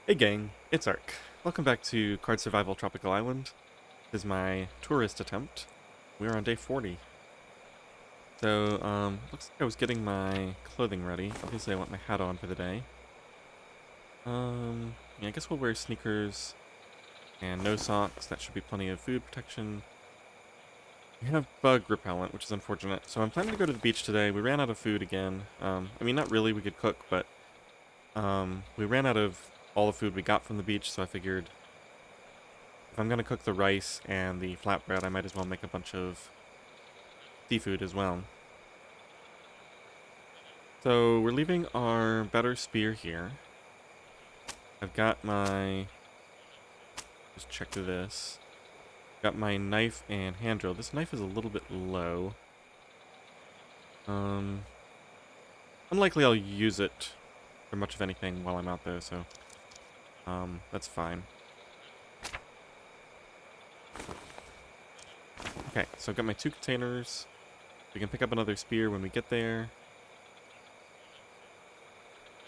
Hey gang, it's Ark. Welcome back to Card Survival Tropical Island. This is my tourist attempt. We're on day 40. So, looks like I was getting my clothing ready. Obviously I want my hat on for the day. Yeah, I guess we'll wear sneakers and no socks. That should be plenty of food protection. We have bug repellent, which is unfortunate. So I'm planning to go to the beach today. We ran out of food again. I mean, not really, we could cook, but, we ran out of all the food we got from the beach, so I figured if I'm gonna cook the rice and the flatbread, I might as well make a bunch of seafood as well. So we're leaving our better spear here. I've got my... Just check this. Got my knife and hand drill. This knife is a little bit low. Unlikely I'll use it for much of anything while I'm out there, so that's fine. Okay, so I've got my 2 containers. We can pick up another spear when we get there.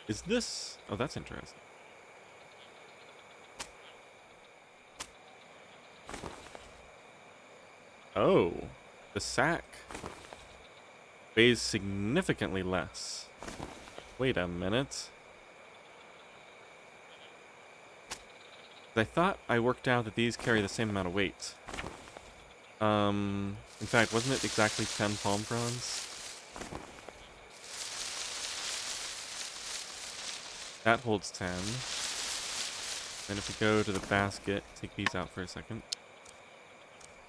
Is this... Oh, that's interesting. Oh, the sack weighs significantly less. Wait a minute. I thought I worked out that these carry the same amount of weight. In fact, wasn't it exactly 10 palm fronds? That holds 10. Then if we go to the basket, take these out for a second.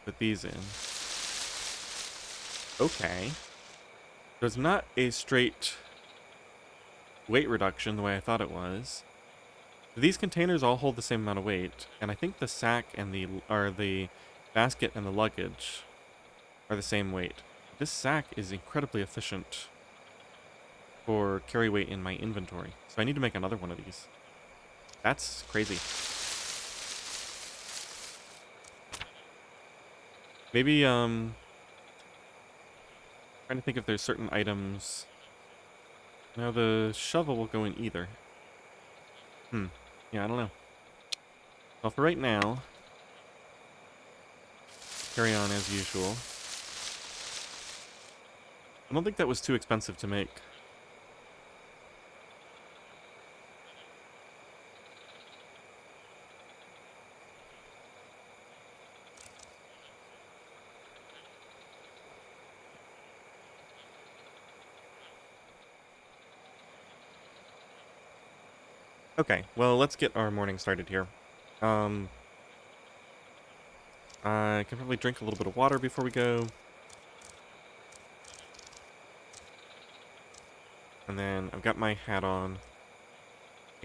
Put these in. Okay. So it's not a straight weight reduction the way I thought it was. These containers all hold the same amount of weight, and I think the sack and the basket and the luggage are the same weight. This sack is incredibly efficient for carry weight in my inventory, so I need to make another one of these. That's crazy. Maybe, trying to think if there's certain items. No, the shovel will go in either. Yeah, I don't know. Well, for right now, carry on as usual. I don't think that was too expensive to make. Okay, well, let's get our morning started here. I can probably drink a little bit of water before we go. And then I've got my hat on.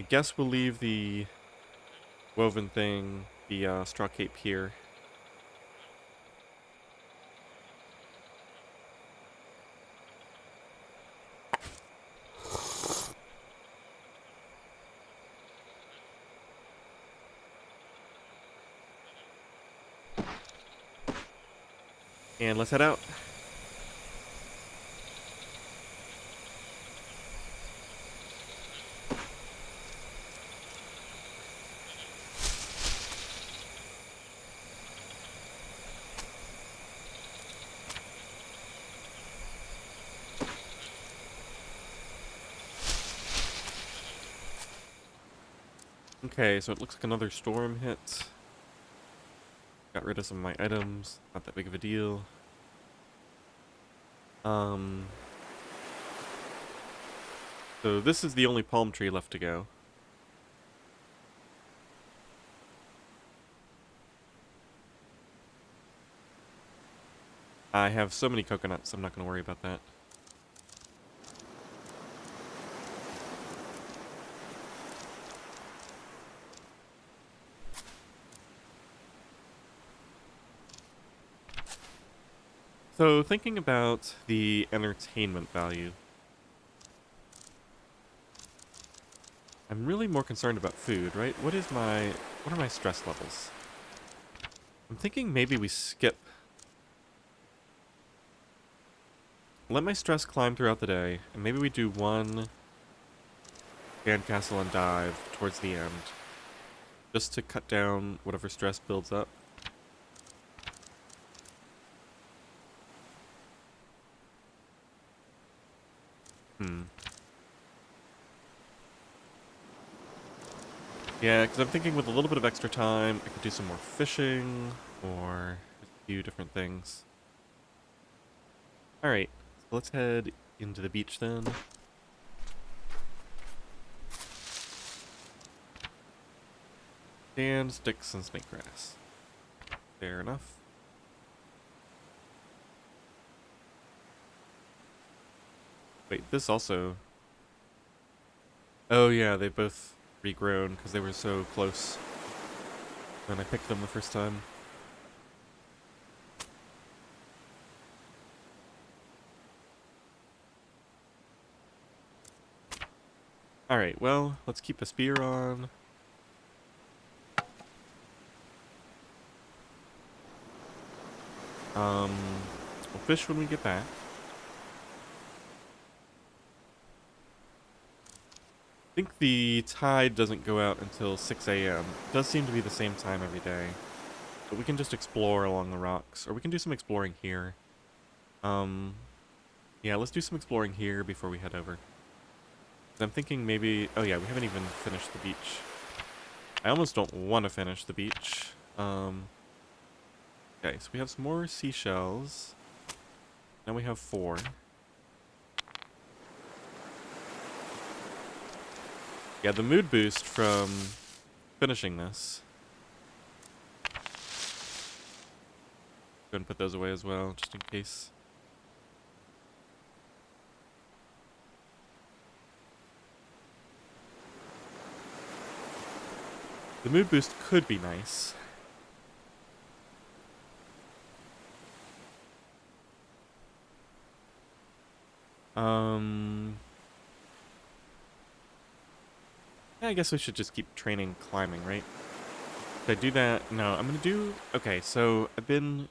I guess we'll leave the woven thing, the straw cape here. And let's head out. Okay, so it looks like another storm hit. Got rid of some of my items. Not that big of a deal. So this is the only palm tree left to go. I have so many coconuts, I'm not going to worry about that. So thinking about the entertainment value, I'm really more concerned about food, right? What are my stress levels? I'm thinking maybe we skip. Let my stress climb throughout the day, and maybe we do one sandcastle and dive towards the end. just to cut down whatever stress builds up. Yeah, because I'm thinking with a little bit of extra time, I could do some more fishing or a few different things. Alright, so let's head into the beach then. And sticks and snake grass. Fair enough. Wait, this also... Oh yeah, they both regrown because they were so close when I picked them the first time. Alright, well, let's keep a spear on. We'll fish when we get back. I think the tide doesn't go out until 6 a.m. It does seem to be the same time every day. But we can just explore along the rocks, or we can do some exploring here. Yeah, let's do some exploring here before we head over. I'm thinking maybe... Oh yeah, we haven't even finished the beach. I almost don't want to finish the beach. Okay, so we have some more seashells. Now we have 4. Yeah, the mood boost from finishing this. Go ahead and put those away as well, just in case. The mood boost could be nice. Yeah, I guess we should just keep training climbing, right? Did I do that? No, I'm gonna do... Okay, so I've been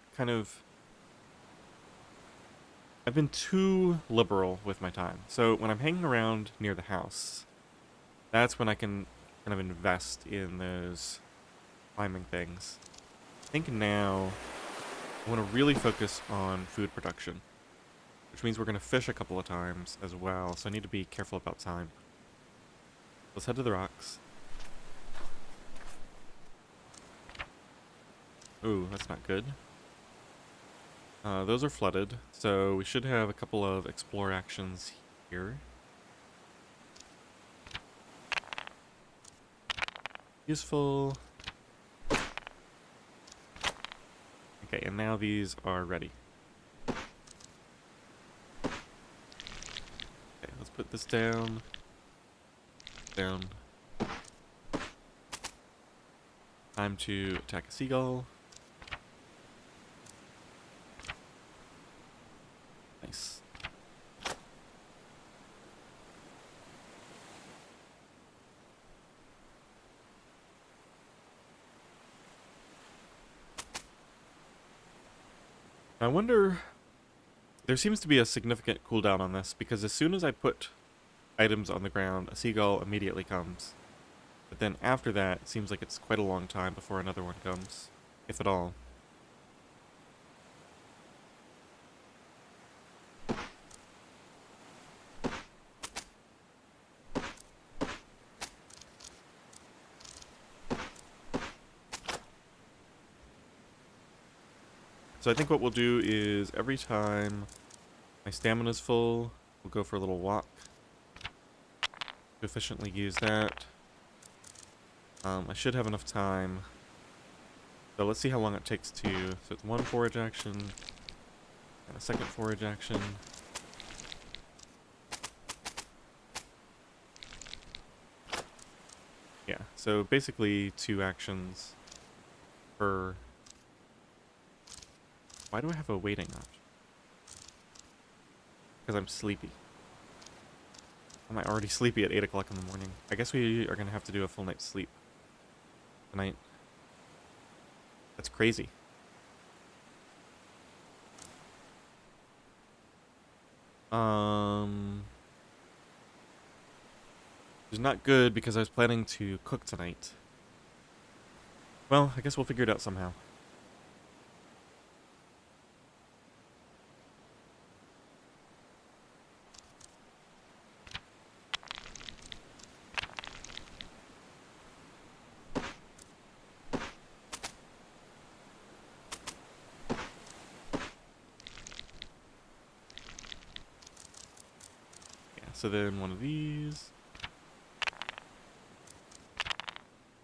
too liberal with my time. So when I'm hanging around near the house, that's when I can kind of invest in those climbing things. I think now I want to really focus on food production, which means we're going to fish a couple of times as well, so I need to be careful about time. Let's head to the rocks. Ooh, that's not good. Those are flooded, so we should have a couple of explore actions here. Useful. Okay, and now these are ready. Okay, let's put this down. Down. Time to attack a seagull. Nice. I wonder... There seems to be a significant cooldown on this, because as soon as I put items on the ground, a seagull immediately comes. But then after that, it seems like it's quite a long time before another one comes, if at all. So I think what we'll do is every time my stamina's full, we'll go for a little walk to efficiently use that. I should have enough time. So let's see how long it takes to... So it's one forage action, and a second forage action. Yeah, so basically 2 actions per... Why do I have a waiting option? Because I'm sleepy. Am I already sleepy at 8 o'clock in the morning? I guess we are going to have to do a full night's sleep tonight. That's crazy. It's not good because I was planning to cook tonight. Well, I guess we'll figure it out somehow. Yeah, so then one of these.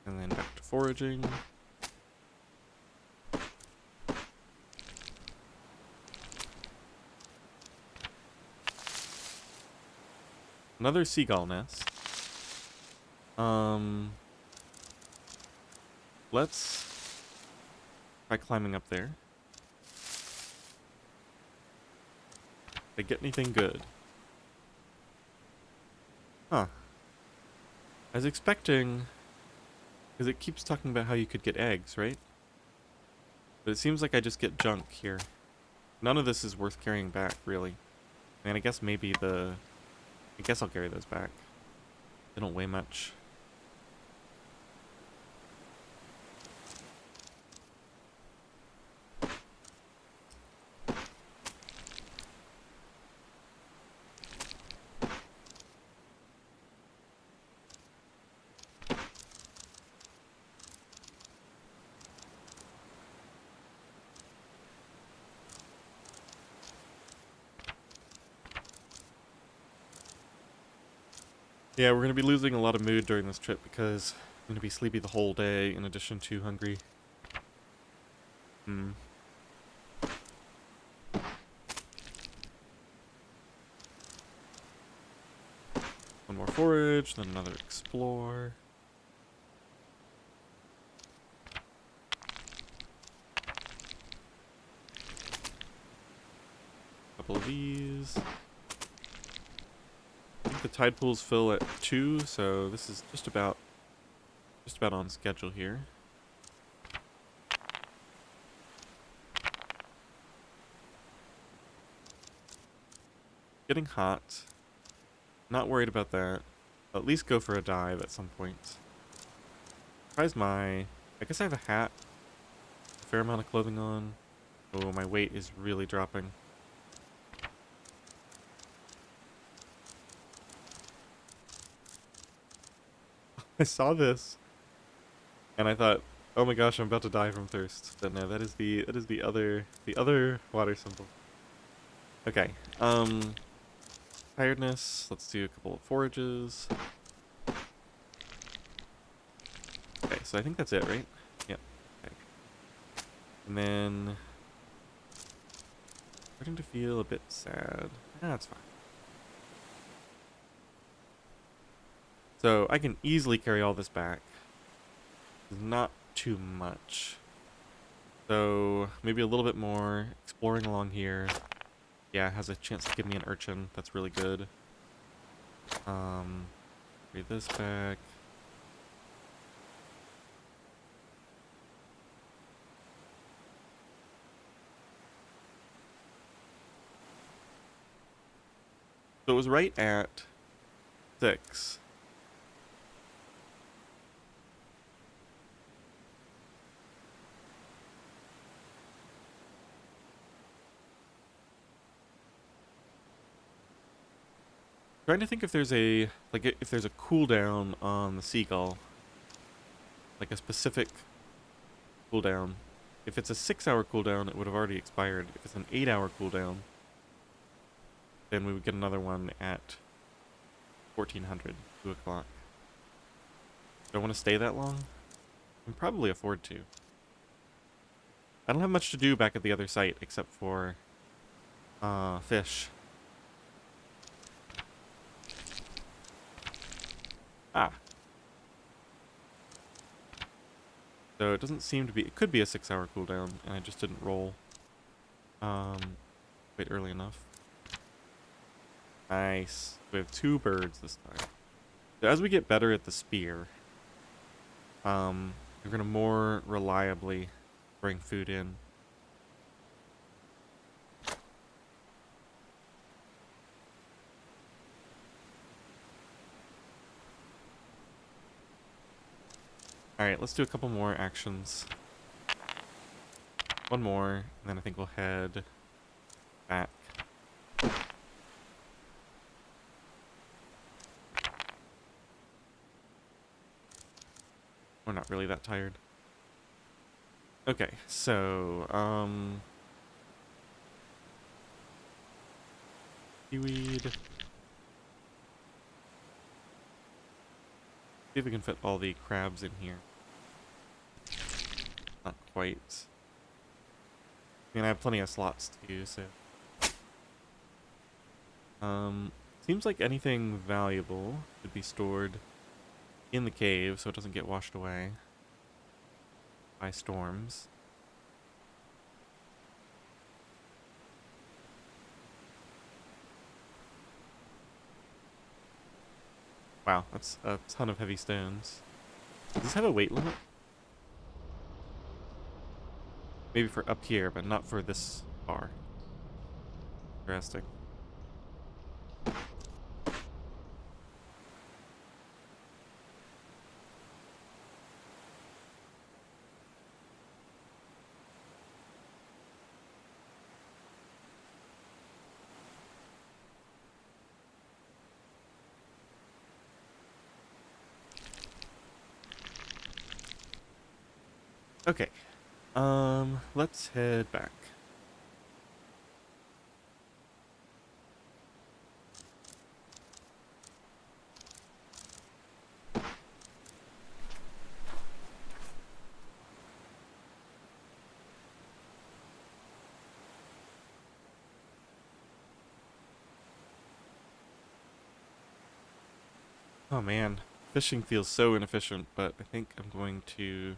And then back to foraging. Another seagull nest. Let's try climbing up there. Did I get anything good? Huh. I was expecting, because it keeps talking about how you could get eggs, right? But it seems like I just get junk here. None of this is worth carrying back, really. And I guess maybe I guess I'll carry those back. They don't weigh much. Yeah, we're going to be losing a lot of mood during this trip because I'm going to be sleepy the whole day in addition to hungry. Hmm. One more forage, then another explore. Couple of these. I think the tide pools fill at 2, so this is just about on schedule here. Getting hot. Not worried about that. I'll at least go for a dive at some point. Tries I guess I have a hat. A fair amount of clothing on. Oh, my weight is really dropping. I saw this. And I thought, oh my gosh, I'm about to die from thirst. But no, that is the other water symbol. Okay. Tiredness. Let's do a couple of forages. Okay, so I think that's it, right? Yep. Okay. And then starting to feel a bit sad. That's fine. So I can easily carry all this back. Not too much. So maybe a little bit more exploring along here. Yeah, has a chance to give me an urchin. That's really good. Read this back. So it was right at 6. Trying to think if there's a if there's a cooldown on the seagull, like a specific cooldown. If it's a 6-hour cooldown, it would have already expired. If it's an 8-hour cooldown, then we would get another one at 1400, 2 o'clock. Do I want to stay that long? I can probably afford to. I don't have much to do back at the other site except for fish. Ah. So it doesn't seem to be, it could be a 6-hour cooldown, and I just didn't roll quite early enough. Nice. We have 2 birds this time. So as we get better at the spear, we're gonna more reliably bring food in. Alright, let's do a couple more actions. One more, and then I think we'll head back. We're not really that tired. Okay, so, seaweed. See if we can fit all the crabs in here. Not quite. I mean, I have plenty of slots too, so. Seems like anything valuable should be stored in the cave so it doesn't get washed away by storms. Wow, that's a ton of heavy stones. Does this have a weight limit? Maybe for up here, but not for this far. Interesting. Okay. Let's head back. Oh man, fishing feels so inefficient, but I think I'm going to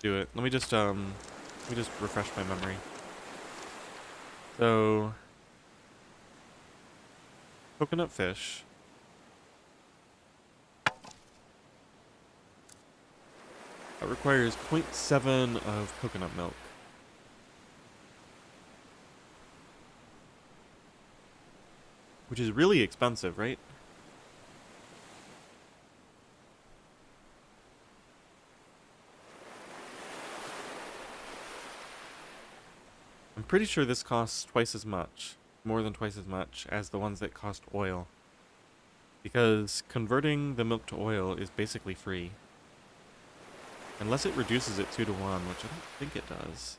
do it. Let me just refresh my memory. So, coconut fish. That requires 0.7 of coconut milk. Which is really expensive, right? I'm pretty sure this costs twice as much, more than twice as much, as the ones that cost oil. Because converting the milk to oil is basically free. Unless it reduces it 2 to 1, which I don't think it does.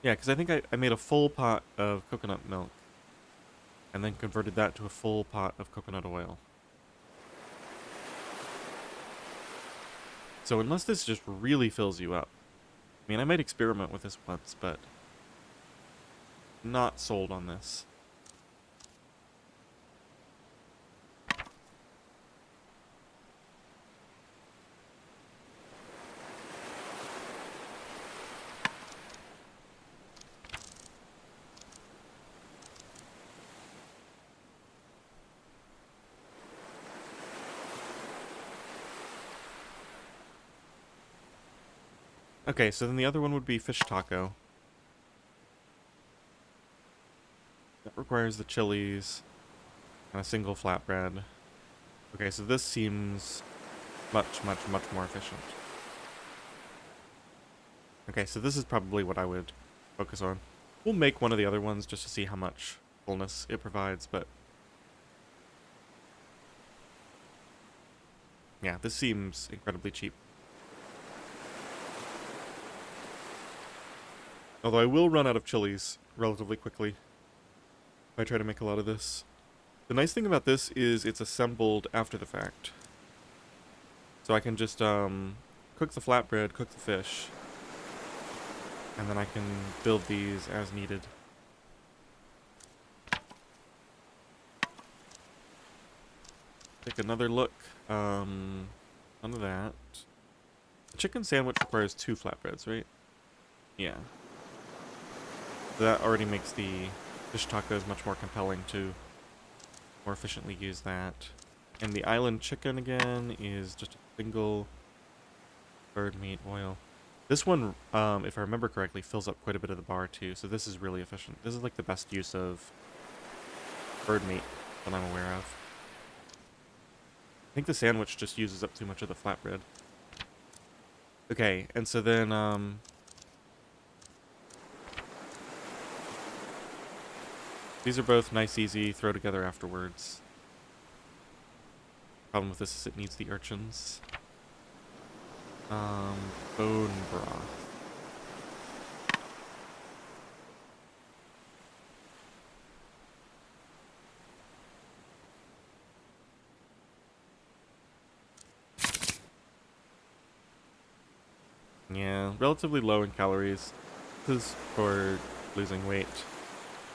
Yeah, because I think I made a full pot of coconut milk, and then converted that to a full pot of coconut oil. So unless this just really fills you up, I mean, I might experiment with this once, but not sold on this. Okay, so then the other one would be fish taco. That requires the chilies and a single flatbread. Okay, so this seems much, much, much more efficient. Okay, so this is probably what I would focus on. We'll make one of the other ones just to see how much fullness it provides, but yeah, this seems incredibly cheap. Although I will run out of chilies relatively quickly if I try to make a lot of this. The nice thing about this is it's assembled after the fact. So I can just cook the flatbread, cook the fish, and then I can build these as needed. Take another look. None of that. The chicken sandwich requires 2 flatbreads, right? Yeah. So that already makes the fish tacos much more compelling to more efficiently use that. And the island chicken, again, is just a single bird meat oil. This one, if I remember correctly, fills up quite a bit of the bar, too, so this is really efficient. This is, like, the best use of bird meat that I'm aware of. I think the sandwich just uses up too much of the flatbread. Okay, and so then, these are both nice, easy, throw together afterwards. Problem with this is it needs the urchins. Bone broth. Yeah, relatively low in calories. This is for losing weight.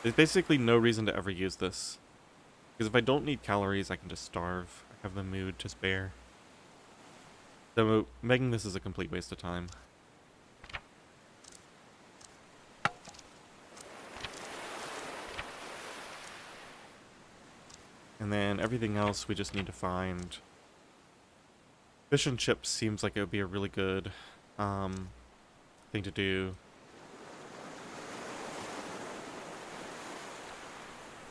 There's basically no reason to ever use this. Because if I don't need calories, I can just starve. I have the mood to spare. So making this is a complete waste of time. And then everything else we just need to find. Fish and chips seems like it would be a really good thing to do.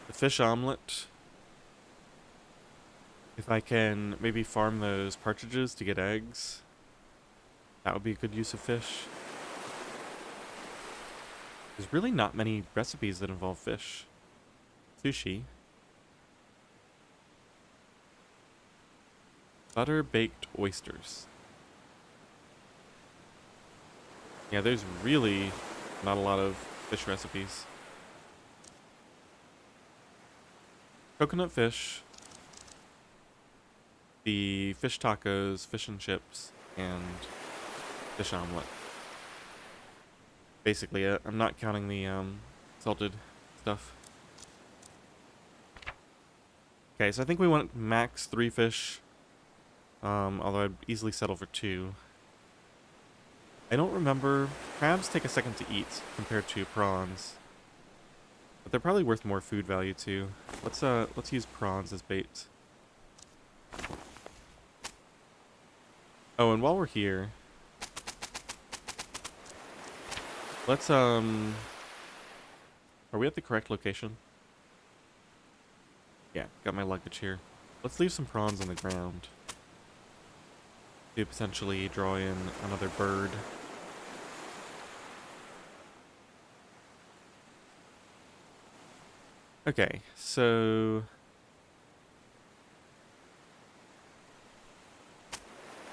The fish omelet. If I can maybe farm those partridges to get eggs, that would be a good use of fish. There's really not many recipes that involve fish. Sushi. Butter baked oysters. Yeah, there's really not a lot of fish recipes. Coconut fish. The fish tacos, fish and chips, and fish omelet. Basically it. I'm not counting the salted stuff. Okay, so I think we want max 3 fish. Although I'd easily settle for 2. I don't remember. Crabs take a second to eat compared to prawns. But they're probably worth more food value too. Let's use prawns as bait. Oh, and while we're here, let's are we at the correct location? Yeah, got my luggage here. Let's leave some prawns on the ground to potentially draw in another bird. Okay, so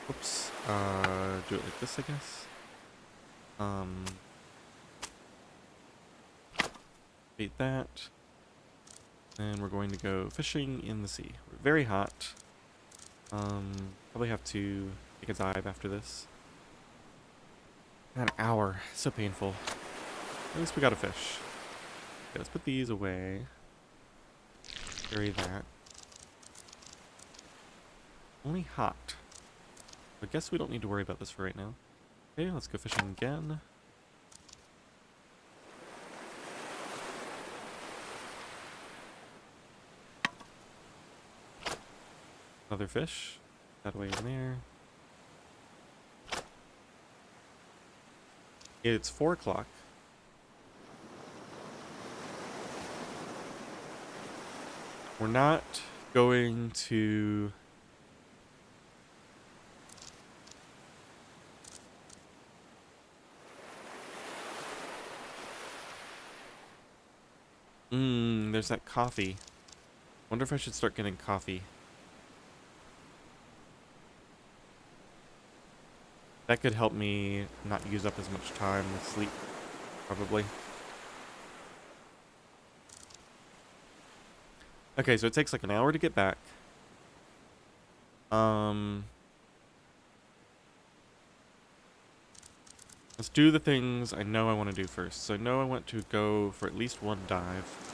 oops, do it like this, I guess. Bait that. And we're going to go fishing in the sea. We're very hot. Probably have to take a dive after this. An hour. So painful. At least we got a fish. Okay, let's put these away. Carry that. Only hot. I guess we don't need to worry about this for right now. Okay, let's go fishing again. Another fish. That way in there. It's 4 o'clock. We're not going to... there's that coffee. Wonder if I should start getting coffee. That could help me not use up as much time with sleep, probably. Okay, so it takes like an hour to get back. Let's do the things I know I want to do first. So I know I want to go for at least 1 dive.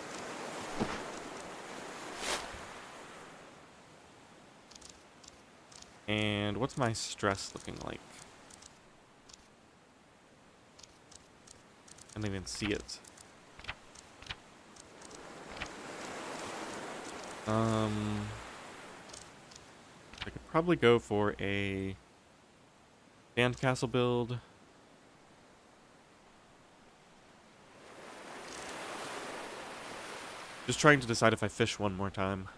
And what's my stress looking like? I don't even see it. I could probably go for a sandcastle build. Just trying to decide if I fish one more time.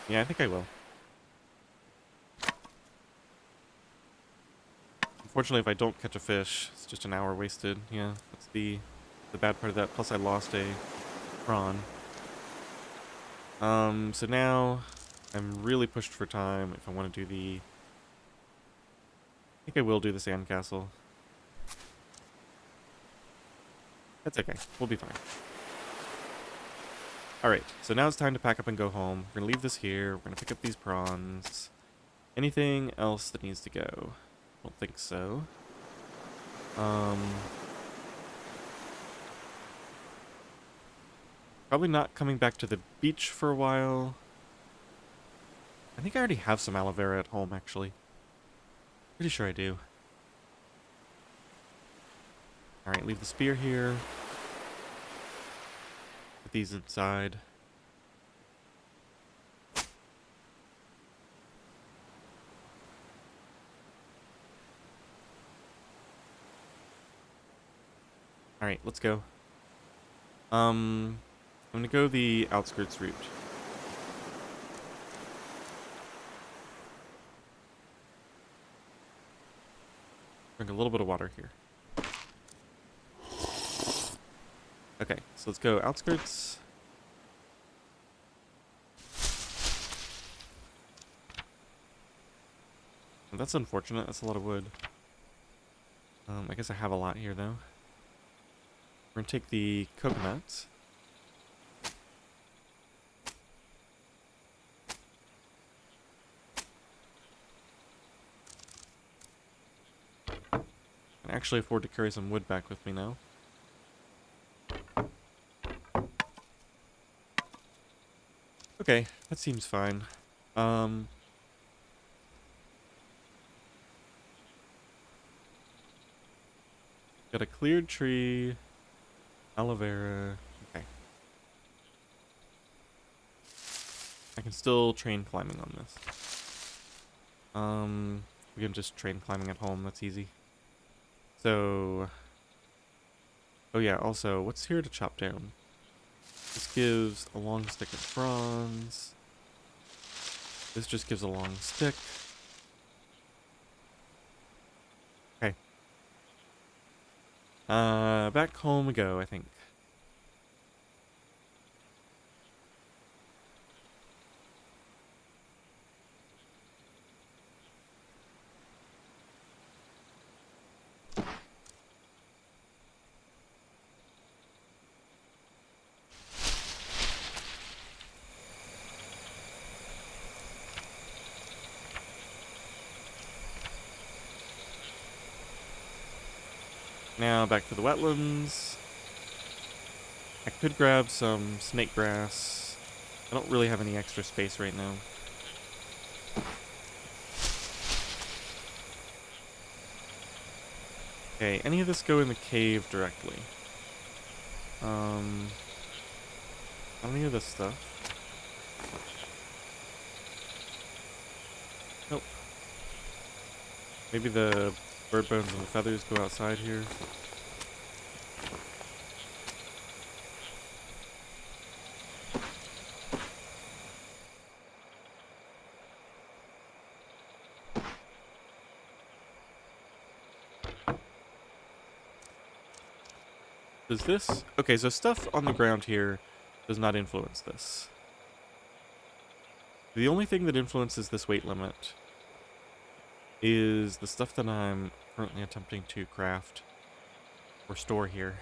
Yeah, I think I will. Unfortunately, if I don't catch a fish, it's just an hour wasted. Yeah, that's the bad part of that. Plus, I lost a prawn. So now I'm really pushed for time if I want to do the... I think I will do the sandcastle. That's okay. We'll be fine. Alright, so now it's time to pack up and go home. We're gonna leave this here. We're gonna pick up these prawns. Anything else that needs to go? I don't think so. Probably not coming back to the beach for a while. I think I already have some aloe vera at home, actually. Pretty sure I do. Alright, leave the spear here. Put these inside. Alright, let's go. I'm gonna go the outskirts route. Drink a little bit of water here. Okay, so let's go outskirts. That's unfortunate. That's a lot of wood. I guess I have a lot here, though. We're gonna take the coconuts. I can actually afford to carry some wood back with me now. Okay, that seems fine. Got a cleared tree, aloe vera. Okay. I can still train climbing on this. We can just train climbing at home. That's easy. So, oh yeah, also, what's here to chop down? This gives a long stick of bronze. This just gives a long stick. Okay. Back home we go, I think. Now back to the wetlands. I could grab some snake grass. I don't really have any extra space right now. Okay, any of this go in the cave directly? Not any of this stuff. Nope. Maybe the bird bones and the feathers go outside here. Does this... Okay, so stuff on the ground here does not influence this. The only thing that influences this weight limit is the stuff that I'm currently attempting to craft or store here.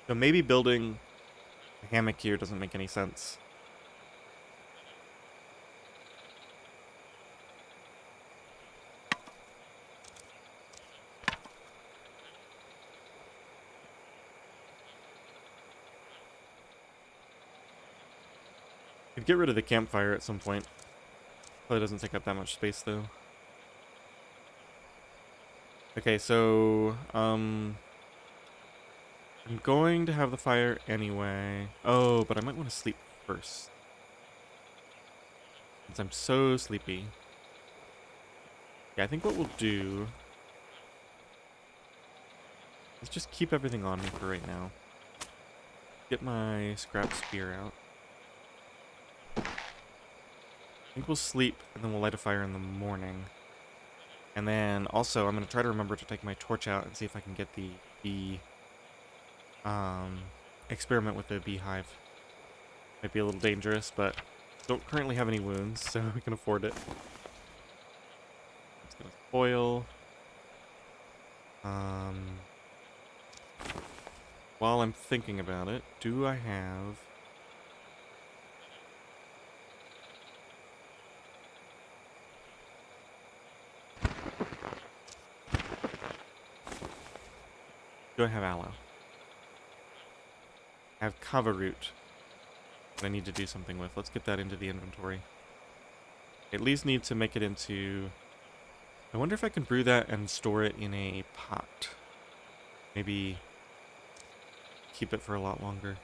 So maybe building a hammock here doesn't make any sense. Could get rid of the campfire at some point. Probably doesn't take up that much space though. Okay, so I'm going to have the fire anyway. Oh, but I might want to sleep first. Since I'm so sleepy. Yeah, I think what we'll do is just keep everything on me for right now. Get my scrap spear out. I think we'll sleep, and then we'll light a fire in the morning. And then, also, I'm going to try to remember to take my torch out and see if I can get the bee, experiment with the beehive. Might be a little dangerous, but don't currently have any wounds, so we can afford it. It's gonna spoil. While I'm thinking about it, do I have... Do I have aloe? I have kava root that I need to do something with. Let's get that into the inventory. At least need to make it into... I wonder if I can brew that and store it in a pot. Maybe keep it for a lot longer.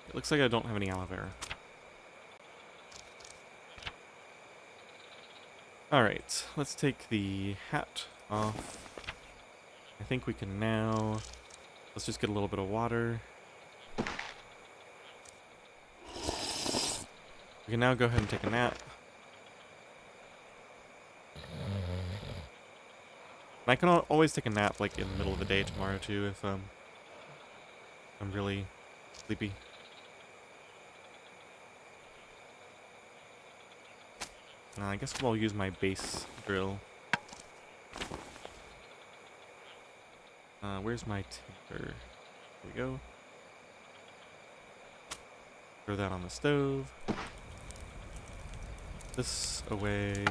It looks like I don't have any aloe vera. Alright, let's take the hat off. I think we can now... Let's just get a little bit of water. We can now go ahead and take a nap. And I can always take a nap, like, in the middle of the day tomorrow, too, if, I'm really sleepy. I guess we'll use my base drill. Where's my timber? Here we go. Throw that on the stove. This away.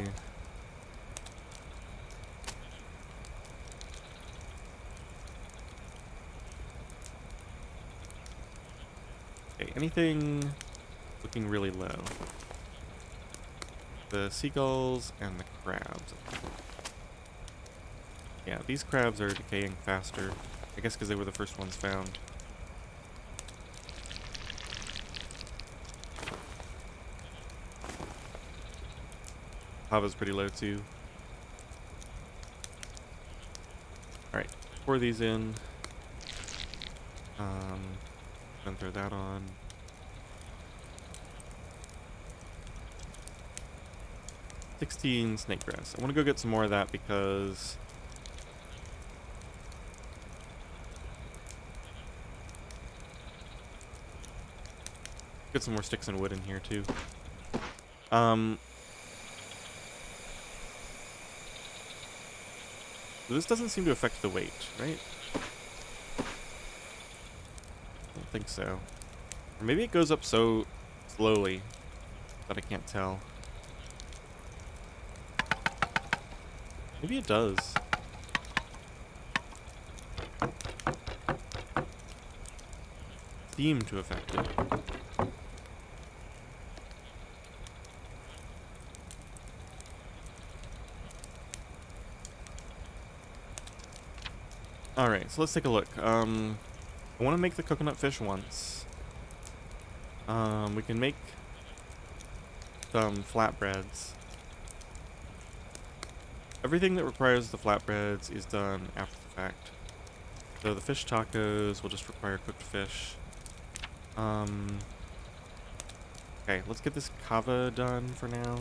Okay, anything looking really low? The seagulls and the crabs. Yeah, these crabs are decaying faster. I guess because they were the first ones found. Lava's pretty low too. Alright, pour these in. Then throw that on. $16 snake grass. I want to go get some more of that because get some more sticks and wood in here too. This doesn't seem to affect the weight, right? I don't think so. Or maybe it goes up so slowly that I can't tell. Maybe it does. Seem to affect it. Alright, so let's take a look. I want to make the coconut fish once. We can make some flatbreads. Everything that requires the flatbreads is done after the fact. So the fish tacos will just require cooked fish. Okay, let's get this kava done for now.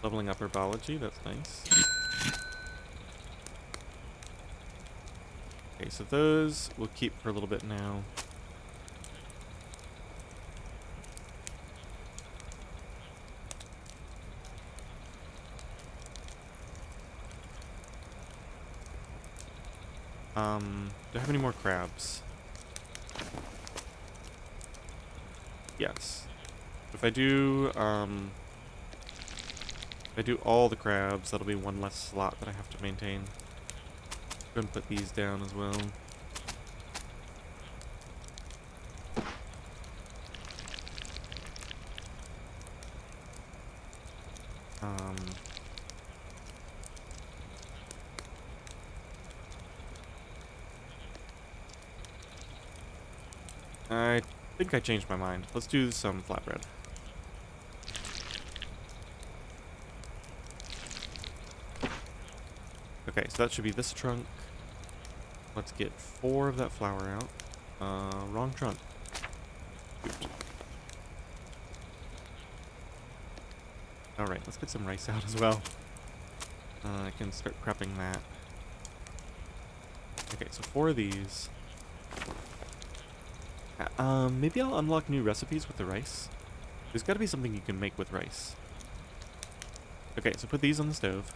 Leveling up herbology, that's nice. Okay, so those we'll keep for a little bit now. Do I have any more crabs? Yes. If I do all the crabs, that'll be one less slot that I have to maintain. Go ahead and put these down as well. I think I changed my mind. Let's do some flatbread. Okay, so that should be this trunk. Let's get 4 of that flour out. Wrong trunk. Shoot. Alright, let's get some rice out as well. I can start prepping that. Okay, so 4 of these. Maybe I'll unlock new recipes with the rice. There's gotta be something you can make with rice. Okay, so put these on the stove.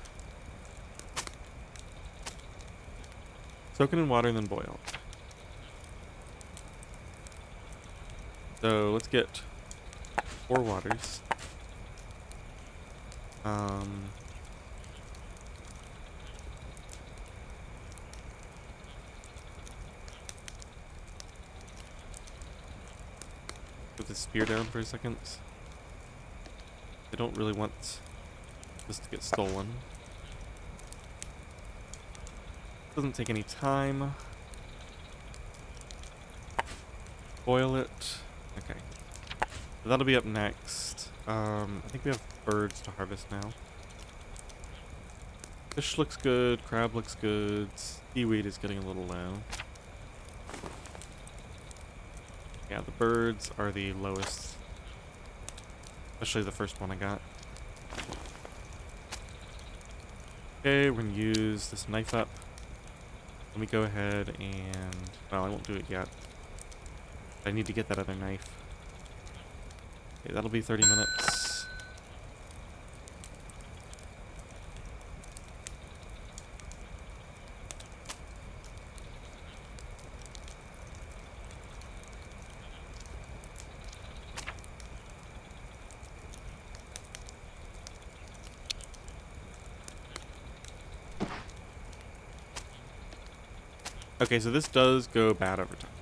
Soak it in water and then boil. So let's get 4 waters. Put the spear down for a second. I don't really want this to get stolen. Doesn't take any time. Boil it. Okay. So that'll be up next. I think we have birds to harvest now. Fish looks good, crab looks good, seaweed is getting a little low. Yeah, the birds are the lowest. Especially the first one I got. Okay, we're gonna use this knife up. Let me go ahead and... well, I won't do it yet. I need to get that other knife. Okay, that'll be 30 minutes. Okay, so this does go bad over time.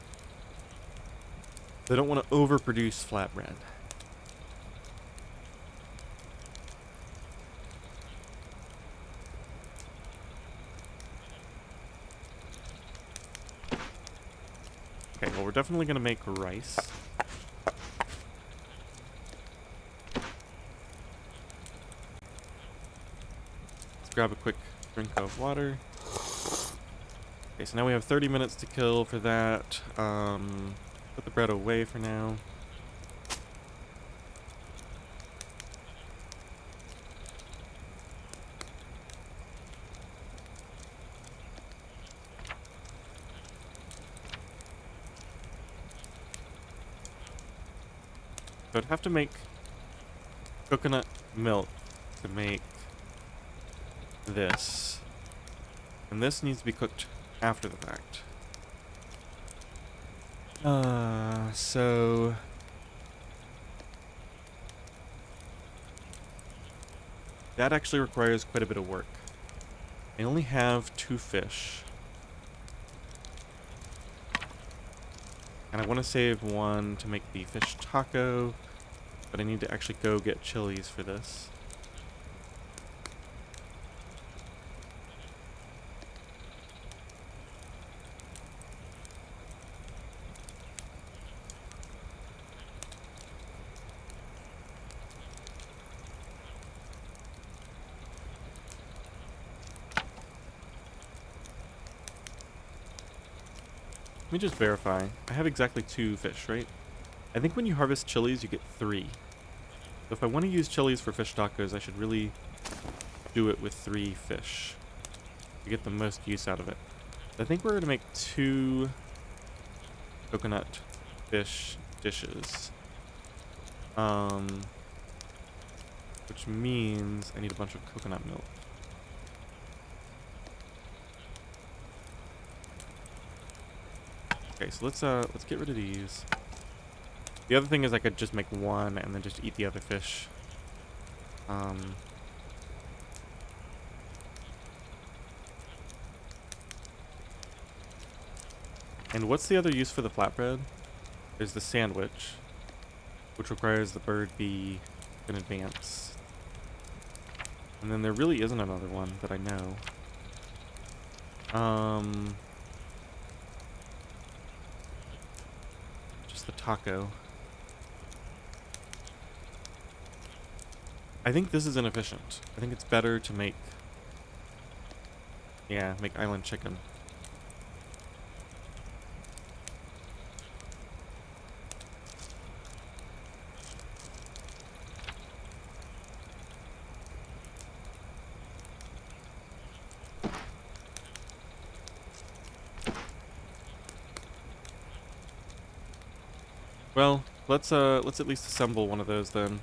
They don't want to overproduce flatbread. Okay, well, we're definitely going to make rice. Let's grab a quick drink of water. Okay, so now we have 30 minutes to kill for that. Put the bread away for now. So I'd have to make coconut milk to make this. And this needs to be cooked after the fact. So that actually requires quite a bit of work. I only have 2 fish. And I want to save 1 to make the fish taco, but I need to actually go get chilies for this. Let me just verify. I have exactly 2 fish, right? I think when you harvest chilies, you get 3. So if I want to use chilies for fish tacos, I should really do it with 3 fish to get the most use out of it. I think we're going to make 2 coconut fish dishes. Which means I need a bunch of coconut milk. Okay, so let's get rid of these. The other thing is I could just make 1 and then just eat the other fish. And what's the other use for the flatbread? There's the sandwich, which requires the bird be in advance. And then there really isn't another one that I know. Just the taco. I think this is inefficient. I think it's better to make... Yeah, make island chicken. Well, let's at least assemble one of those then.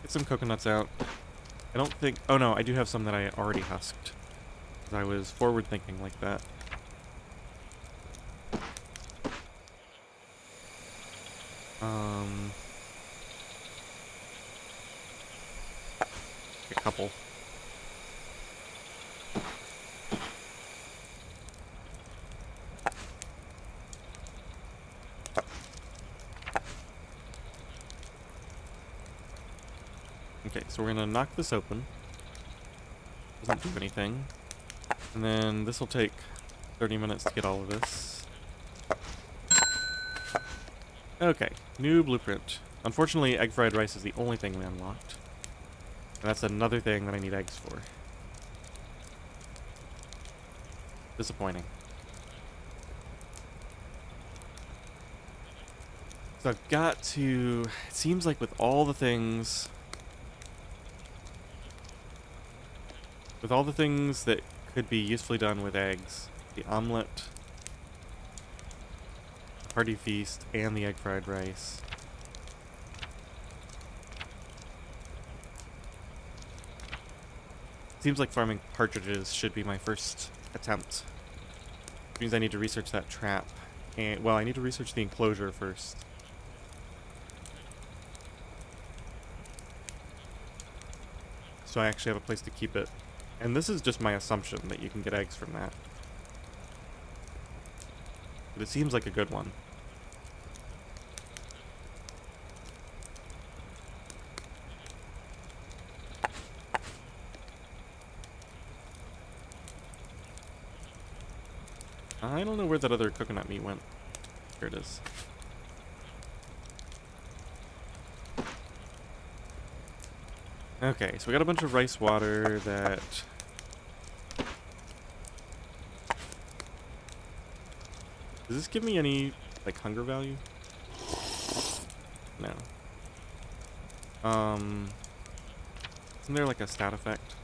Get some coconuts out. I don't think... Oh no, I do have some that I already husked. 'Cause I was forward thinking like that. A couple. Okay, so we're gonna knock this open. Doesn't do anything. And then this will take 30 minutes to get all of this. Okay, new blueprint. Unfortunately, egg fried rice is the only thing we unlocked. And that's another thing that I need eggs for. Disappointing. So I've got to... It seems like with all the things... With all the things that could be usefully done with eggs, the omelet, the hearty feast, and the egg fried rice. Seems like farming partridges should be my first attempt. Which means I need to research that trap. And, well, I need to research the enclosure first. So I actually have a place to keep it. And this is just my assumption that you can get eggs from that. But it seems like a good one. I don't know where that other coconut meat went. Here it is. Okay, so we got a bunch of rice water that... Does this give me any, like, hunger value? No. Isn't there, like, a stat effect?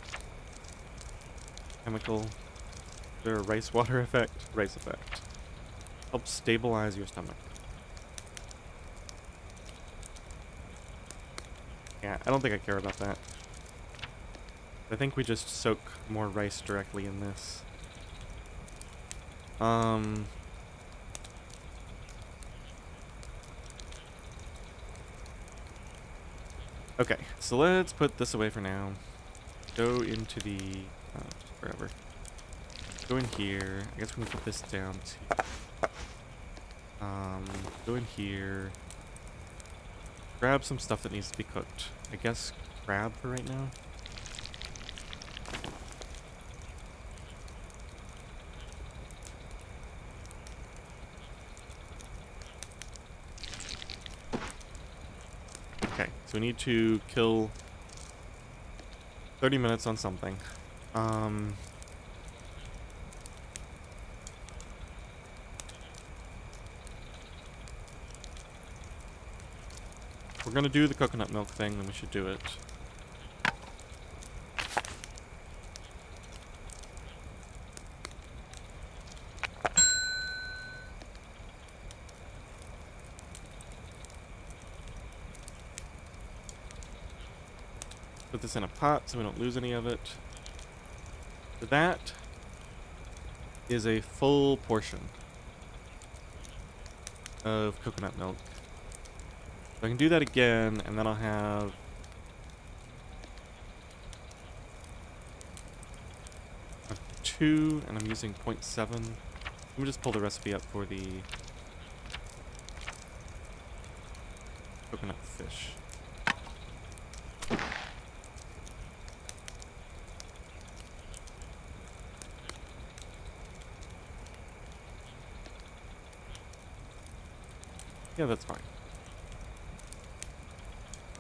Chemical? Is there a rice water effect? Rice effect. Helps stabilize your stomach. Yeah, I don't think I care about that. I think we just soak more rice directly in this. Okay, so let's put this away for now. Go into the... wherever. Go in here. I guess we can put this down too. Go in here. Grab some stuff that needs to be cooked. I guess crab for right now. Okay, so we need to kill 30 minutes on something. If we're gonna do the coconut milk thing, then we should do it. Put this in a pot so we don't lose any of it. So that is a full portion of coconut milk. So I can do that again, and then I'll have... two, and I'm using 0.7. Let me just pull the recipe up for the coconut fish. Yeah, that's fine.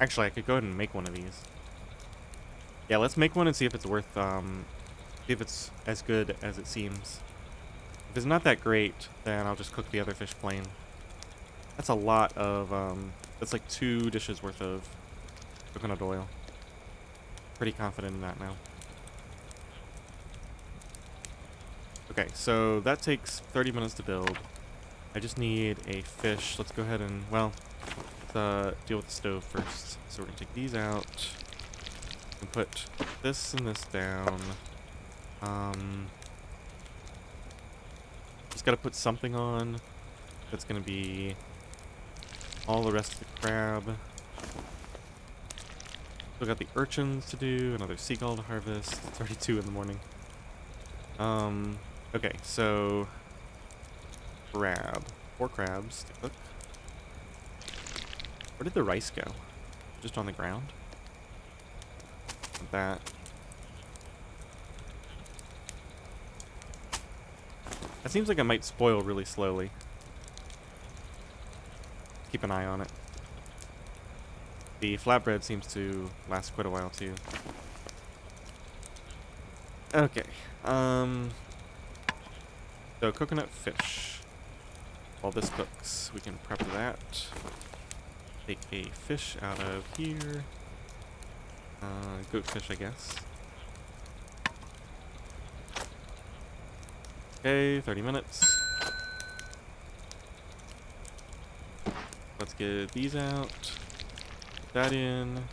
Actually, I could go ahead and make one of these. Yeah, let's make one and see if it's worth, see if it's as good as it seems. If it's not that great, then I'll just cook the other fish plain. That's a lot of, that's like 2 dishes worth of coconut oil. Pretty confident in that now. Okay, so that takes 30 minutes to build. I just need a fish. Let's go ahead and, well, let's deal with the stove first. So we're gonna take these out and put this and this down. Just gotta put something on. That's gonna be all the rest of the crab. Still got the urchins to do, another seagull to harvest. It's already 2 in the morning. Okay, so crab. 4 crabs to cook. Where did the rice go? Just on the ground? Like that. That seems like it might spoil really slowly. Keep an eye on it. The flatbread seems to last quite a while too. Okay. So coconut fish. While this cooks, we can prep that. Take a fish out of here. Goat fish, I guess. Okay, 30 minutes. Let's get these out. Put that in.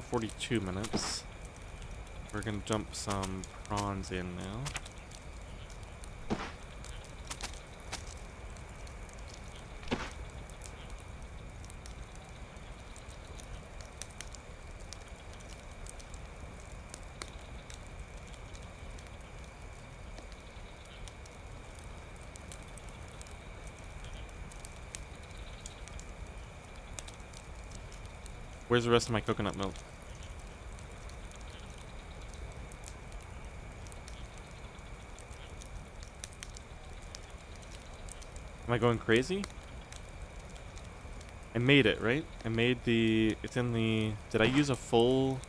42 minutes. We're gonna dump some prawns in now. Where's the rest of my coconut milk? Am I going crazy? I made it, right? I made the... It's in the... Did I use a full...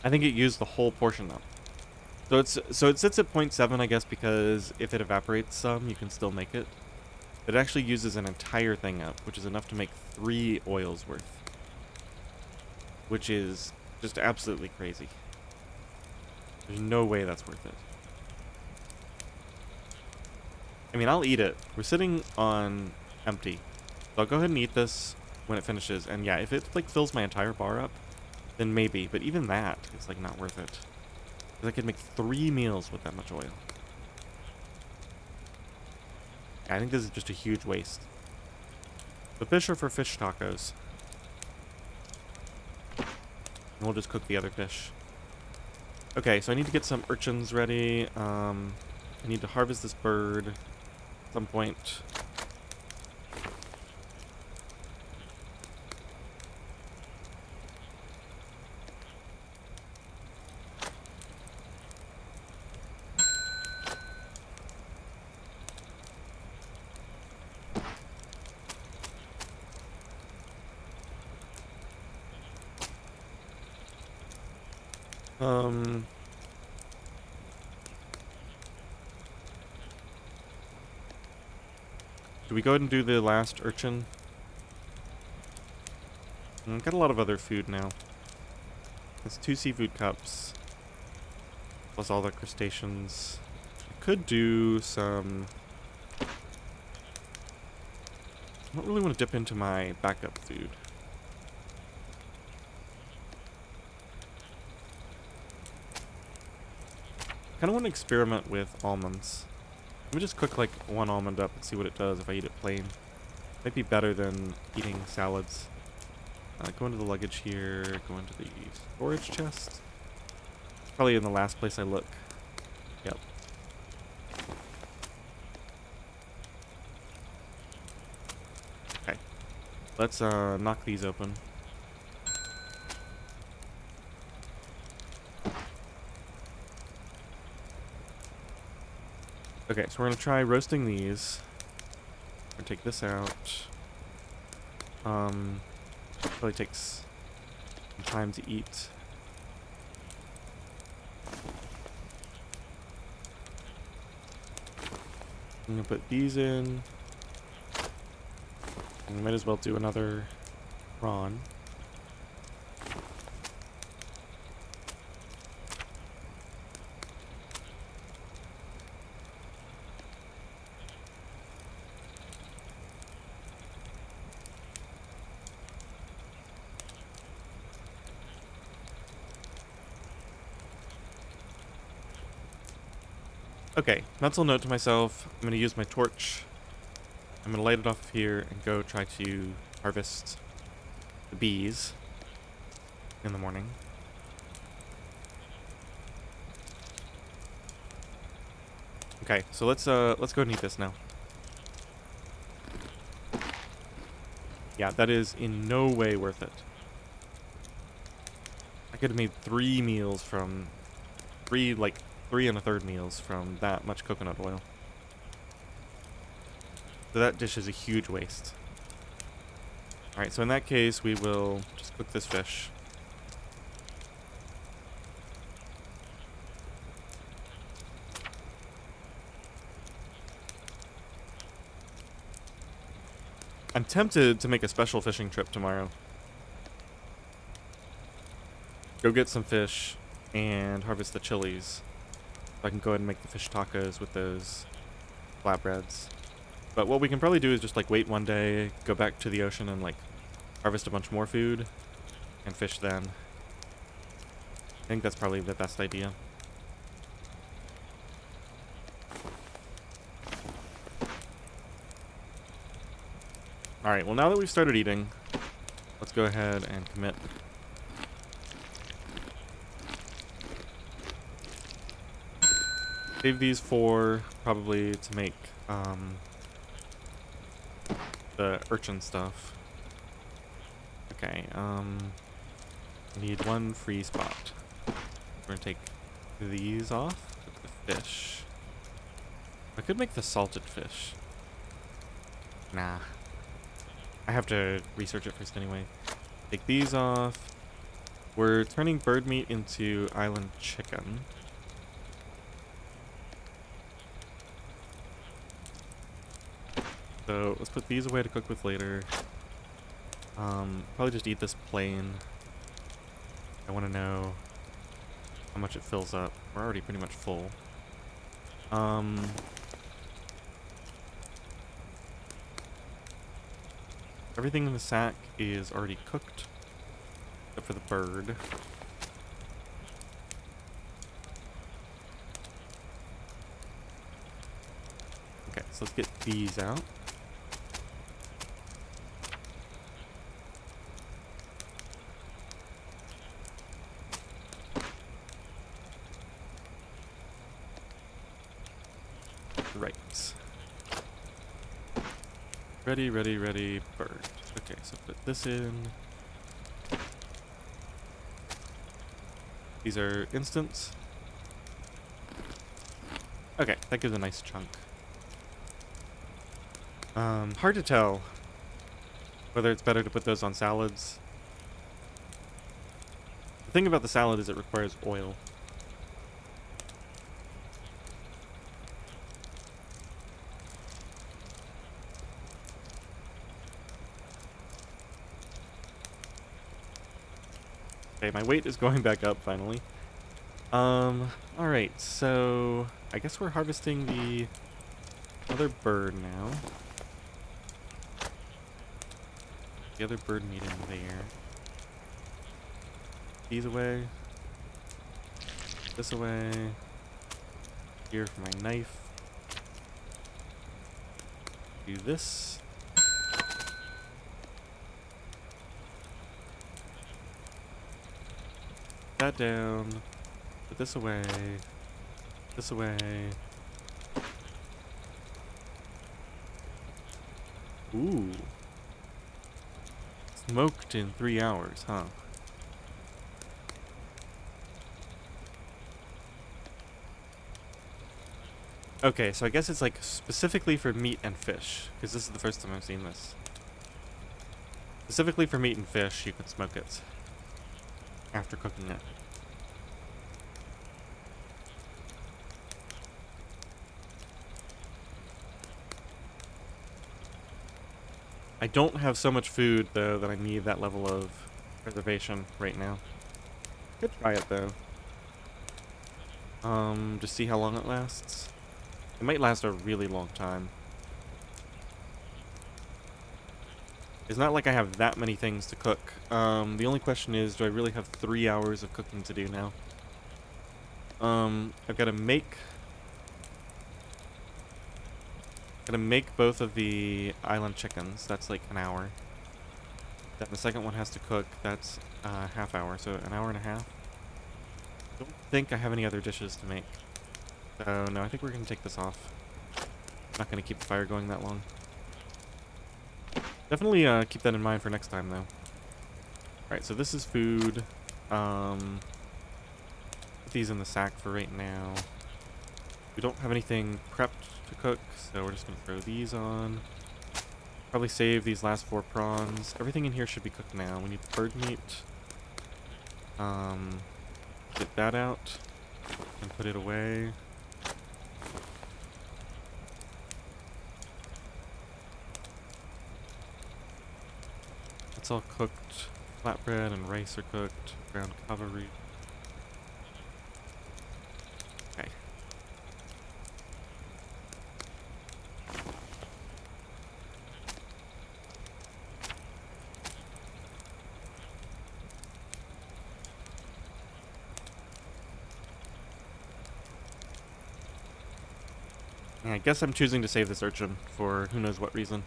I think it used the whole portion up. So it sits at 0.7, I guess, because if it evaporates some, you can still make it. It actually uses an entire thing up, which is enough to make 3 oils worth. Which is just absolutely crazy. There's no way that's worth it. I mean, I'll eat it. We're sitting on empty. So I'll go ahead and eat this when it finishes. And yeah, if it like fills my entire bar up, then maybe. But even that is like not worth it. Because I could make 3 meals with that much oil. I think this is just a huge waste. The fish are for fish tacos. And we'll just cook the other fish. Okay, so I need to get some urchins ready. I need to harvest this bird at some point. Do we go ahead and do the last urchin? Got a lot of other food now. It's 2 seafood cups. Plus all the crustaceans. I could do some... I don't really want to dip into my backup food. I kind of want to experiment with almonds. Let me just cook like 1 almond up and see what it does if I eat it plain. Might be better than eating salads. Go into the luggage here, go into the storage chest. Probably in the last place I look. Yep. Okay. Let's knock these open. Okay, so we're gonna try roasting these. We're gonna take this out. Probably takes some time to eat. I'm gonna put these in. And we might as well do another prawn. Okay, mental note to myself, I'm going to use my torch. I'm going to light it off here and go try to harvest the bees in the morning. Okay, so let's go and eat this now. Yeah, that is in no way worth it. I could have made 3 meals from 3 1/3 meals from that much coconut oil. So that dish is a huge waste. Alright, so in that case, we will just cook this fish. I'm tempted to make a special fishing trip tomorrow. Go get some fish and harvest the chilies. So I can go ahead and make the fish tacos with those flatbreads. But what we can probably do is just like wait one day, go back to the ocean and like harvest a bunch more food and fish then. I think that's probably the best idea. Alright, well now that we've started eating, let's go ahead and commit. Save these 4 probably to make the urchin stuff. Okay, need 1 free spot. We're gonna take these off with the fish. I could make the salted fish. Nah. I have to research it first anyway. Take these off. We're turning bird meat into island chicken. So let's put these away to cook with later. Probably just eat this plain. I want to know how much it fills up. We're already pretty much full. Everything in the sack is already cooked, except for the bird. Okay, so let's get these out. Right. Ready, ready, ready, bird. Okay, so put this in. These are instants. Okay, that gives a nice chunk. Hard to tell whether it's better to put those on salads. The thing about the salad is it requires oil. Okay, my weight is going back up finally. Alright, so I guess we're harvesting the other bird now. The other bird meat in there. These away. This away. Here for my knife. Do this. That down. Put this away. This away. Ooh. Smoked in 3 hours, huh? Okay, so I guess it's like specifically for meat and fish, because this is the first time I've seen this. Specifically for meat and fish, you can smoke it after cooking it. I don't have so much food, though, that I need that level of preservation right now. Could try it, though. Just see how long it lasts. It might last a really long time. It's not like I have that many things to cook. The only question is, do I really have 3 hours of cooking to do now? I've got to make both of the island chickens. That's like an hour. Then the second one has to cook. That's a half hour, so an hour and a half. I don't think I have any other dishes to make. So no, I think we're gonna take this off. Not gonna keep the fire going that long. Definitely keep that in mind for next time, though. Alright, so this is food. Put these in the sack for right now. We don't have anything prepped to cook, so we're just going to throw these on. Probably save these last 4 prawns. Everything in here should be cooked now. We need bird meat. Get that out and put it away. It's all cooked. Flatbread and rice are cooked. Ground cavalry. Okay. Yeah, I guess I'm choosing to save this urchin for who knows what reason.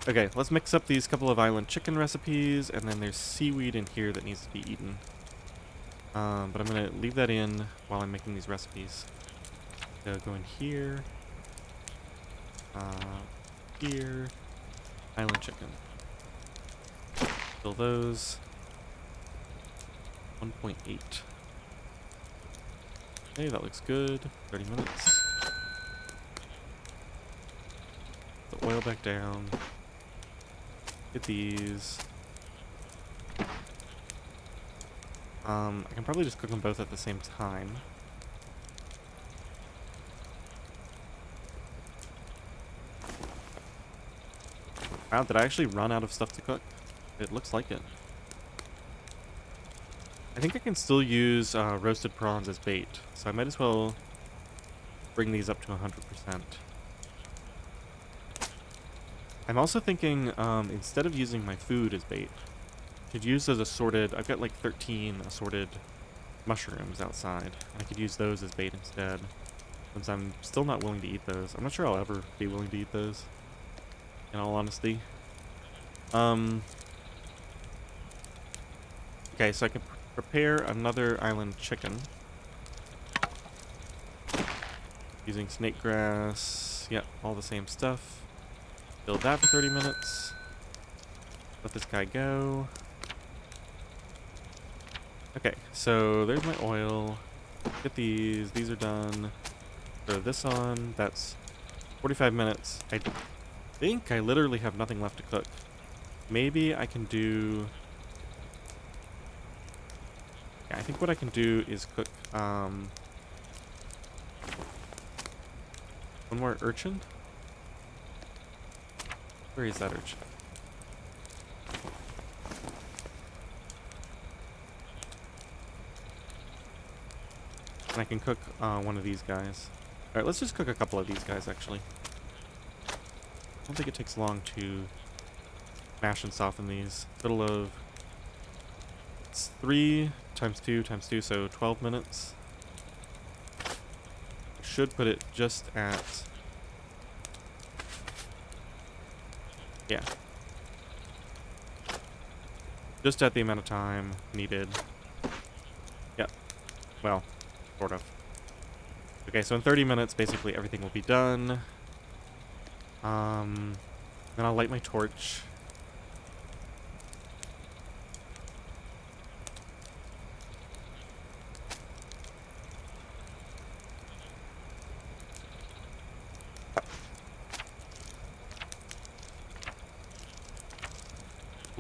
Okay, let's mix up these couple of island chicken recipes, and then there's seaweed in here that needs to be eaten. But I'm going to leave that in while I'm making these recipes. So go in here. Here. Island chicken. Fill those. 1.8. Okay, that looks good. 30 minutes. The oil back down. Get these. I can probably just cook them both at the same time. Wow, did I actually run out of stuff to cook? It looks like it. I think I can still use roasted prawns as bait, so I might as well bring these up to 100%. I'm also thinking, instead of using my food as bait, I could use those assorted, I've got like 13 assorted mushrooms outside. I could use those as bait instead, since I'm still not willing to eat those. I'm not sure I'll ever be willing to eat those, in all honesty. Okay, so I can prepare another island chicken. Using snake grass, yep, all the same stuff. Build that for 30 minutes. Let this guy go. Okay, so there's my oil. Get these are done. Throw this on, that's 45 minutes. I think I literally have nothing left to cook. Maybe I can do... Yeah, I think what I can do is cook, one more urchin? Where is that urchin? And I can cook one of these guys. Alright, let's just cook a couple of these guys, actually. I don't think it takes long to mash and soften these. Total of... It's 3 times 2 times 2, so 12 minutes. Should put it just at... Yeah. Just at the amount of time needed. Yep. Well, sort of. Okay, so in 30 minutes, basically everything will be done. Then I'll light my torch.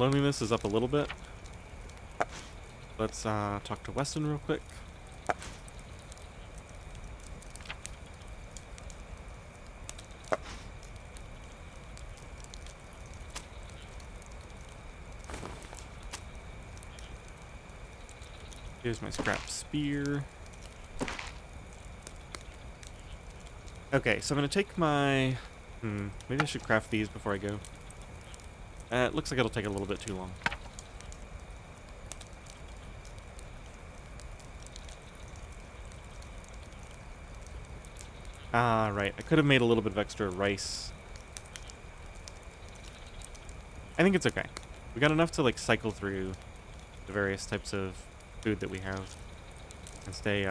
Loneliness is up a little bit. Let's talk to Weston real quick. Here's my scrap spear. Okay, so I'm gonna take my... maybe I should craft these before I go. It looks like it'll take a little bit too long. Ah, right. I could have made a little bit of extra rice. I think it's okay. We got enough to, like, cycle through the various types of food that we have and stay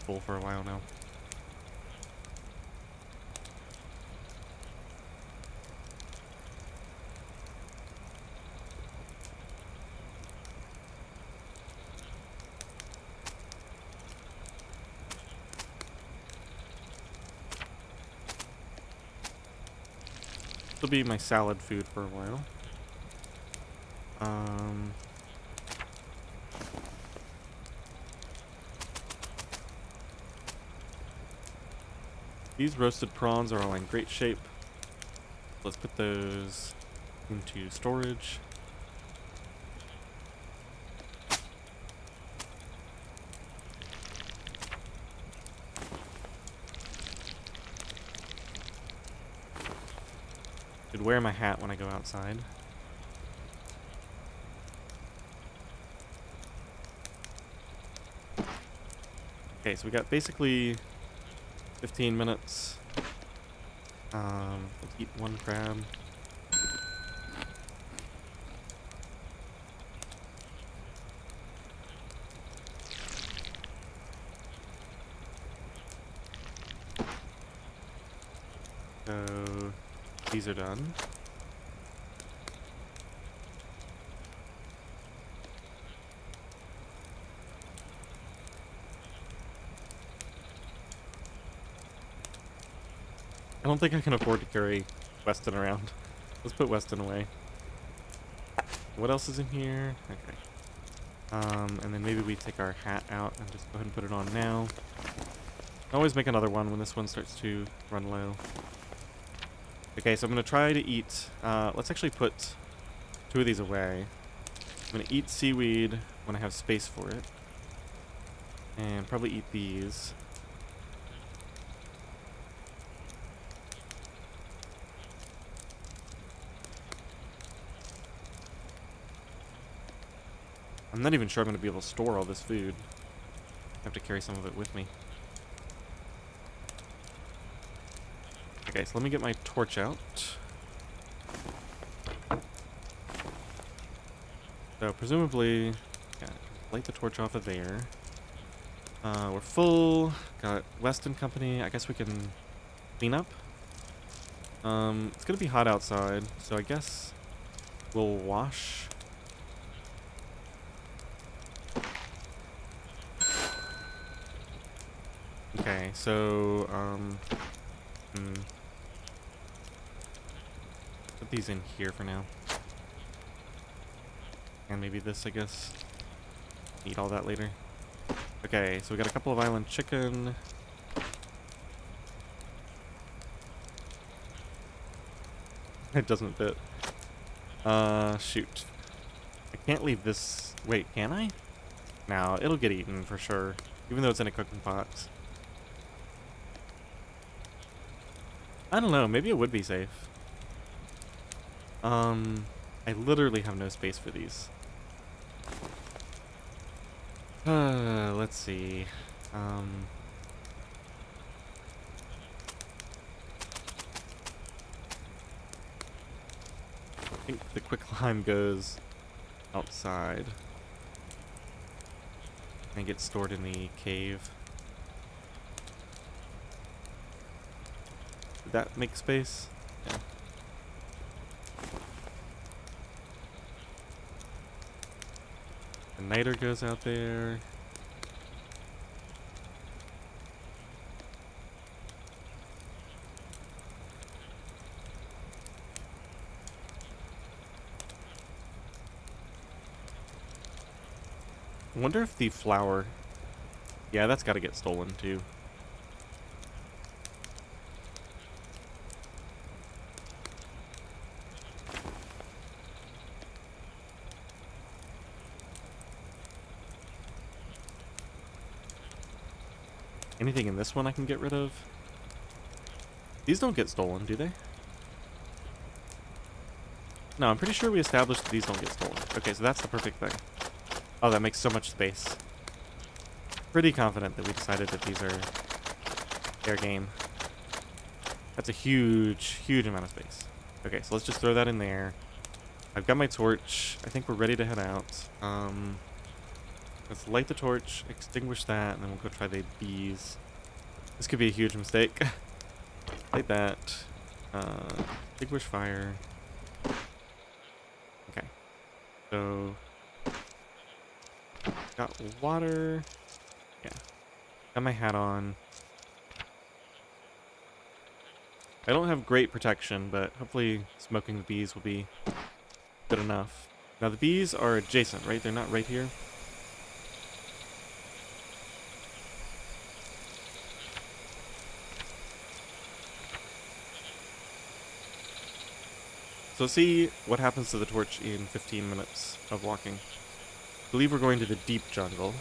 full for a while now. This will be my salad food for a while. These roasted prawns are all in great shape. Let's put those into storage. Should wear my hat when I go outside. Okay, so we got basically 15 minutes. Let's eat one crab. So these are done. I don't think I can afford to carry Weston around. Let's put Weston away. What else is in here? Okay. And then maybe we take our hat out and just go ahead and put it on now. Always make another one when this one starts to run low. Okay, so I'm going to try to eat... let's actually put 2 of these away. I'm going to eat seaweed when I have space for it. And probably eat these. I'm not even sure I'm going to be able to store all this food. I have to carry some of it with me. Okay, so let me get my torch out. So presumably, yeah, light the torch off of there. We're full. Got Weston Company. I guess we can clean up. It's gonna be hot outside, so I guess we'll wash. Okay, so put these in here for now. And maybe this, I guess. Eat all that later. Okay, so we got a couple of island chicken. It doesn't fit. Shoot. I can't leave this... Wait, can I? No, it'll get eaten for sure. Even though it's in a cooking pot. I don't know, maybe it would be safe. I literally have no space for these. Let's see. I think the quicklime goes outside and gets stored in the cave. Did that make space? Yeah. The niter goes out there. I wonder if the flour... Yeah, that's got to get stolen too. Anything in this one I can get rid of? These don't get stolen, do they? No, I'm pretty sure we established that these don't get stolen. Okay, so that's the perfect thing. Oh, that makes so much space. Pretty confident that we decided that these are fair game. That's a huge, huge amount of space. Okay, so let's just throw that in there. I've got my torch. I think we're ready to head out. Let's light the torch, extinguish that, and then we'll go try the bees. This could be a huge mistake. Light that. Extinguish fire. Okay. So... got water. Yeah. Got my hat on. I don't have great protection, but hopefully smoking the bees will be good enough. Now the bees are adjacent, right? They're not right here. So see what happens to the torch in 15 minutes of walking. I believe we're going to the deep jungle.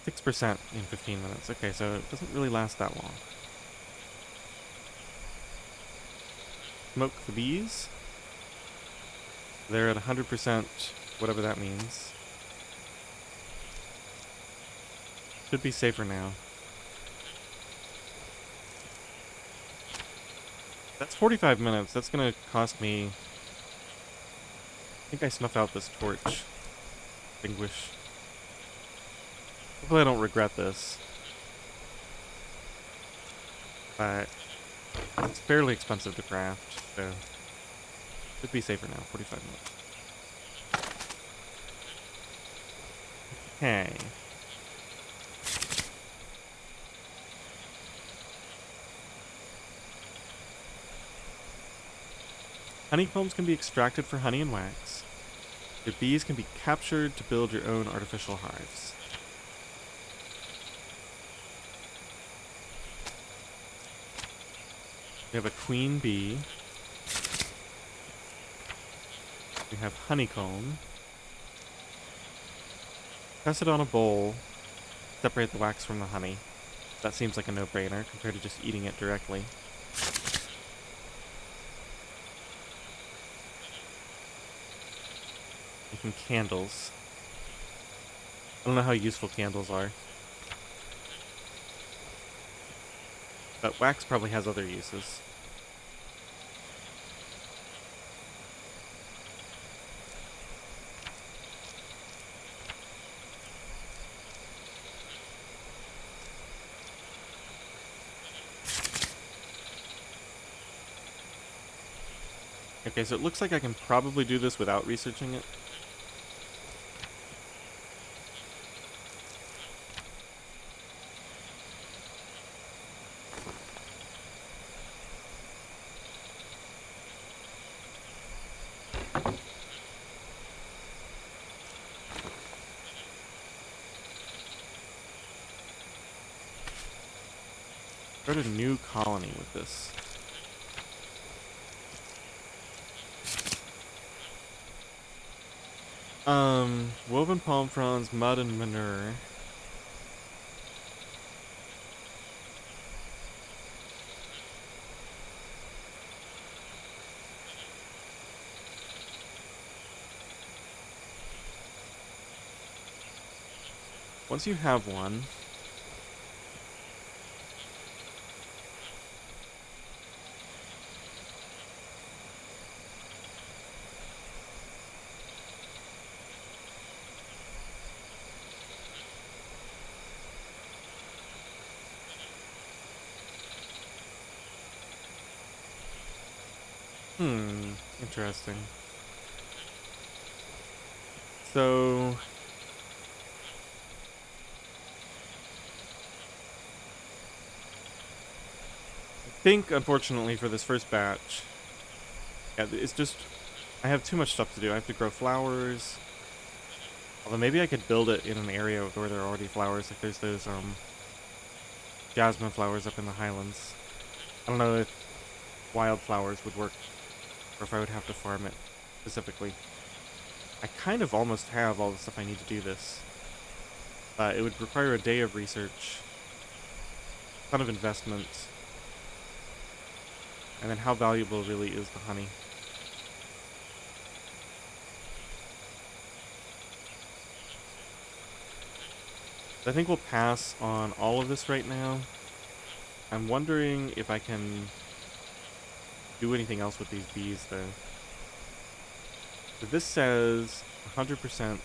6% in 15 minutes. Okay, so it doesn't really last that long. Smoke the bees. They're at 100%, whatever that means. Should be safer now. That's 45 minutes. That's gonna cost me... I think I snuff out this torch. Extinguish. Hopefully I don't regret this. But it's fairly expensive to craft, so should be safer now. 45 minutes. Okay. Honeycombs can be extracted for honey and wax. Your bees can be captured to build your own artificial hives. We have a queen bee. We have honeycomb. Press it on a bowl. Separate the wax from the honey. That seems like a no-brainer compared to just eating it directly. Making candles. I don't know how useful candles are. But wax probably has other uses. Okay, so it looks like I can probably do this without researching it. Start a new colony with this. Woven palm fronds, mud, and manure. Once you have one, interesting. So... I think, unfortunately, for this first batch, Yeah, it's just, I have too much stuff to do. I have to grow flowers. Although maybe I could build it in an area where there are already flowers. Like there's those jasmine flowers up in the highlands. I don't know if wildflowers would work or if I would have to farm it specifically. I kind of almost have all the stuff I need to do this. It would require a day of research, a ton of investment, and then how valuable really is the honey? I think we'll pass on all of this right now. I'm wondering if I can do anything else with these bees, though. So this says 100%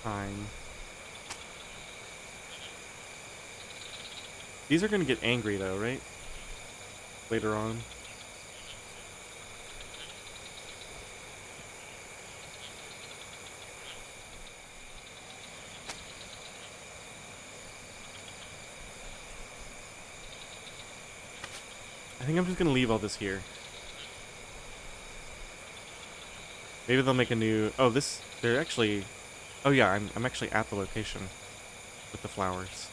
time. These are going to get angry, though, right? Later on. I think I'm just going to leave all this here. Maybe they'll make a new... Oh, they're actually... Oh yeah, I'm actually at the location with the flowers.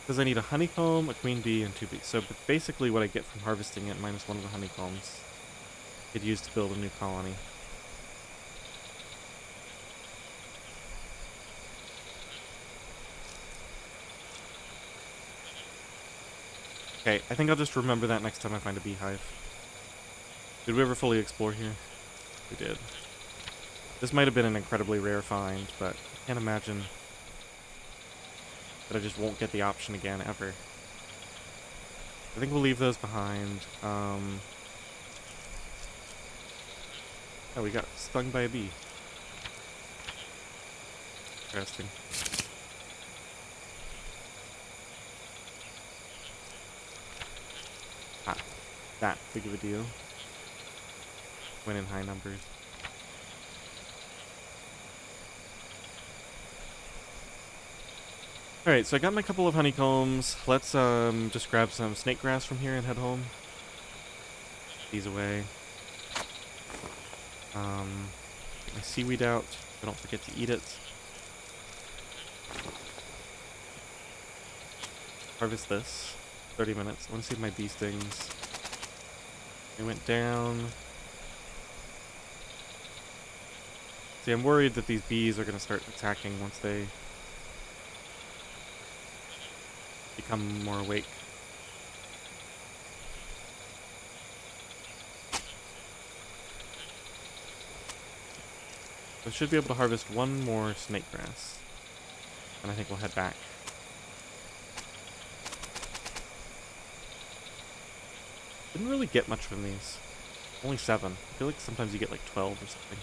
Because I need a honeycomb, a queen bee, and 2 bees. So basically what I get from harvesting it minus 1 of the honeycombs, I could use to build a new colony. Okay, I think I'll just remember that next time I find a beehive. Did we ever fully explore here? We did. This might have been an incredibly rare find, but I can't imagine that I just won't get the option again, ever. I think we'll leave those behind. Oh, we got stung by a bee. Interesting. Ah, that big of a deal. Went in high numbers. Alright, so I got my couple of honeycombs. Let's just grab some snake grass from here and head home. These away. Get my seaweed out, so I don't forget to eat it. Harvest this. 30 minutes. I want to see if my bee stings. They went down. See, I'm worried that these bees are going to start attacking once they become more awake. I should be able to harvest one more snake grass. And I think we'll head back. Didn't really get much from these. Only 7. I feel like sometimes you get like 12 or something.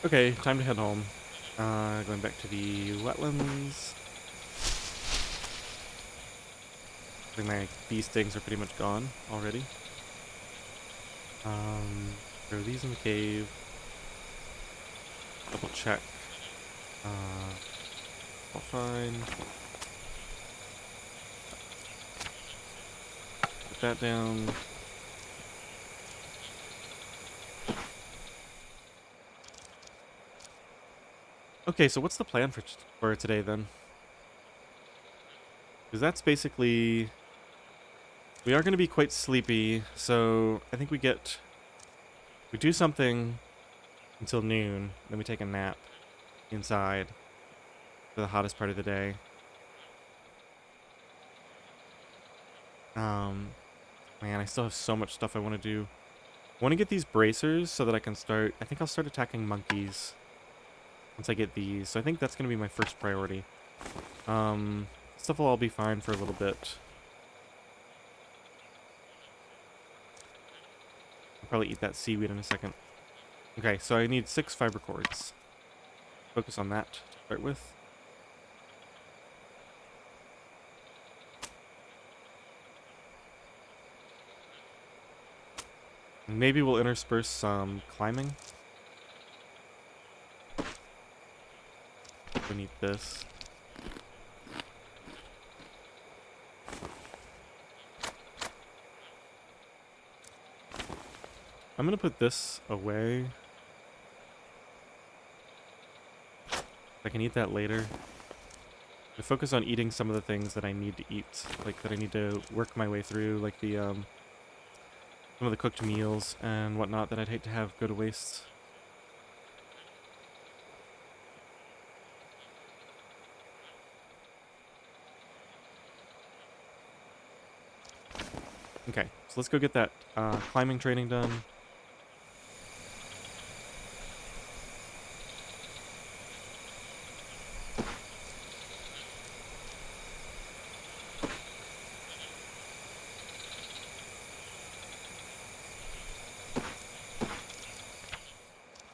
Okay, time to head home. Going back to the wetlands. I think my bee stings are pretty much gone already. Throw these in the cave. Double check. All fine. Put that down. Okay, so what's the plan for today then? Because that's basically... We are going to be quite sleepy, so I think we do something until noon, then we take a nap inside for the hottest part of the day. Man, I still have so much stuff I want to do. I want to get these bracers so that I can start... I think I'll start attacking monkeys once I get these. So I think that's going to be my first priority. Stuff will all be fine for a little bit. I'll probably eat that seaweed in a second. Okay, so I need 6 fiber cords. focus on that to start with. Maybe we'll intersperse some climbing. We need this. I'm gonna put this away. I can eat that later. I focus on eating some of the things that I need to eat, like that I need to work my way through, like the some of the cooked meals and whatnot that I'd hate to have go to waste. Okay, so let's go get that climbing training done.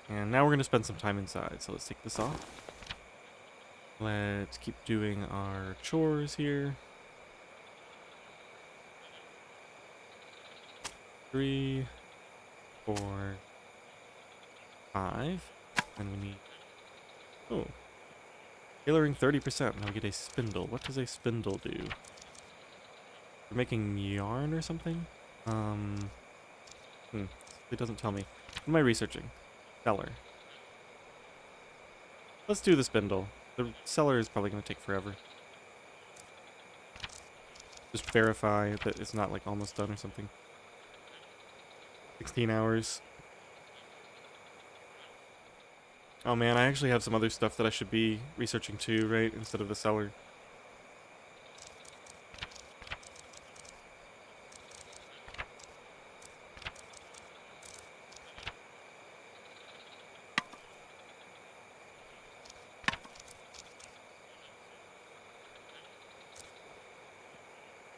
And now we're going to spend some time inside, so let's take this off. Let's keep doing our chores here. 3, 4, 5. And we need... Oh. Tailoring 30%. Now we get a spindle. What does a spindle do? We're making yarn or something? It doesn't tell me. What am I researching? Seller. Let's do the spindle. The seller is probably going to take forever. Just verify that it's not like almost done or something. 16 hours. Oh man, I actually have some other stuff that I should be researching too, right? Instead of the seller.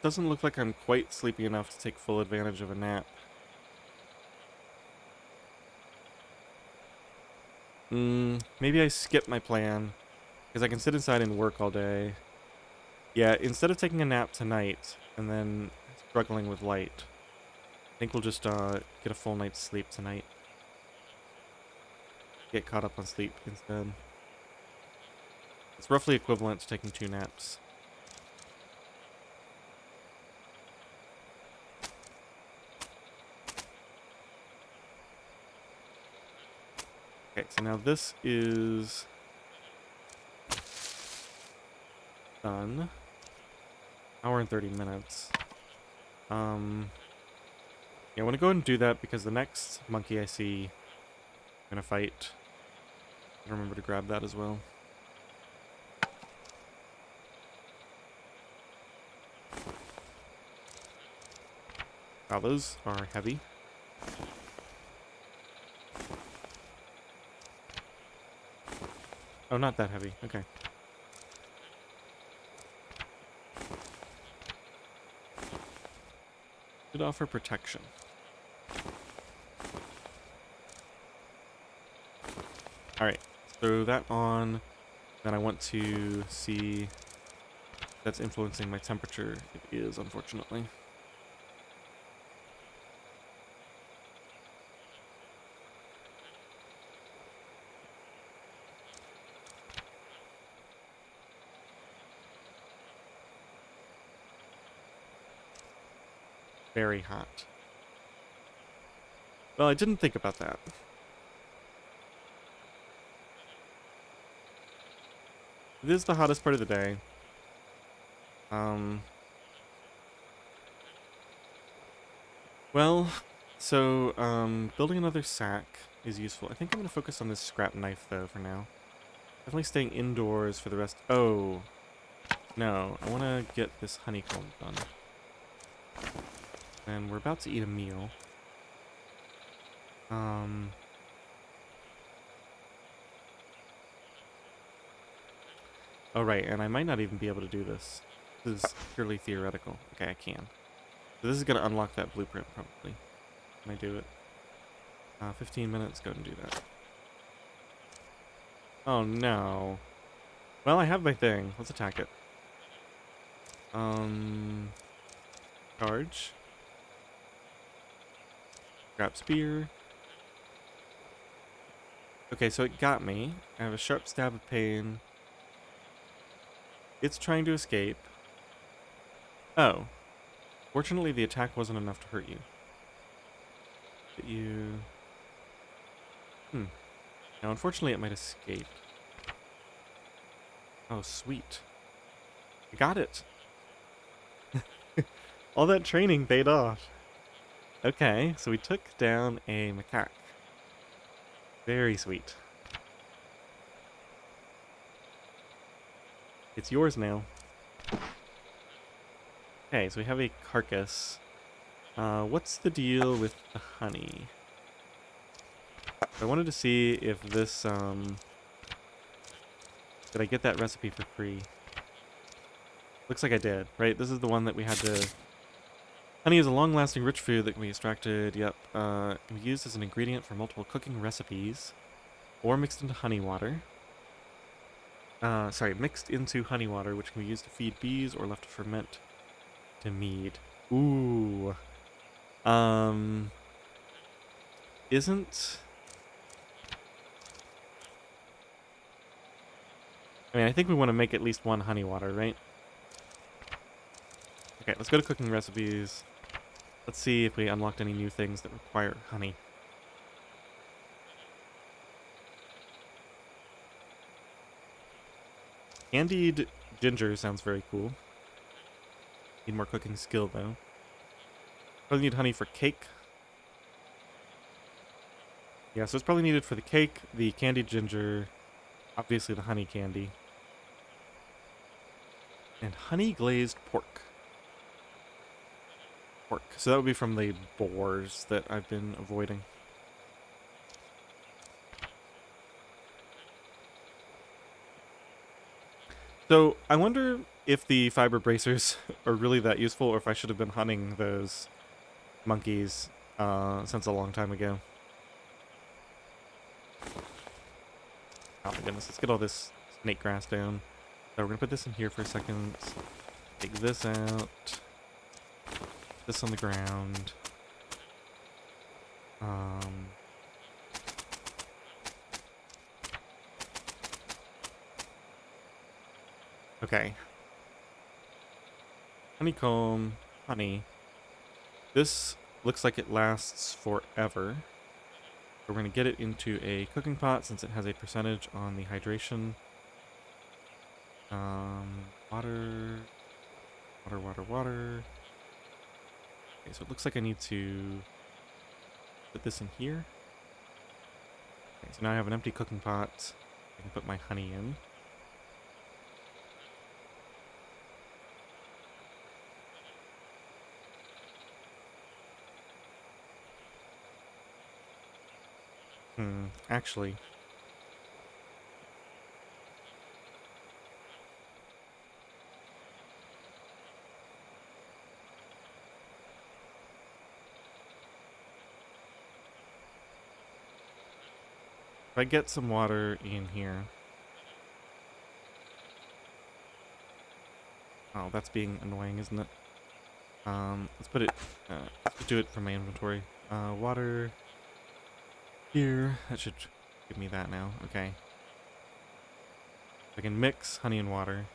Doesn't look like I'm quite sleepy enough to take full advantage of a nap. Maybe I skip my plan, because I can sit inside and work all day. Yeah, instead of taking a nap tonight, and then struggling with light, I think we'll just get a full night's sleep tonight. Get caught up on sleep instead. It's roughly equivalent to taking 2 naps. Okay, so now this is done. Hour and 30 minutes. Yeah, I want to go ahead and do that because the next monkey I see, I'm gonna fight. I'll remember to grab that as well. Wow, those are heavy. Oh, not that heavy. Okay. Should offer protection. Alright, throw that on. Then I want to see if that's influencing my temperature. It is, unfortunately. Very hot. Well, I didn't think about that. It is the hottest part of the day. Well, so, building another sack is useful. I think I'm gonna focus on this scrap knife, though, for now. Definitely staying indoors for the rest. Oh, no. I want to get this honeycomb done. And we're about to eat a meal. Oh, right, and I might not even be able to do this. This is purely theoretical. Okay, I can. So this is going to unlock that blueprint, probably. Can I do it? 15 minutes, go ahead and do that. Oh no. Well, I have my thing. Let's attack it. Charge. Grab spear. Okay, so it got me. I have a sharp stab of pain. It's trying to escape. Oh. Fortunately, the attack wasn't enough to hurt you. But you... Now, unfortunately, it might escape. Oh, sweet. I got it. All that training paid off. Okay, so we took down a macaque. Very sweet. It's yours now. Okay, so we have a carcass. What's the deal with the honey? I wanted to see if this, did I get that recipe for free? Looks like I did, right? This is the one that we had to... Honey is a long-lasting rich food that can be extracted, yep. Can be used as an ingredient for multiple cooking recipes, or mixed into honey water. Mixed into honey water, which can be used to feed bees or left to ferment to mead. Ooh. Isn't... I mean, I think we want to make at least one honey water, right? Okay, let's go to cooking recipes. Let's see if we unlocked any new things that require honey. Candied ginger sounds very cool. Need more cooking skill, though. Probably need honey for cake. Yeah, so it's probably needed for the cake, the candied ginger, obviously the honey candy. And honey glazed pork. So that would be from the boars that I've been avoiding. So I wonder if the fiber bracers are really that useful, or if I should have been hunting those monkeys since a long time ago. Oh my goodness, let's get all this snake grass down. So we're gonna put this in here for a second. Take this out. This on the ground. Okay. Honeycomb, honey. This looks like it lasts forever. We're going to get it into a cooking pot since it has a percentage on the hydration. Water. Okay, so it looks like I need to put this in here. Okay, so now I have an empty cooking pot. I can put my honey in. Actually. If I get some water in here. Oh, that's being annoying, isn't it? Let's put it, let's do it from my inventory. Water here. That should give me that now. Okay. I can mix honey and water.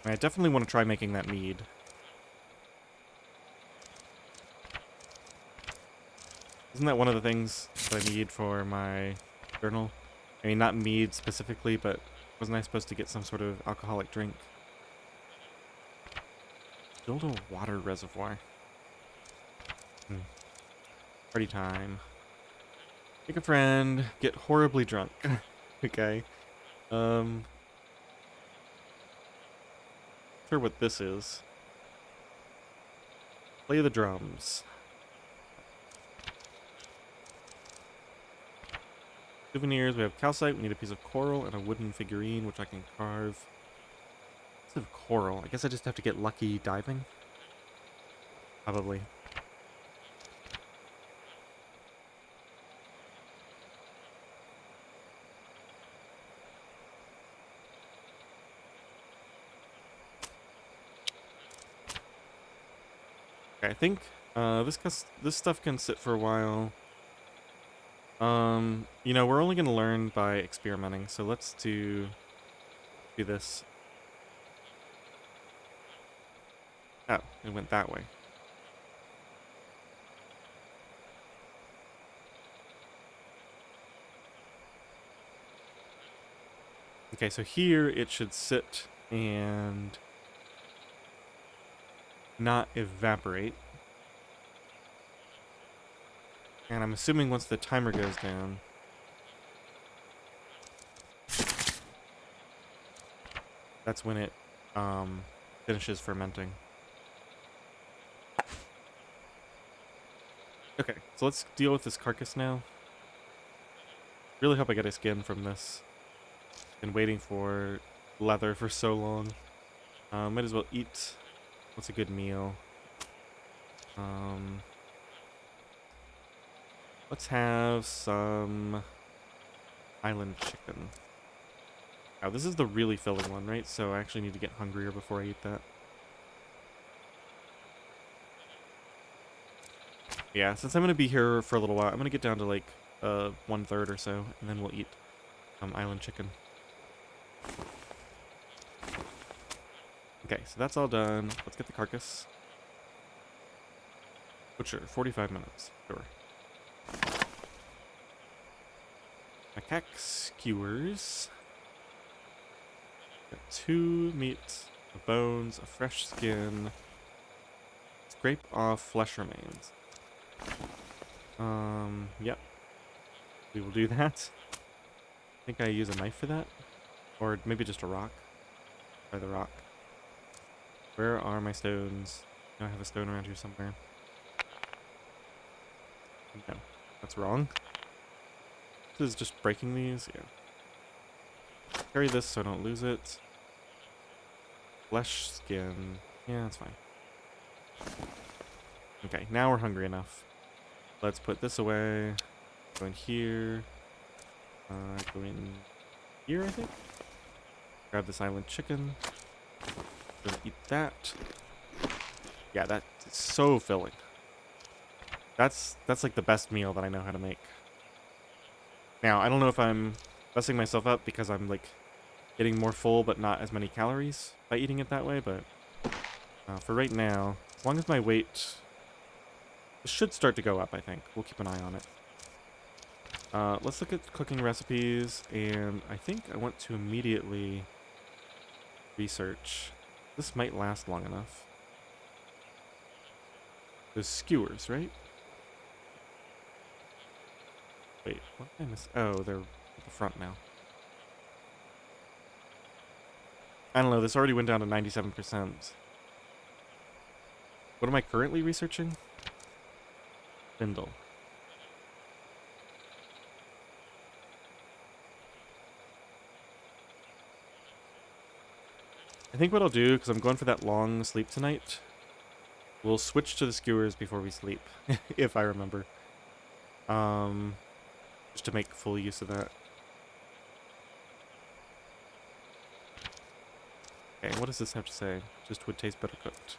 I definitely want to try making that mead. Isn't that one of the things that I need for my journal? I mean, not mead specifically, but wasn't I supposed to get some sort of alcoholic drink? Build a water reservoir. Party time. Make a friend. Get horribly drunk. Okay. Sure what this is. Play the drums. Souvenirs, we have calcite, we need a piece of coral, and a wooden figurine, which I can carve. Piece of coral. I guess I just have to get lucky diving? Probably. Okay, I think this stuff can sit for a while. You know, we're only gonna learn by experimenting, so let's do this. Oh, it went that way. Okay, so here it should sit and not evaporate. And I'm assuming once the timer goes down, that's when it finishes fermenting. Okay, so let's deal with this carcass now. Really hope I get a skin from this. Been waiting for leather for so long. Might as well eat. What's a good meal? Let's have some island chicken. Oh, this is the really filling one, right? So I actually need to get hungrier before I eat that. Yeah, since I'm going to be here for a little while, I'm going to get down to like 1/3 or so, and then we'll eat island chicken. Okay, so that's all done. Let's get the carcass. Butcher, 45 minutes. Sure. Macaque skewers. Got 2 meat, the bones, a fresh skin. Scrape off flesh remains. Yep. We will do that. I think I use a knife for that. Or maybe just a rock. Try the rock. Where are my stones? I have a stone around here somewhere. No, that's wrong. This is just breaking these, yeah. Carry this so I don't lose it. Flesh skin. Yeah, that's fine. Okay, now we're hungry enough. Let's put this away. Go in here. Go in here, I think. Grab this island chicken. Gonna eat that. Yeah, that is so filling. That's like the best meal that I know how to make. Now, I don't know if I'm messing myself up because I'm like getting more full but not as many calories by eating it that way, but for right now, as long as my weight should start to go up, I think. We'll keep an eye on it. Let's look at cooking recipes, and I think I want to immediately research. This might last long enough. Those skewers, right? Wait, what did I miss? Oh, they're at the front now. I don't know, this already went down to 97%. What am I currently researching? Spindle. I think what I'll do, because I'm going for that long sleep tonight, we'll switch to the skewers before we sleep, if I remember. Just to make full use of that. Okay, what does this have to say? Just would taste better cooked.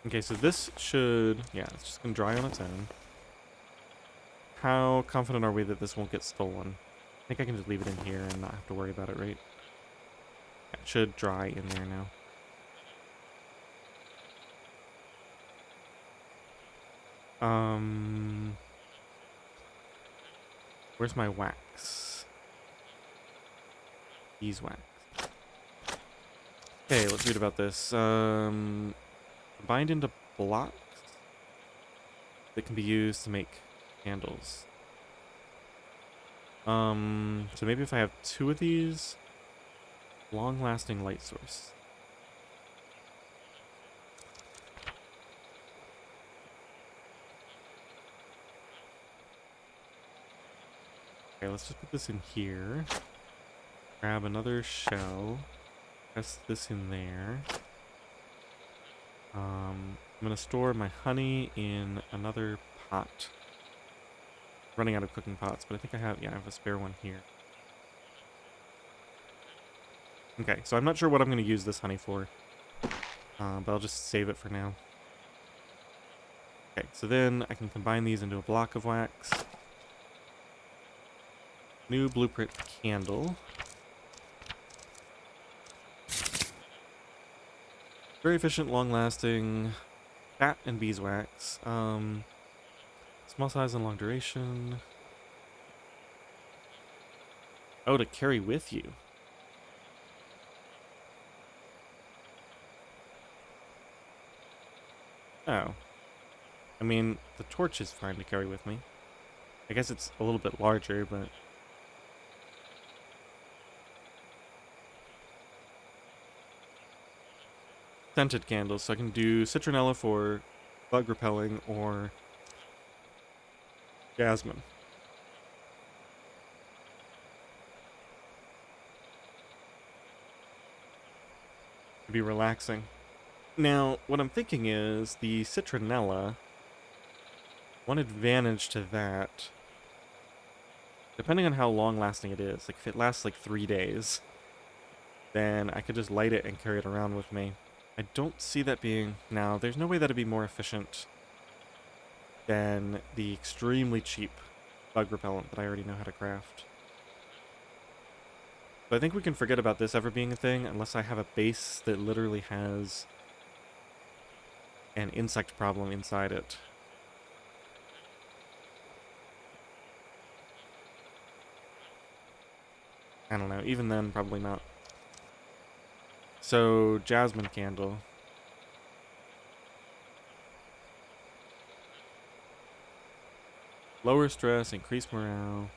Okay, so this should... yeah, it's just gonna dry on its own. How confident are we that this won't get stolen? I think I can just leave it in here and not have to worry about it, right? Yeah, it should dry in there now. Where's my wax? Beeswax. Okay, let's read about this. Combined into blocks that can be used to make candles. So maybe if I have 2 of these, Long-lasting light source. Okay, let's just put this in here. Grab another shell. Press this in there. I'm gonna store my honey in another pot. Running out of cooking pots, but I think I have a spare one here. Okay, so I'm not sure what I'm gonna use this honey for, but I'll just save it for now. Okay, so then I can combine these into a block of wax. New blueprint candle. Very efficient, long-lasting, fat and beeswax. Small size and long duration. Oh, to carry with you. Oh. I mean, the torch is fine to carry with me. I guess it's a little bit larger, but... Scented candles, so I can do citronella for bug repelling or jasmine. It'd be relaxing. Now, what I'm thinking is the citronella, one advantage to that, depending on how long lasting it is, like if it lasts like 3 days, then I could just light it and carry it around with me. I don't see that being... No, there's no way that'd be more efficient than the extremely cheap bug repellent that I already know how to craft. But I think we can forget about this ever being a thing unless I have a base that literally has an insect problem inside it. I don't know, even then, probably not. So, jasmine candle. Lower stress, increase morale.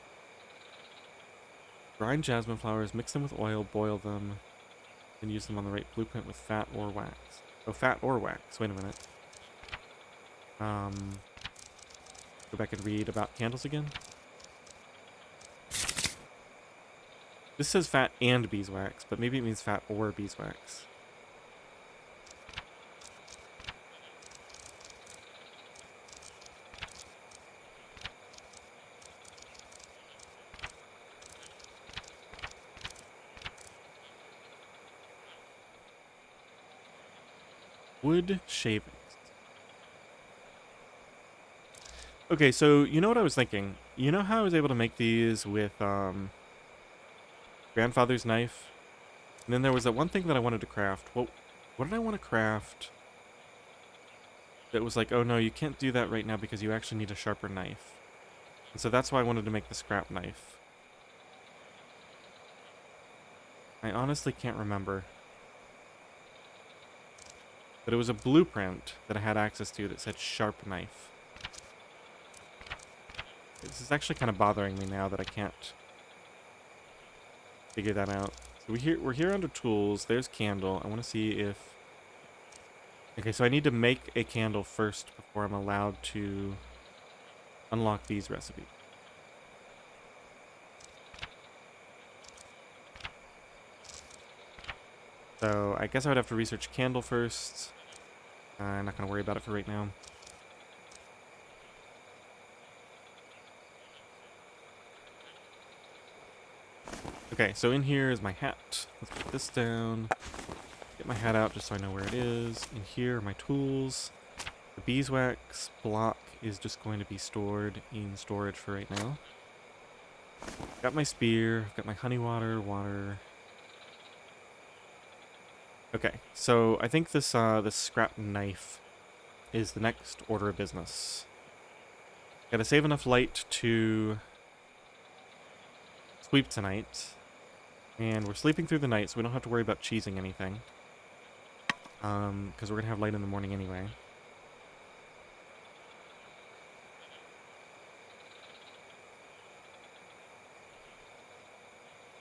Grind jasmine flowers, mix them with oil, boil them, and use them on the right blueprint with fat or wax. Oh, fat or wax. Wait a minute. Go back and read about candles again. This says fat and beeswax, but maybe it means fat or beeswax. Wood shavings. Okay, so you know what I was thinking? You know how I was able to make these with grandfather's knife? And then there was that one thing that I wanted to craft. What did I want to craft? That was like, oh no, you can't do that right now because you actually need a sharper knife. And so that's why I wanted to make the scrap knife. I honestly can't remember. But it was a blueprint that I had access to that said sharp knife. This is actually kind of bothering me now that I can't figure that out. So we're here under tools. There's candle. I want to see if... Okay, so I need to make a candle first before I'm allowed to unlock these recipes. So I guess I would have to research candle first. I'm not going to worry about it for right now. Okay, so in here is my hat. Let's put this down. Get my hat out just so I know where it is. In here are my tools. The beeswax block is just going to be stored in storage for right now. Got my spear. Got my honey water. Okay, so I think this this scrap knife is the next order of business. Gotta save enough light to sleep tonight. And we're sleeping through the night, so we don't have to worry about cheesing anything. Because we're gonna have light in the morning anyway.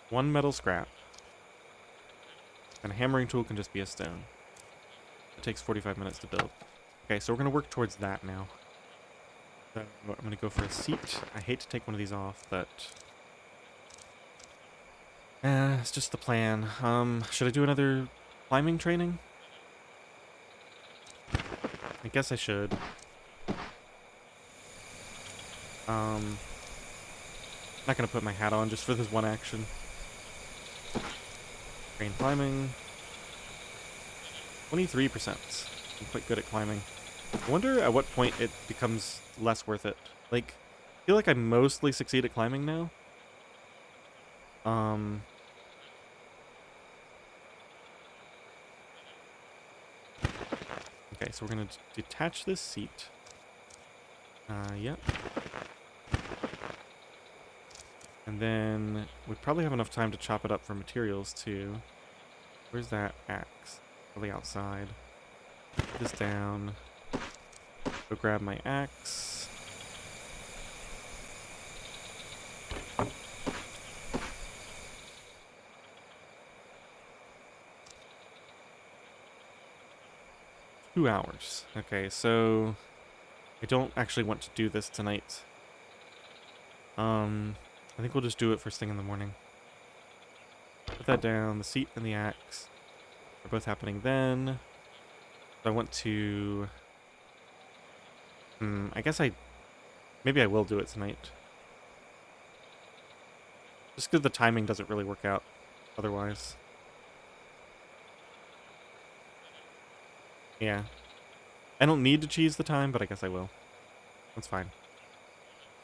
One metal scrap. And a hammering tool can just be a stone. It takes 45 minutes to build. Okay, so we're going to work towards that now. So I'm going to go for a seat. I hate to take one of these off, but... it's just the plan. Should I do another climbing training? I guess I should. Not going to put my hat on just for this one action. Train climbing. 23%. I'm quite good at climbing. I wonder at what point it becomes less worth it. Like, I feel like I mostly succeed at climbing now. Okay, so we're gonna detach this seat. Yep. And then we probably have enough time to chop it up for materials too. Where's that axe? Probably outside. Put this down. Go grab my axe. Two hours. Okay, so I don't actually want to do this tonight. I think we'll just do it first thing in the morning. Put that down. The seat and the axe are both happening then. So I want to... I guess maybe I will do it tonight. Just because the timing doesn't really work out otherwise. Yeah. I don't need to cheese the time, but I guess I will. That's fine.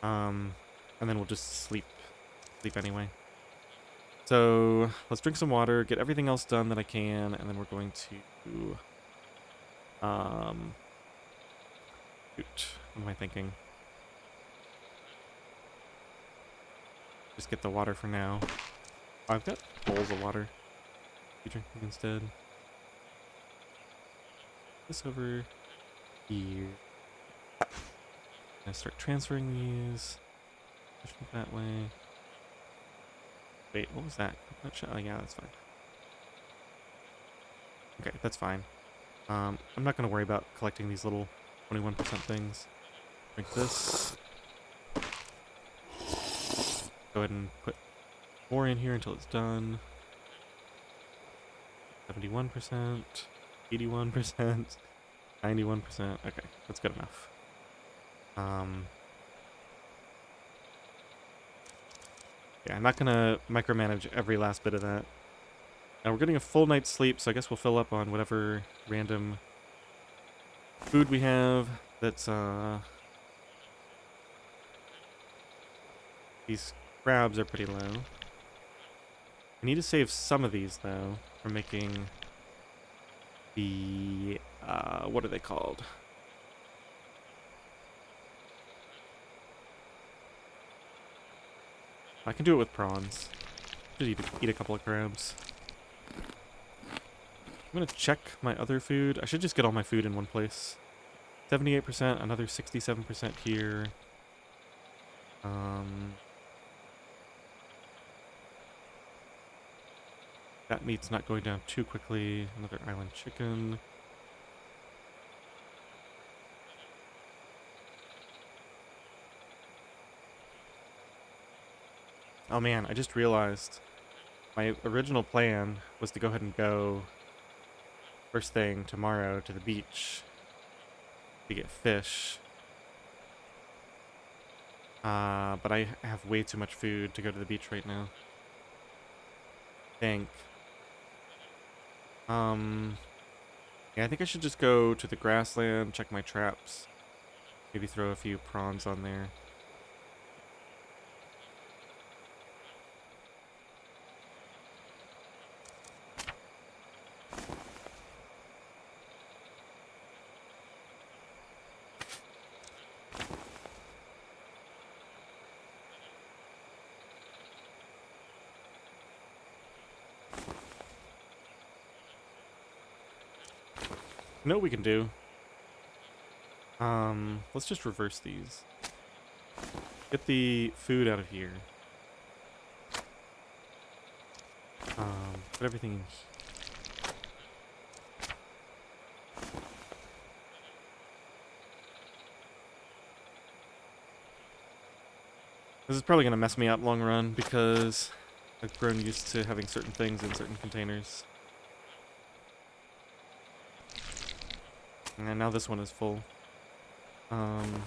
And then we'll just sleep anyway. So let's drink some water, get everything else done that I can, and then we're going to shoot. What am I thinking? Just get the water for now. Oh, I've got bowls of water. Be drinking instead. This over here. I start transferring these. Push it that way. Wait, what was that? Oh yeah, that's fine. Okay, that's fine. I'm not going to worry about collecting these little 21% things. Drink this. Go ahead and put more in here until it's done. 71%, 81%, 91%. Okay, that's good enough. Yeah, I'm not gonna micromanage every last bit of that. Now we're getting a full night's sleep, so I guess we'll fill up on whatever random food we have. That's these crabs are pretty low. I need to save some of these though for making the what are they called? I can do it with prawns. Just eat a couple of crabs. I'm gonna check my other food. I should just get all my food in one place. 78%, another 67% here. That meat's not going down too quickly. Another island chicken. Oh man, I just realized my original plan was to go ahead and go first thing tomorrow to the beach to get fish. But I have way too much food to go to the beach right now. I think. Yeah, I think I should just go to the grassland, check my traps, maybe throw a few prawns on there. You know what we can do? Let's just reverse these. Get the food out of here. Put everything in here. This is probably going to mess me up long run because I've grown used to having certain things in certain containers. And now this one is full. I'm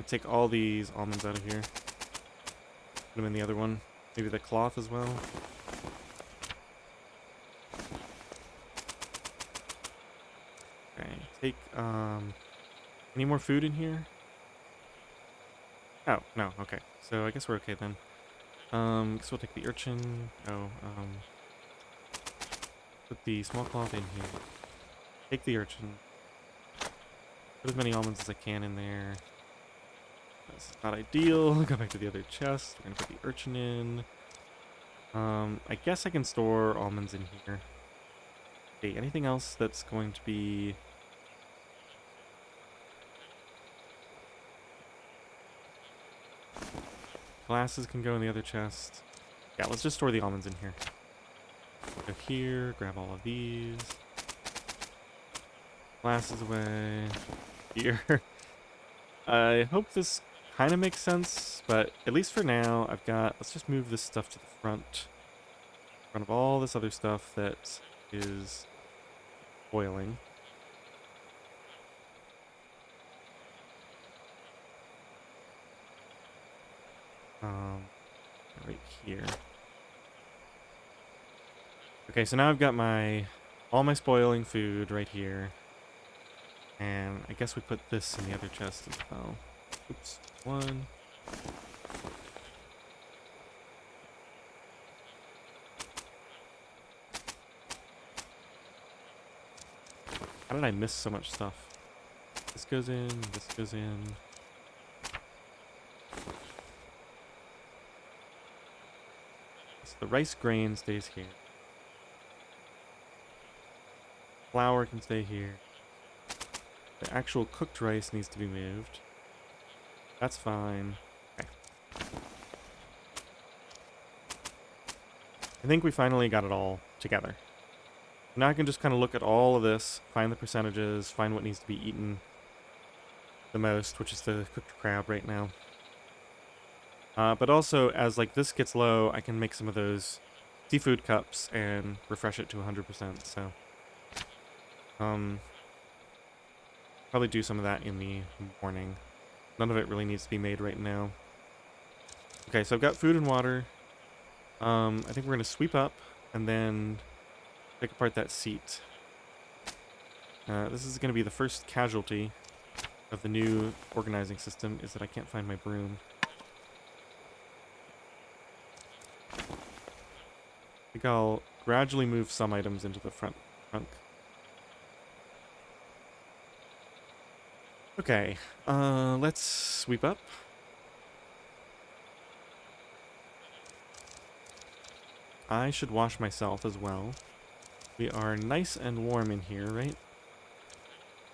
gonna take all these almonds out of here. Put them in the other one. Maybe the cloth as well. Okay, take, any more food in here? Oh, no, okay. So I guess we're okay then. Guess we'll take the urchin. Oh, put the small cloth in here. Take the urchin. Put as many almonds as I can in there. That's not ideal. Go back to the other chest. We're gonna put the urchin in. I guess I can store almonds in here. Okay, anything else that's going to be... Glasses can go in the other chest. Yeah, let's just store the almonds in here. Go here, grab all of these. Glasses away. Here. I hope this kind of makes sense, but at least for now, I've got... Let's just move this stuff to the front. In front of all this other stuff that is boiling. Right here. Okay, so now I've got all my spoiling food right here. And I guess we put this in the other chest as well. Oops, one. How did I miss so much stuff? This goes in, this goes in. So the rice grain stays here. Flour can stay here. The actual cooked rice needs to be moved. That's fine. Okay. I think we finally got it all together. Now I can just kind of look at all of this, find the percentages, find what needs to be eaten the most, which is the cooked crab right now. But also, as like this gets low, I can make some of those seafood cups and refresh it to 100%, so... probably do some of that in the morning. None of it really needs to be made right now. Okay, so I've got food and water. I think we're going to sweep up and then pick apart that seat. This is going to be the first casualty of the new organizing system, is that I can't find my broom. I think I'll gradually move some items into the front trunk. Okay, let's sweep up. I should wash myself as well. We are nice and warm in here, right?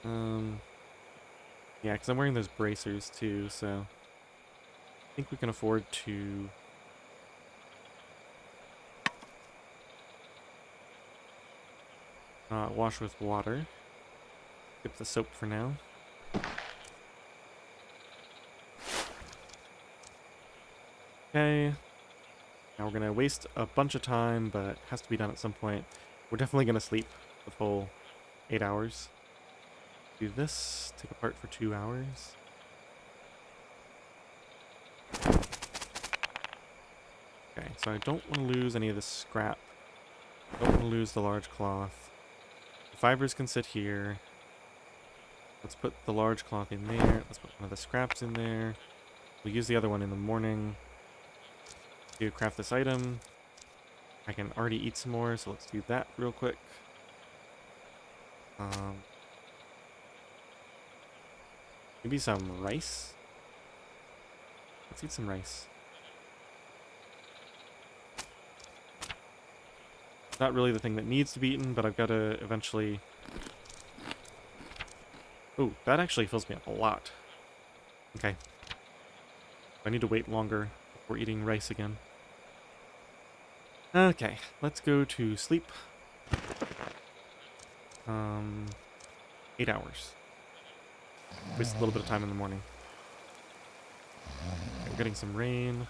Yeah, because I'm wearing those bracers too, so I think we can afford to wash with water. Skip the soap for now. Okay. Now we're gonna waste a bunch of time, but it has to be done at some point. We're definitely gonna sleep the full 8 hours. Do this, take apart for 2 hours. Okay, so I don't want to lose any of this scrap. I don't want to lose the large cloth. The fibers can sit here. Let's put the large cloth in there. Let's put one of the scraps in there. We'll use the other one in the morning to craft this item. I can already eat some more, so let's do that real quick. Maybe some rice? Let's eat some rice. Not really the thing that needs to be eaten, but I've got to eventually Oh, that actually fills me up a lot. Okay. I need to wait longer before eating rice again. Okay, let's go to sleep. 8 hours. Waste a little bit of time in the morning. Okay, we're getting some rain.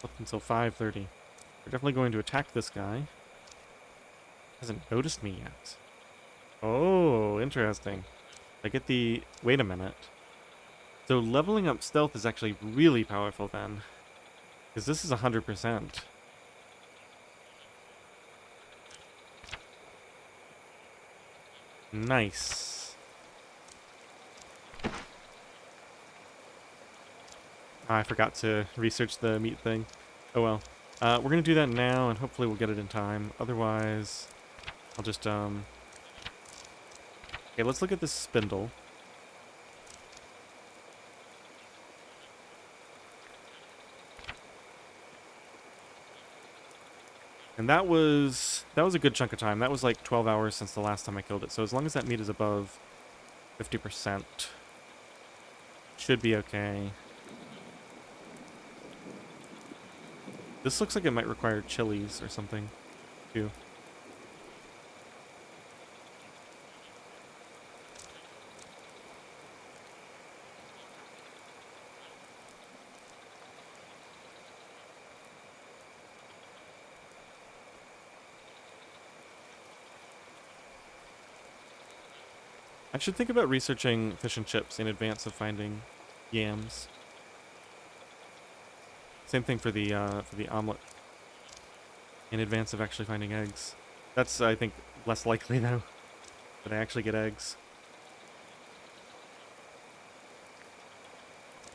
Up until 5:30. We're definitely going to attack this guy. Hasn't noticed me yet. Oh, interesting. I get the... Wait a minute. So leveling up stealth is actually really powerful then. Because this is 100%. Nice. I forgot to research the meat thing. Oh well. We're gonna do that now, and hopefully we'll get it in time. Otherwise, I'll just, Okay, let's look at this spindle. And that was a good chunk of time. That was like 12 hours since the last time I killed it. So as long as that meat is above 50%, should be okay. This looks like it might require chilies or something, too. I should think about researching fish and chips in advance of finding yams. Same thing for the omelet. In advance of actually finding eggs. That's, I think, less likely though, that I actually get eggs.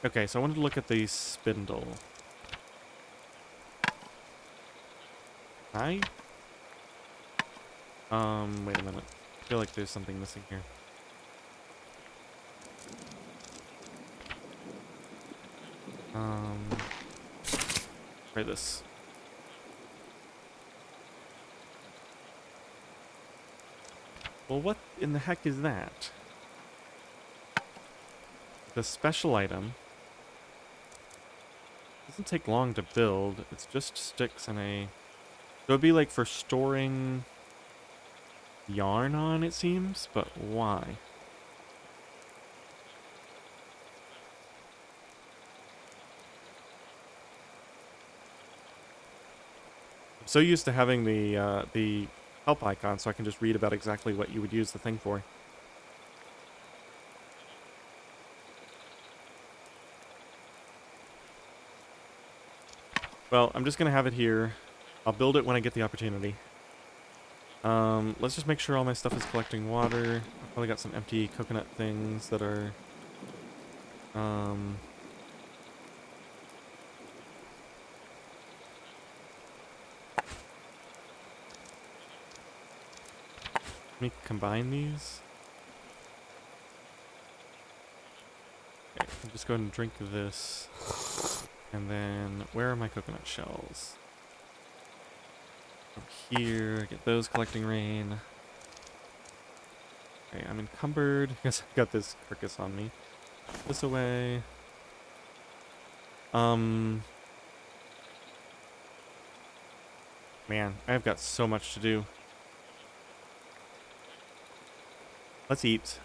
Okay, so I wanted to look at the spindle. Wait a minute. I feel like there's something missing here. Try this. Well, what in the heck is that? The special item doesn't take long to build. It's just sticks and a... So it'd be like for storing yarn on, it seems, but why? I'm so used to having the help icon, so I can just read about exactly what you would use the thing for. Well, I'm just gonna have it here. I'll build it when I get the opportunity. Let's just make sure all my stuff is collecting water. I've probably got some empty coconut things that are... Let me combine these. Okay, I'll just go ahead and drink this. And then, where are my coconut shells? Over here, get those collecting rain. Okay, I'm encumbered. I guess I've got this carcass on me. Put this away. Man, I've got so much to do. Let's eat.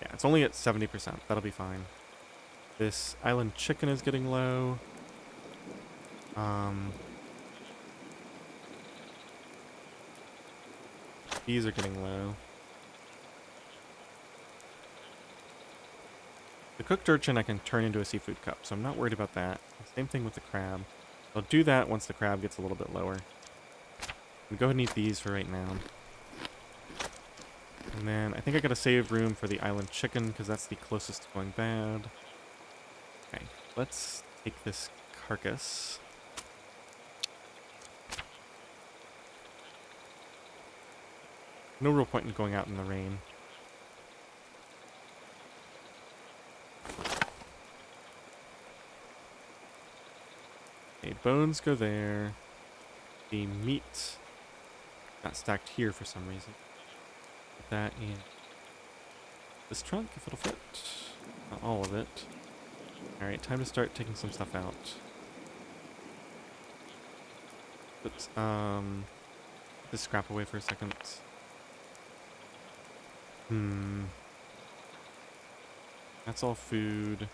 Yeah, it's only at 70%. That'll be fine. This island chicken is getting low. These are getting low. The cooked urchin I can turn into a seafood cup, so I'm not worried about that. Same thing with the crab. I'll do that once the crab gets a little bit lower. I'm go ahead and eat these for right now. And then I think I gotta save room for the island chicken because that's the closest to going bad. Okay, let's take this carcass. No real point in going out in the rain. bones go there. The meat got stacked here for some reason. Put that in this trunk, if it'll fit. Not all of it. Alright, time to start taking some stuff out. Put this scrap away for a second. That's all food.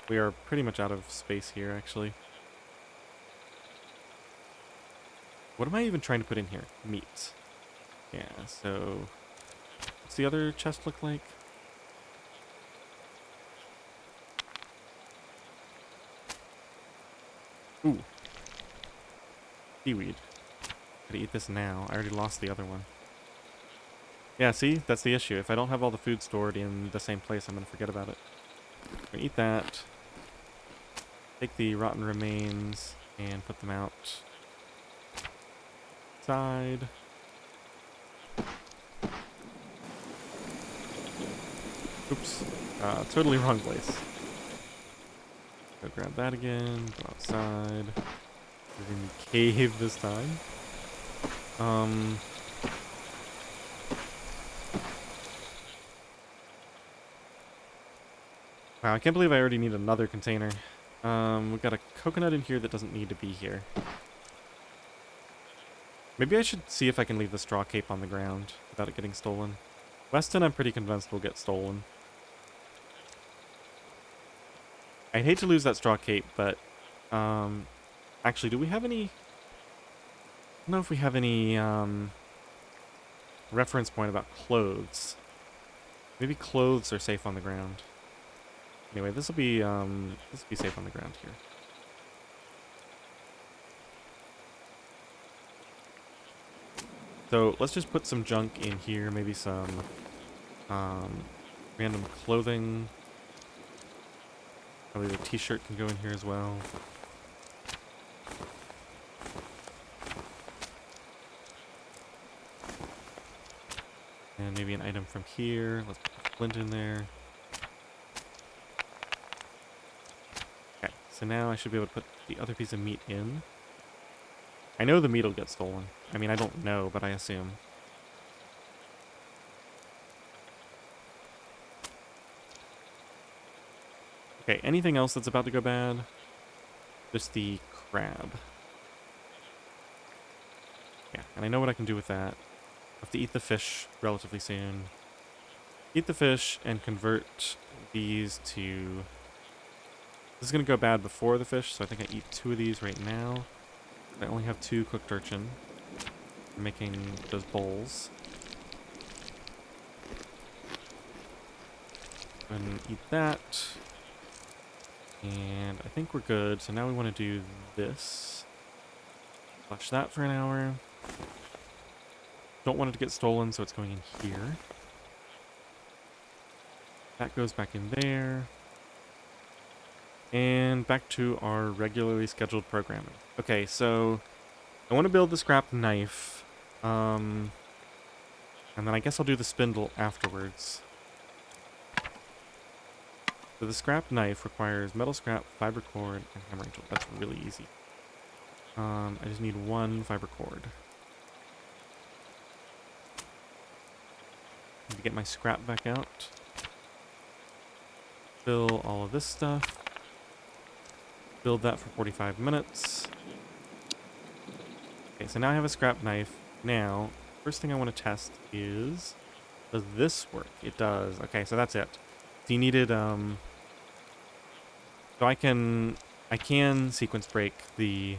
We are pretty much out of space here, actually. What am I even trying to put in here? Meat. Yeah, so... What's the other chest look like? Ooh. Seaweed. Gotta eat this now. I already lost the other one. Yeah, see? That's the issue. If I don't have all the food stored in the same place, I'm gonna forget about it. I'm gonna eat that. Take the rotten remains and put them out. Side. Oops. Totally wrong place. Go grab that again. Go outside. We're in the cave this time. Wow, I can't believe I already need another container. We've got a coconut in here that doesn't need to be here. Maybe I should see if I can leave the straw cape on the ground without it getting stolen. Weston, I'm pretty convinced will get stolen. I'd hate to lose that straw cape, but... actually, do we have any... I don't know if we have any, reference point about clothes. Maybe clothes are safe on the ground. Anyway, this will be safe on the ground here. So let's just put some junk in here, maybe some random clothing. Probably the t-shirt can go in here as well. And maybe an item from here. Let's put the flint in there. Okay, so now I should be able to put the other piece of meat in. I know the meat will get stolen. I mean, I don't know, but I assume. Okay, anything else that's about to go bad? Just the crab. Yeah, and I know what I can do with that. I have to eat the fish relatively soon. Eat the fish and convert these to... This is going to go bad before the fish, so I think I eat 2 of these right now. I only have 2 cooked urchin. I'm making those bowls. And eat that. And I think we're good. So now we want to do this. Flush that for an hour. Don't want it to get stolen, so it's going in here. That goes back in there. And back to our regularly scheduled programming. Okay, so I want to build the scrap knife. And then I guess I'll do the spindle afterwards. So the scrap knife requires metal scrap, fiber cord, and hammering tool. That's really easy. I just need 1 fiber cord. Need to get my scrap back out. Fill all of this stuff. Build that for 45 minutes. Okay, so now I have a scrap knife. Now, first thing I want to test is, does this work? It does. Okay, so that's it. So you needed, so I can sequence break the,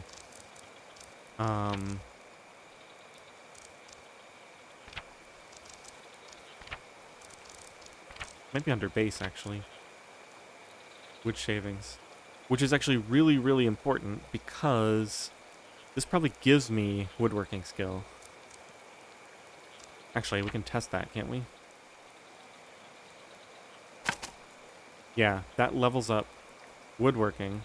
might be under base, actually. Wood shavings. Which is actually really, really important because this probably gives me woodworking skill. Actually, we can test that, can't we? Yeah, that levels up woodworking.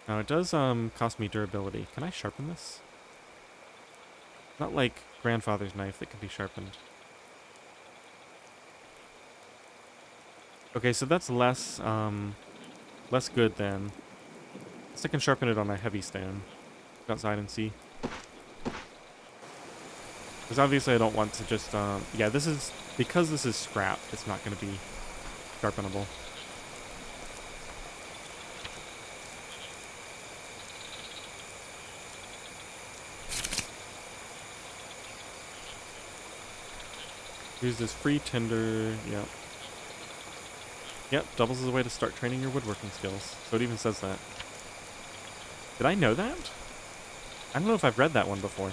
Now, it does cost me durability. Can I sharpen this? Not like grandfather's knife that can be sharpened. Okay, so that's less good then. I can sharpen it on a heavy stone. Go outside and see. Because obviously I don't want to just, yeah, this is, because this is scrap, it's not going to be sharpenable. Use this free tinder, yep. Yep, doubles as a way to start training your woodworking skills. So it even says that. Did I know that? I don't know if I've read that one before.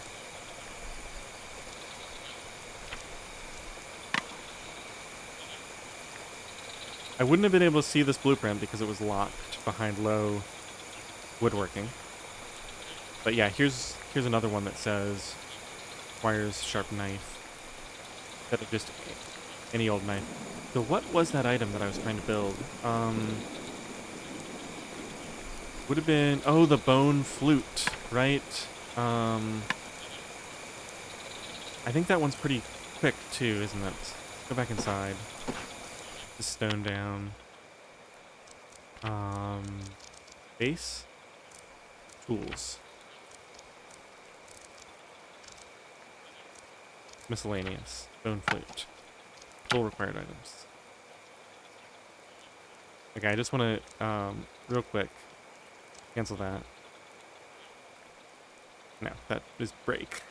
I wouldn't have been able to see this blueprint because it was locked behind low woodworking. But yeah, here's another one that says requires sharp knife. Instead of just any old knife. So what was that item that I was trying to build? Would have been, oh, the bone flute, right? I think that one's pretty quick too, isn't it? Go back inside. The stone down. Base. Tools. Miscellaneous. Bone flute. Full required items. Okay, I just want to, real quick, cancel that. No, that is break.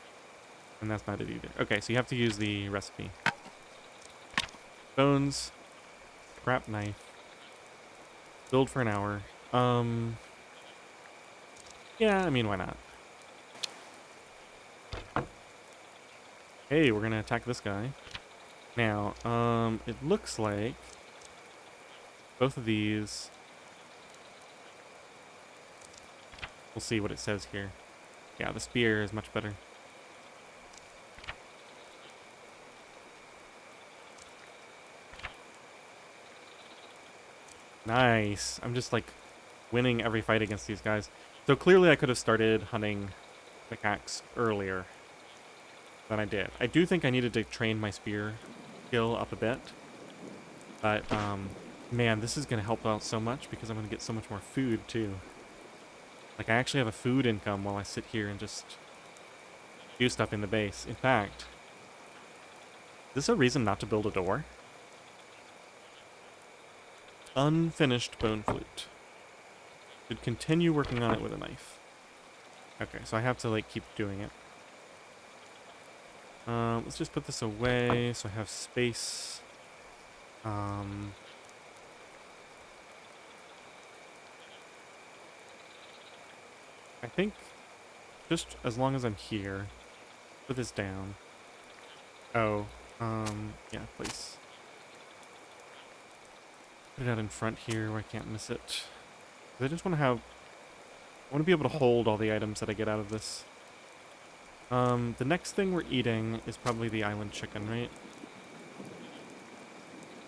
And that's not it either. Okay, so you have to use the recipe. Bones. Scrap knife. Build for an hour. Yeah, I mean, why not? Hey, we're gonna attack this guy. Now, it looks like both of these. We'll see what it says here. Yeah, the spear is much better. Nice. I'm just like winning every fight against these guys. So clearly I could have started hunting pickaxe earlier than I did. I do think I needed to train my spear skill up a bit. But, man, this is going to help out so much because I'm going to get so much more food too. Like, I actually have a food income while I sit here and just do stuff in the base. In fact, is this a reason not to build a door? Unfinished bone flute. Should continue working on it with a knife. Okay, so I have to, like, keep doing it. Let's just put this away so I have space. I think just as long as I'm here, put this down. Oh, yeah, place. Put it out in front here where I can't miss it. I just want to have, I want to be able to hold all the items that I get out of this. The next thing we're eating is probably the island chicken, right?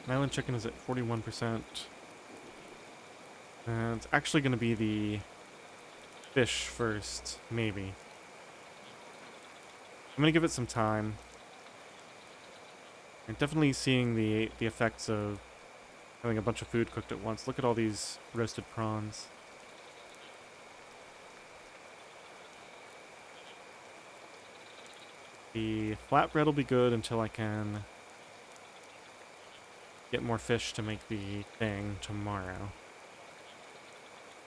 Island chicken is at 41%. And it's actually going to be the fish first, maybe. I'm going to give it some time. I'm definitely seeing the effects of having a bunch of food cooked at once. Look at all these roasted prawns. The flatbread will be good until I can get more fish to make the thing tomorrow.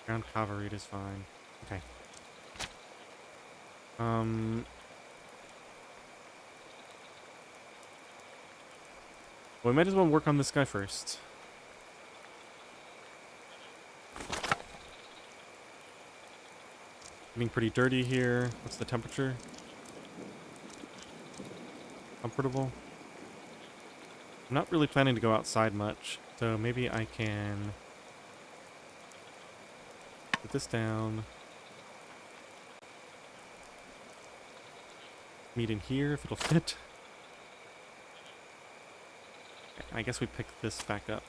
Ground cavalry is fine. Okay. Well, we might as well work on this guy first. Getting pretty dirty here. What's the temperature? Comfortable. I'm not really planning to go outside much, so maybe I can put this down. Meet in here if it'll fit. Okay, I guess we pick this back up.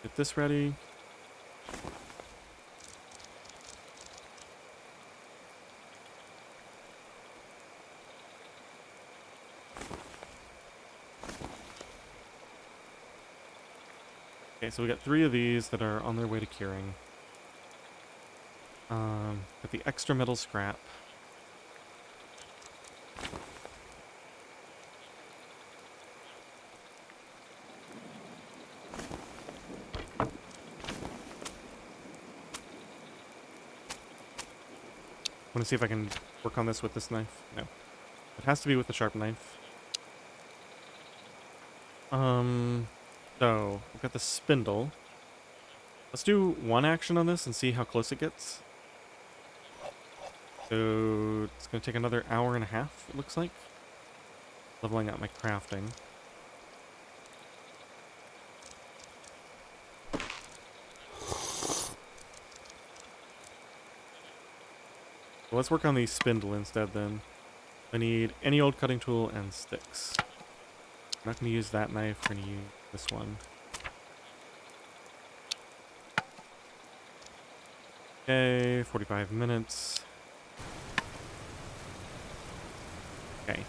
Get this ready. Okay, so we got 3 of these that are on their way to curing. Got the extra metal scrap. Want to see if I can work on this with this knife? No. It has to be with the sharp knife. So, I've got the spindle. Let's do one action on this and see how close it gets. So, it's going to take another hour and a half, it looks like. Leveling out my crafting. So let's work on the spindle instead then. I need any old cutting tool and sticks. I'm not going to use that knife, we're going to use this one. Okay, 45 minutes. Okay.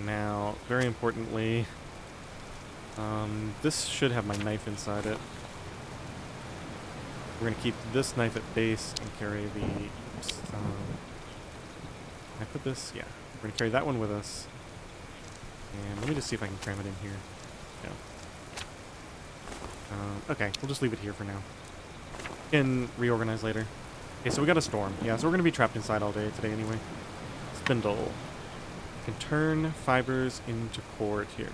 Now, very importantly, this should have my knife inside it. We're going to keep this knife at base and carry the... can I put this? Yeah. We're going to carry that one with us. And let me just see if I can cram it in here. No. Okay, we'll just leave it here for now. Can reorganize later. Okay, so we got a storm. Yeah, so we're going to be trapped inside all day today anyway. Spindle. Can turn fibers into cord here.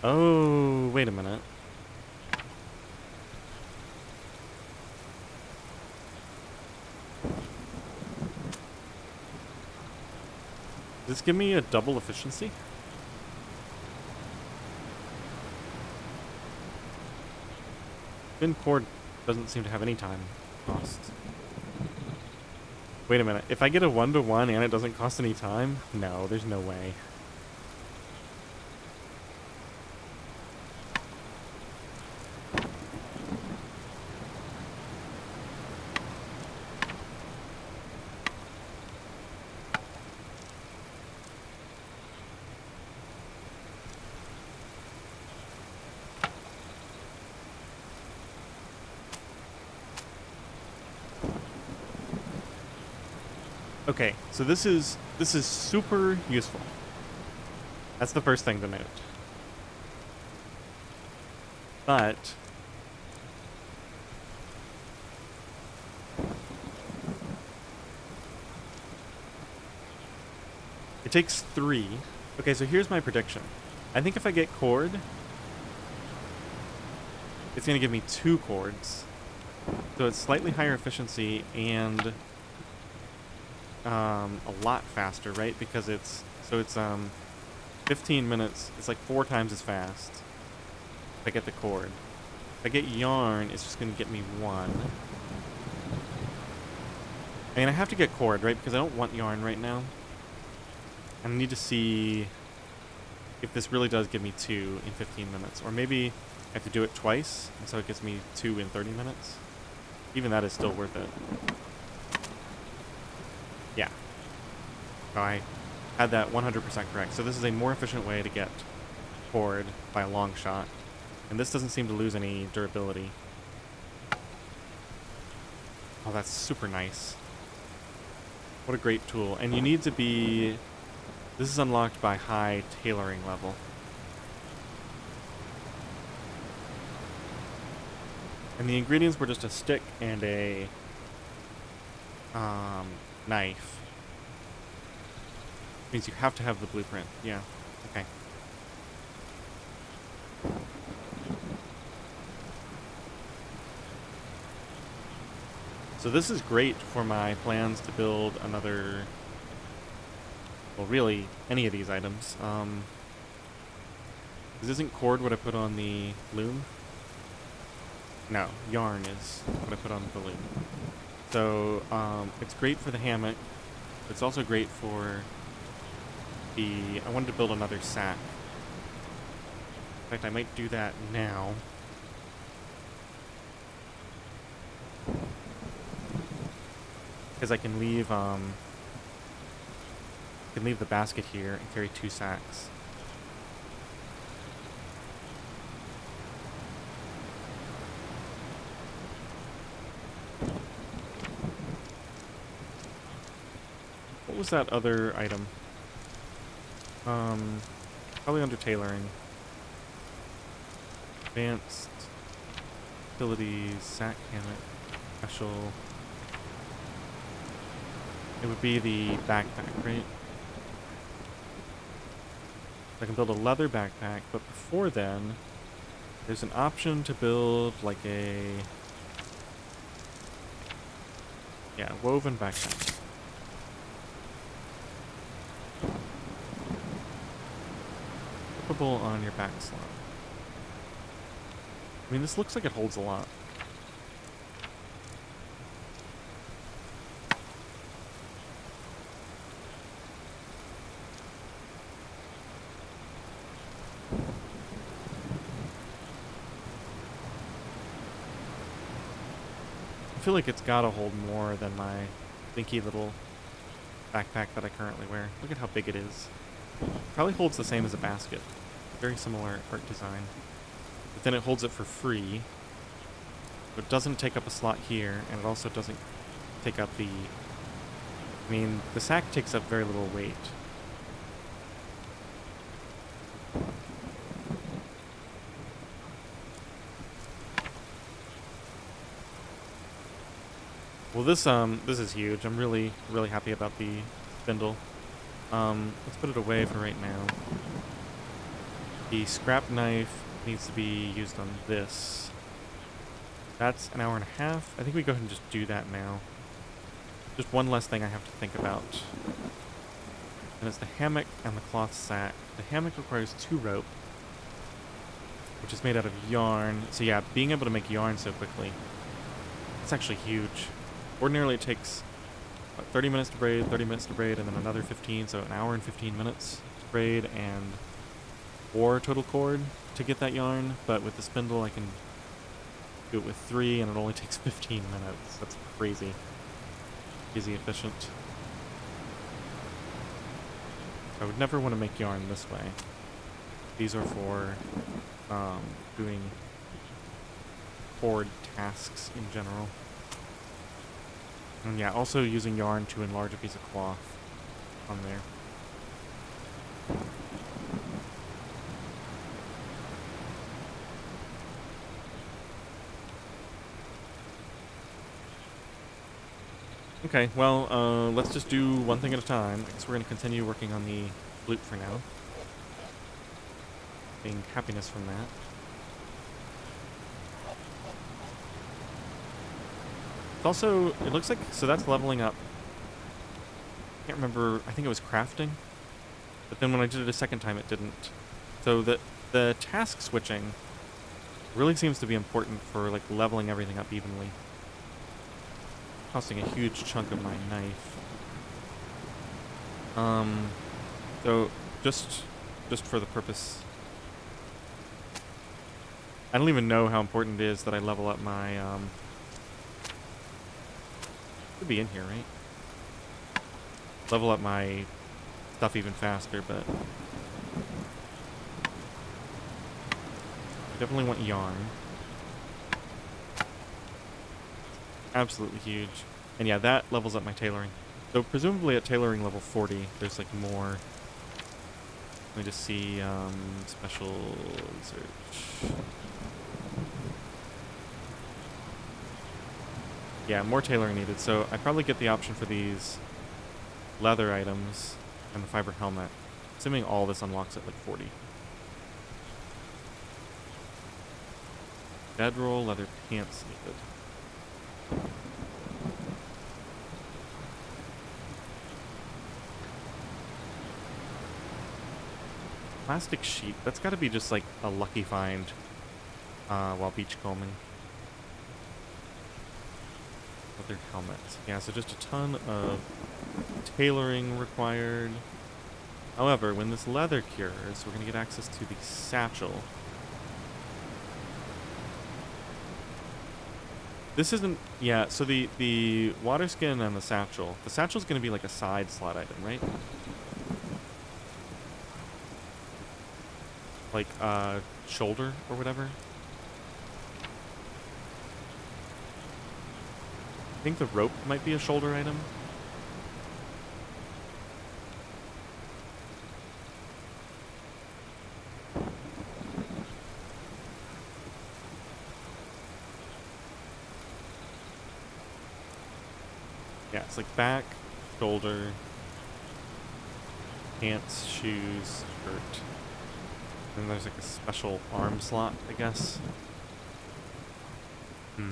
Oh, wait a minute. Does this give me a double efficiency? Spin cord doesn't seem to have any time cost. Wait a minute. If I get a 1-to-1 and it doesn't cost any time? No, there's no way. Okay, so this is super useful. That's the first thing to note. But it takes 3. Okay, so here's my prediction. I think if I get cord, it's going to give me 2 cords. So it's slightly higher efficiency and a lot faster, right? Because it's 15 minutes. It's like 4 times as fast if I get the cord. If I get yarn, it's just going to get me 1. I mean, I have to get cord, right? Because I don't want yarn right now. I need to see if this really does give me 2 in 15 minutes. Or maybe I have to do it twice, and so it gets me 2 in 30 minutes. Even that is still worth it. Yeah. So I had that 100% correct. So this is a more efficient way to get cord by a long shot. And this doesn't seem to lose any durability. Oh, that's super nice. What a great tool. And you need to be... This is unlocked by high tailoring level. And the ingredients were just a stick and a knife. Means you have to have the blueprint. Yeah. Okay. So this is great for my plans to build another... Well, really, any of these items. This isn't cord what I put on the loom. No, yarn is what I put on the loom. So, it's great for the hammock. It's also great for the... I wanted to build another sack. In fact, I might do that now. Because I can leave the basket here and carry 2 sacks. was that other item? Probably under tailoring. Advanced utilities, sack hammock, special. It would be the backpack, right? I can build a leather backpack, but before then, there's an option to build like a, yeah, woven backpack. Equipable on your back slot. I mean, this looks like it holds a lot. I feel like it's gotta hold more than my dinky little backpack that I currently wear. Look at how big it is. Probably holds the same as a basket. Very similar art design. But then it holds it for free. It doesn't take up a slot here, and it also doesn't take up the... I mean, the sack takes up very little weight. Well, this is huge. I'm really, really happy about the spindle. Let's put it away for right now. The scrap knife needs to be used on this. That's an hour and a half. I think we go ahead and just do that now. Just one less thing I have to think about. And it's the hammock and the cloth sack. The hammock requires 2 rope, which is made out of yarn. So yeah, being able to make yarn so quickly, it's actually huge. Ordinarily it takes, what, 30 minutes to braid, 30 minutes to braid, and then another 15, so an hour and 15 minutes to braid, and 4 total cord to get that yarn. But with the spindle, I can do it with 3, and it only takes 15 minutes. That's crazy. Easy efficient. I would never want to make yarn this way. These are for doing cord tasks in general. And yeah, also using yarn to enlarge a piece of cloth on there. Okay, well, let's just do one thing at a time. I guess we're going to continue working on the flute for now. Getting happiness from that. It's also, it looks like, so that's leveling up. I can't remember, I think it was crafting. But then when I did it a second time, it didn't. So the task switching really seems to be important for like leveling everything up evenly. Costing a huge chunk of my knife. So just for the purpose, I don't even know how important it is that I level up my should be in here, right? Level up my stuff even faster, but I definitely want yarn. Absolutely huge. And yeah, that levels up my tailoring. So presumably at tailoring level 40, there's like more. Let me just see, special research. Yeah, more tailoring needed. So I probably get the option for these leather items and the fiber helmet. Assuming all this unlocks at like 40. Bedroll, leather pants needed. Plastic sheet. That's got to be just like a lucky find while beachcombing. Leather helmets. Yeah, so just a ton of tailoring required. However, when this leather cures, we're going to get access to the satchel. This isn't... Yeah, so the water skin and the satchel's going to be like a side slot item, right? Like, shoulder or whatever. I think the rope might be a shoulder item. Yeah, it's like back, shoulder, pants, shoes, shirt. And there's like a special arm slot, I guess. Hmm.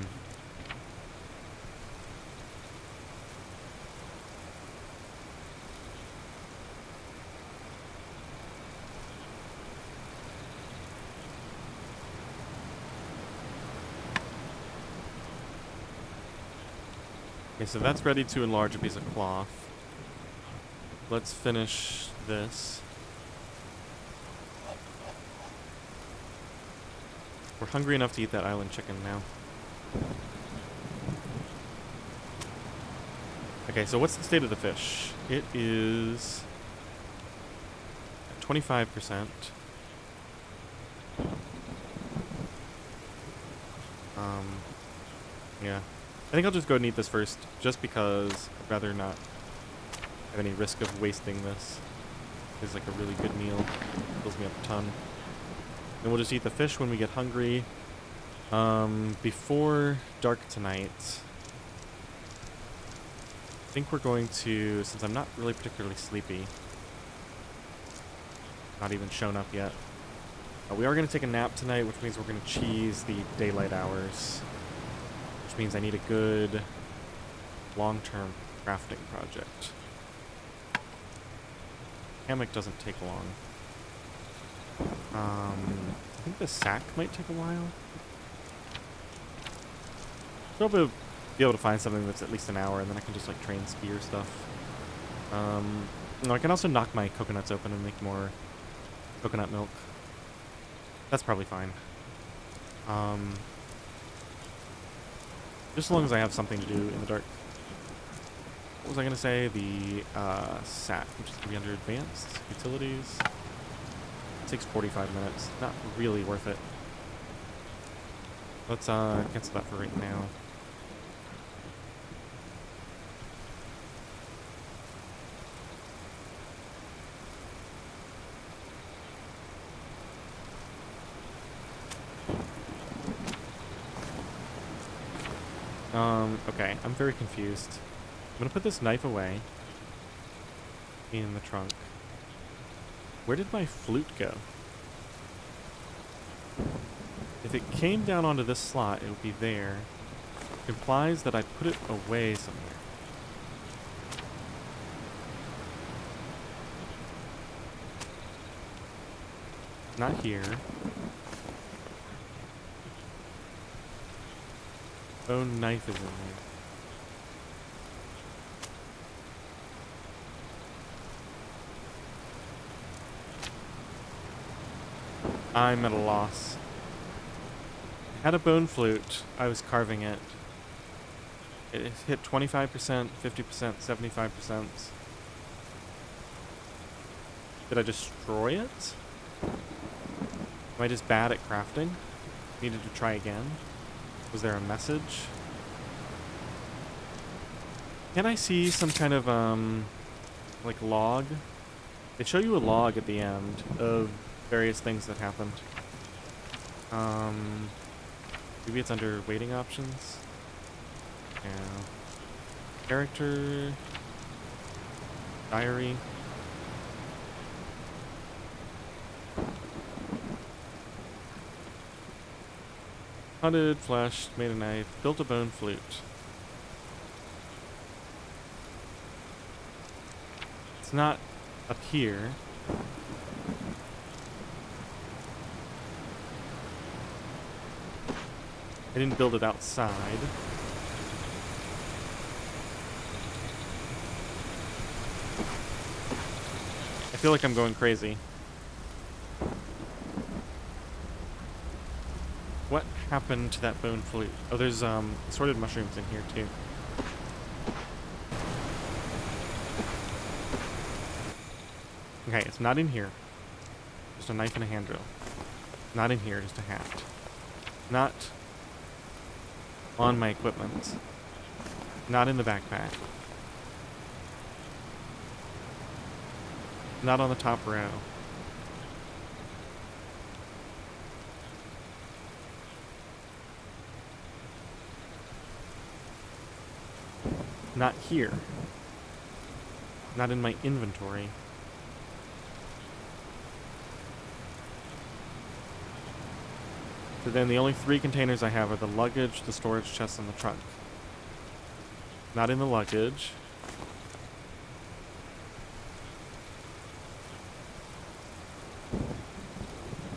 Okay, so that's ready to enlarge a piece of cloth. Let's finish this. We're hungry enough to eat that island chicken now. Okay, so what's the state of the fish? It is 25%. Yeah. I think I'll just go and eat this first, just because I'd rather not have any risk of wasting this. It's like a really good meal. Fills me up a ton. And we'll just eat the fish when we get hungry. Before dark tonight, I think we're going to, since I'm not really particularly sleepy, not even shown up yet, we are going to take a nap tonight, which means we're going to cheese the daylight hours. Which means I need a good long-term crafting project. Hammock doesn't take long. I think the sack might take a while. Probably be able to find something that's at least an hour, and then I can just like train ski or stuff. No, I can also knock my coconuts open and make more coconut milk. That's probably fine. Just as long as I have something to do in the dark. What was I going to say? The SAT, which is going to be under advanced utilities. It takes 45 minutes. Not really worth it. Let's cancel that for right now. Okay, I'm very confused. I'm gonna put this knife away in the trunk. Where did my flute go? If it came down onto this slot, it would be there. It implies that I put it away somewhere. Not here. Bone knife is in there. I'm at a loss. I had a bone flute. I was carving it. It hit 25%, 50%, 75%. Did I destroy it? Am I just bad at crafting? Needed to try again? Was there a message? Can I see some kind of, like log? They show you a log at the end of various things that happened. Maybe it's under waiting options? Yeah. Character. Diary. Hunted, fleshed, made a knife, built a bone flute. It's not up here. I didn't build it outside. I feel like I'm going crazy. What happened to that bone flute? Oh, there's assorted mushrooms in here too. Okay, it's not in here. Just a knife and a hand drill. Not in here, just a hat. Not on my equipment. Not in the backpack. Not on the top row. not here. Not in my inventory. So then the only 3 containers I have are the luggage, the storage chest, and the trunk. Not in the luggage.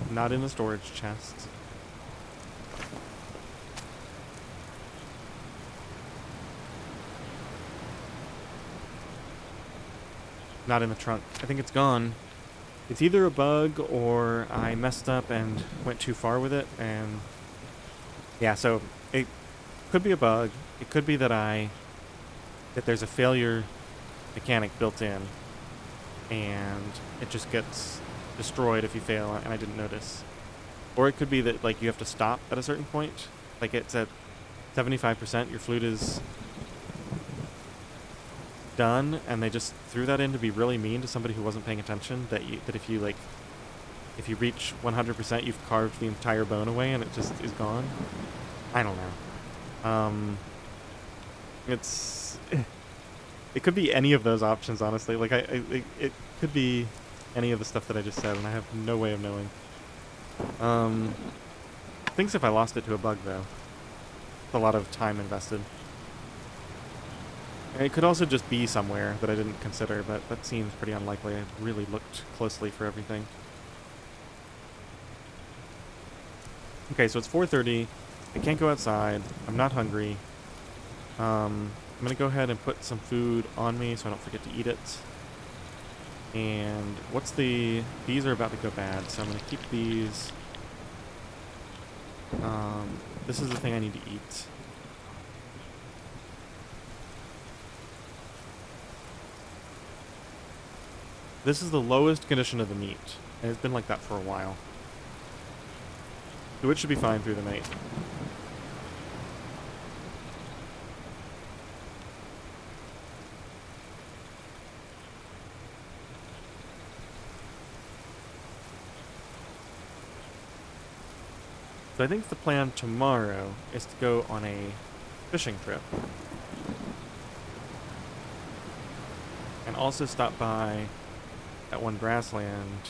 Not in the storage chest. Not in the trunk. I think it's gone. It's either a bug or I messed up and went too far with it, and yeah, so it could be a bug. It could be that there's a failure mechanic built in and it just gets destroyed if you fail and I didn't notice. Or it could be that like you have to stop at a certain point. Like it's at 75%, your flute is done, and they just threw that in to be really mean to somebody who wasn't paying attention, that if you reach 100%, you've carved the entire bone away and it just is gone. I don't know. It could be any of those options, honestly. Like it could be any of the stuff that I just said, and I have no way of knowing. Thinks if I lost it to a bug though. It's a lot of time invested. And it could also just be somewhere that I didn't consider, but that seems pretty unlikely. I really looked closely for everything. Okay, so it's 4:30. I can't go outside. I'm not hungry. I'm gonna go ahead and put some food on me so I don't forget to eat it. And these are about to go bad, so I'm gonna keep these. This is the thing I need to eat. This is the lowest condition of the meat, and it's been like that for a while. So it should be fine through the night. So I think the plan tomorrow is to go on a fishing trip. And also stop by that one grassland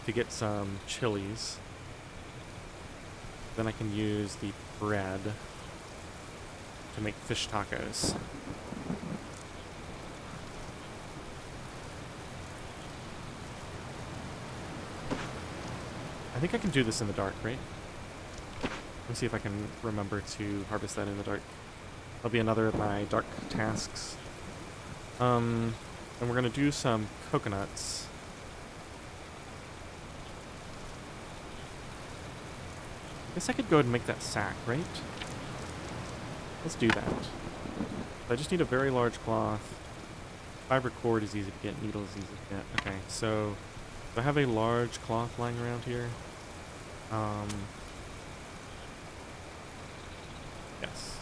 to get some chilies. Then I can use the bread to make fish tacos. I think I can do this in the dark, right? Let's see if I can remember to harvest that in the dark. That'll be another of my dark tasks. And we're gonna do some coconuts. I guess I could go ahead and make that sack, right? Let's do that. I just need a very large cloth. Fiber cord is easy to get, needle is easy to get. Okay, so do I have a large cloth lying around here? Yes.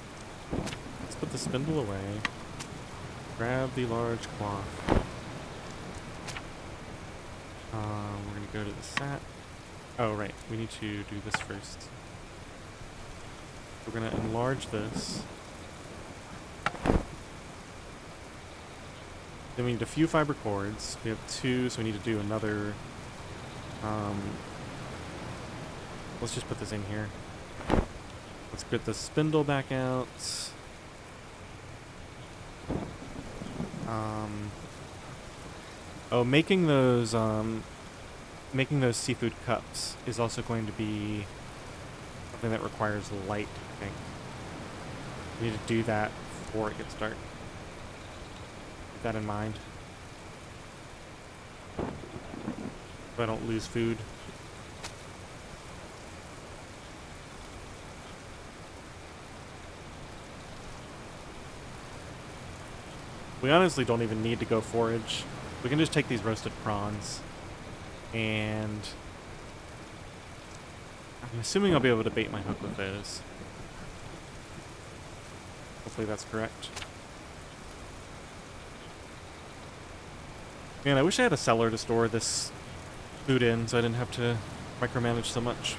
Let's put the spindle away. Grab the large cloth. We're gonna go to the sat. Oh, right. We need to do this first. We're gonna enlarge this. Then we need a few fiber cords. We have 2, so we need to do another. Let's just put this in here. Let's get the spindle back out. Oh, making those seafood cups is also going to be something that requires light, I think. We need to do that before it gets dark. Keep that in mind. So I don't lose food. We honestly don't even need to go forage. We can just take these roasted prawns, and I'm assuming I'll be able to bait my hook with those. Hopefully that's correct. Man, I wish I had a cellar to store this food in so I didn't have to micromanage so much.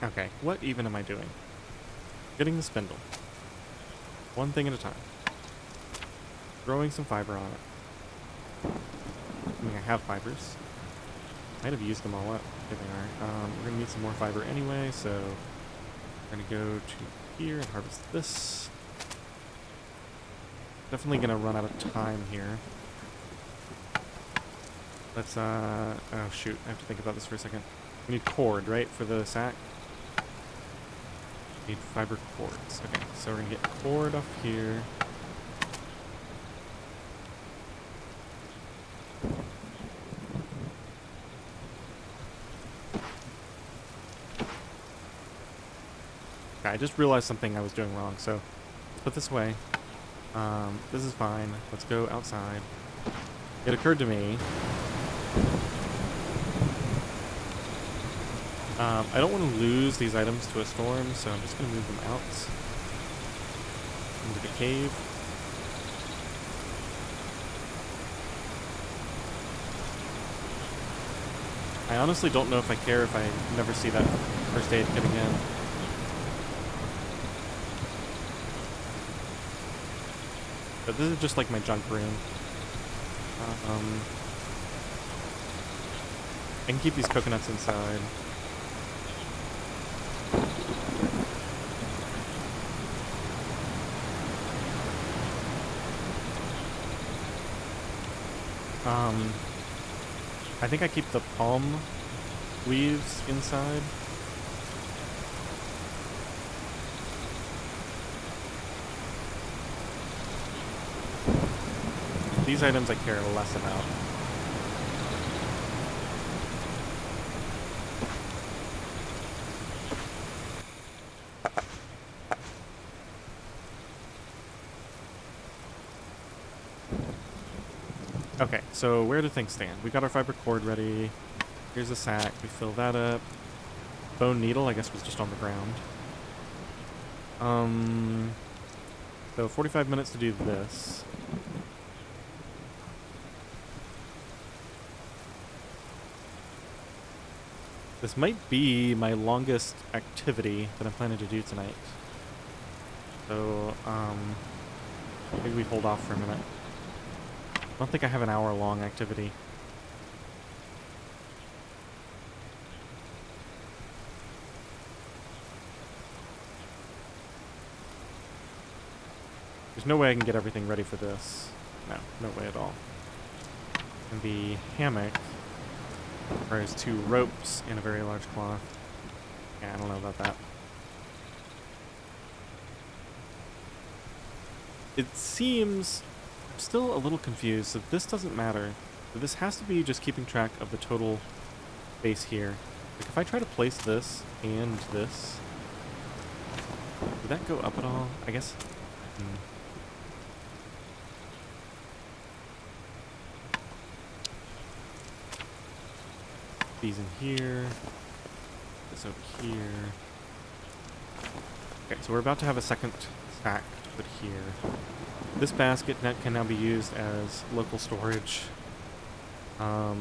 Okay, what even am I doing? Getting the spindle. One thing at a time. Throwing some fiber on it. I mean, I have fibers. Might have used them all up. Here they are. We're gonna need some more fiber anyway, so we're gonna go to here and harvest this. Definitely gonna run out of time here. Let's, oh shoot, I have to think about this for a second. We need cord, right, for the sack? Need fiber cords. Okay, so we're gonna get cord off here. Okay, I just realized something I was doing wrong, so let's put this away. This is fine. Let's go outside. It occurred to me, I don't want to lose these items to a storm, so I'm just going to move them out into the cave. I honestly don't know if I care if I never see that first aid kit again. But this is just like my junk room. I can keep these coconuts inside. I think I keep the palm leaves inside. These items I care less about. Okay, so where do things stand? We got our fiber cord ready. Here's a sack. We fill that up. Bone needle, I guess, was just on the ground. So 45 minutes to do this. This might be my longest activity that I'm planning to do tonight. So, maybe we hold off for a minute. I don't think I have an hour-long activity. There's no way I can get everything ready for this. No, no way at all. And the hammock requires 2 ropes and a very large cloth. Yeah, I don't know about that. It seems... I'm still a little confused that this doesn't matter. But this has to be just keeping track of the total space here. Like, if I try to place this and this... Would that go up at all? I guess... These in here. This over here. Okay, so we're about to have a second stack to put here. This basket can now be used as local storage. I'll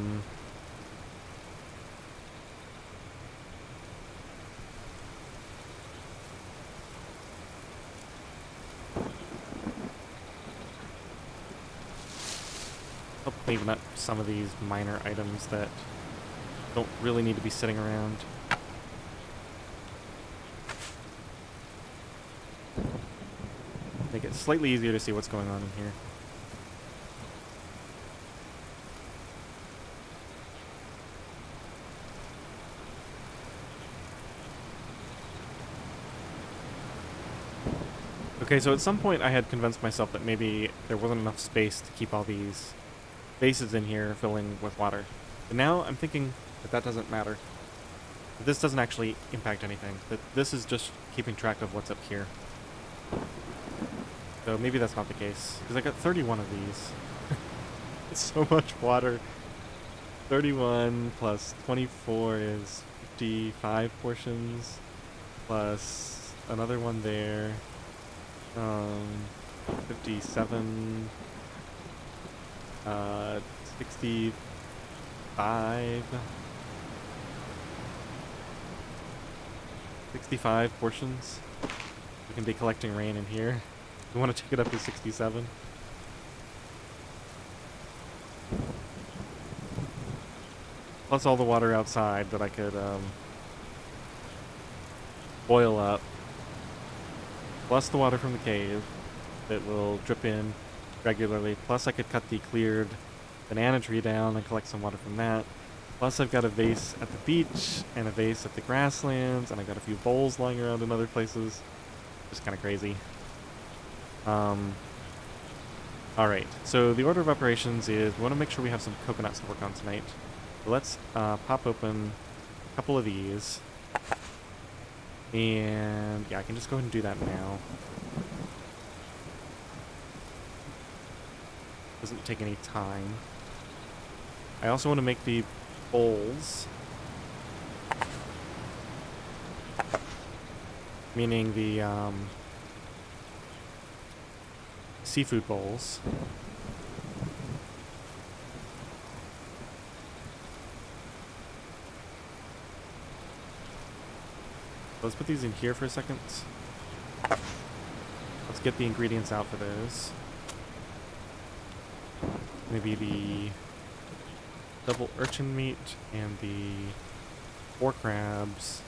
clean up some of these minor items that don't really need to be sitting around. Make it slightly easier to see what's going on in here. Okay, so at some point I had convinced myself that maybe there wasn't enough space to keep all these bases in here filling with water. But now I'm thinking that doesn't matter. That this doesn't actually impact anything. That this is just keeping track of what's up here. So maybe that's not the case. Because I got 31 of these. It's so much water. 31 plus 24 is 55 portions. Plus another one there. 57. 65. 65 portions. We can be collecting rain in here. We want to take it up to 67. Plus all the water outside that I could boil up. Plus the water from the cave that will drip in regularly. Plus I could cut the cleared banana tree down and collect some water from that. Plus I've got a vase at the beach and a vase at the grasslands, and I've got a few bowls lying around in other places. Just kind of crazy. Alright, so the order of operations is we want to make sure we have some coconuts to work on tonight. So let's pop open a couple of these. And yeah, I can just go ahead and do that now. Doesn't take any time. I also want to make the bowls. Meaning the seafood bowls. Let's put these in here for a second. Let's get the ingredients out for those. Maybe the double urchin meat and the 4 crabs.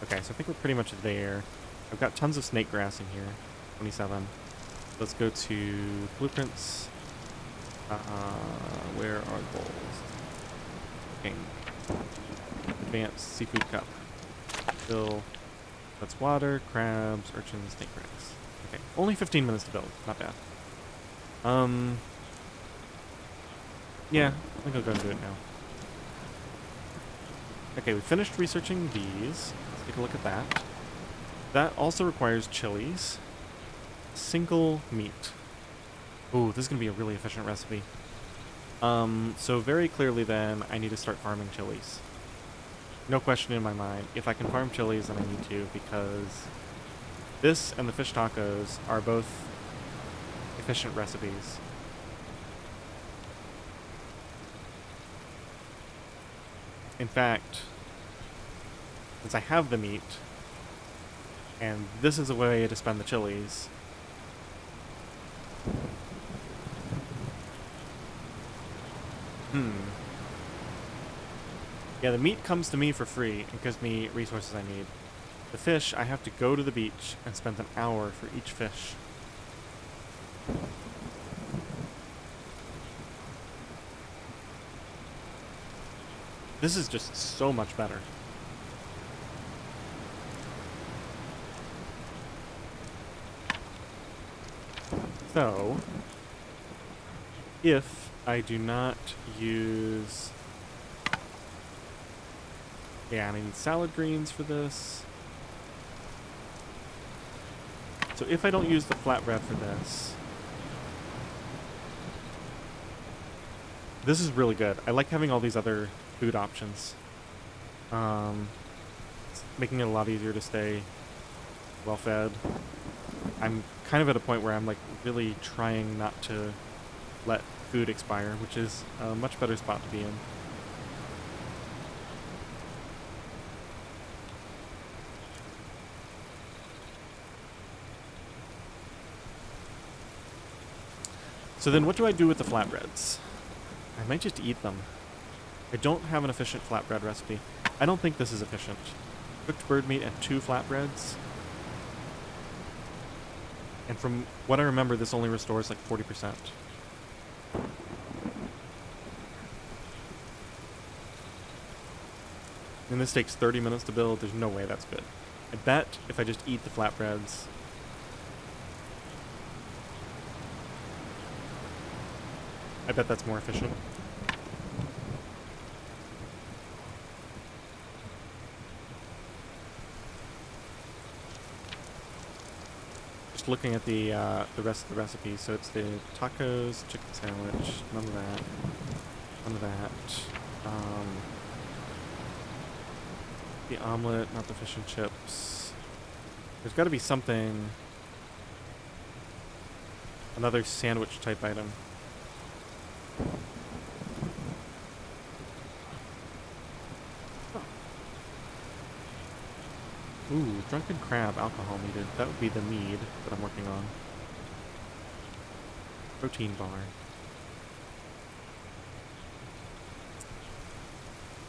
Okay, so I think we're pretty much there. I've got tons of snake grass in here. 27. Let's go to blueprints. Where are the bowls? Okay. Advanced seafood cup. Fill. That's water, crabs, urchins, snake grass. Okay, only 15 minutes to build. Not bad. Yeah, I think I'll go and do it now. Okay, we finished researching these. Let's take a look at that. That also requires chilies. Single meat. Ooh, this is going to be a really efficient recipe. So very clearly then, I need to start farming chilies. No question in my mind. If I can farm chilies, then I need to, because this and the fish tacos are both efficient recipes. In fact, since I have the meat, and this is a way to spend the chilies, yeah, the meat comes to me for free and gives me resources I need. The fish, I have to go to the beach and spend an hour for each fish. This is just so much better. So, if I do not use... Yeah, I need salad greens for this. So if I don't use the flatbread for this... This is really good. I like having all these other food options. It's making it a lot easier to stay well fed. I'm kind of at a point where I'm like really trying not to let food expire, which is a much better spot to be in. So then what do I do with the flatbreads? I might just eat them. I don't have an efficient flatbread recipe. I don't think this is efficient. Cooked bird meat and 2 flatbreads. And from what I remember, this only restores like 40%. And this takes 30 minutes to build. There's no way that's good. I bet if I just eat the flatbreads... I bet that's more efficient. Just looking at the rest of the recipe, so it's the tacos, chicken sandwich, none of that, none of that. The omelet, not the fish and chips. There's got to be something, another sandwich type item. Ooh. drunken crab alcohol needed. That would be the mead that I'm working on. Protein bar.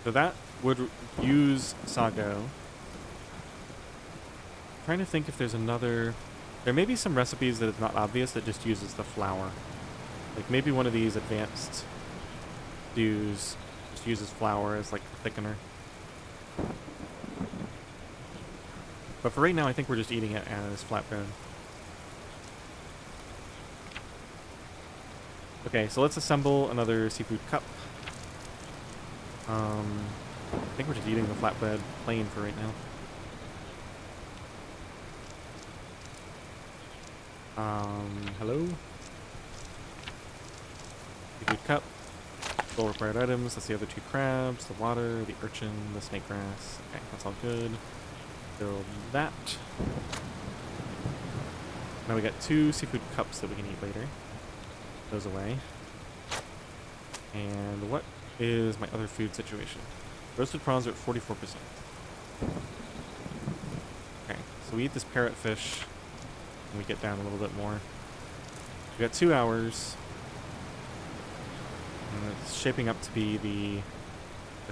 So that would use sago. I'm trying to think if there's another... There may be some recipes that it's not obvious that just uses the flour. Like maybe one of these advanced stews just uses flour as like a thickener. But for right now, I think we're just eating it as flatbread. Okay, so let's assemble another seafood cup. I think we're just eating the flatbread plain for right now. Hello? Seafood cup. Full required items. That's the other two crabs, the water, the urchin, the snake grass. Okay, that's all good. Build that. Now we got 2 seafood cups that we can eat later. Those away. And what is my other food situation? Roasted prawns are at 44%. Okay, so we eat this parrotfish and we get down a little bit more. We got 2 hours. And it's shaping up to be the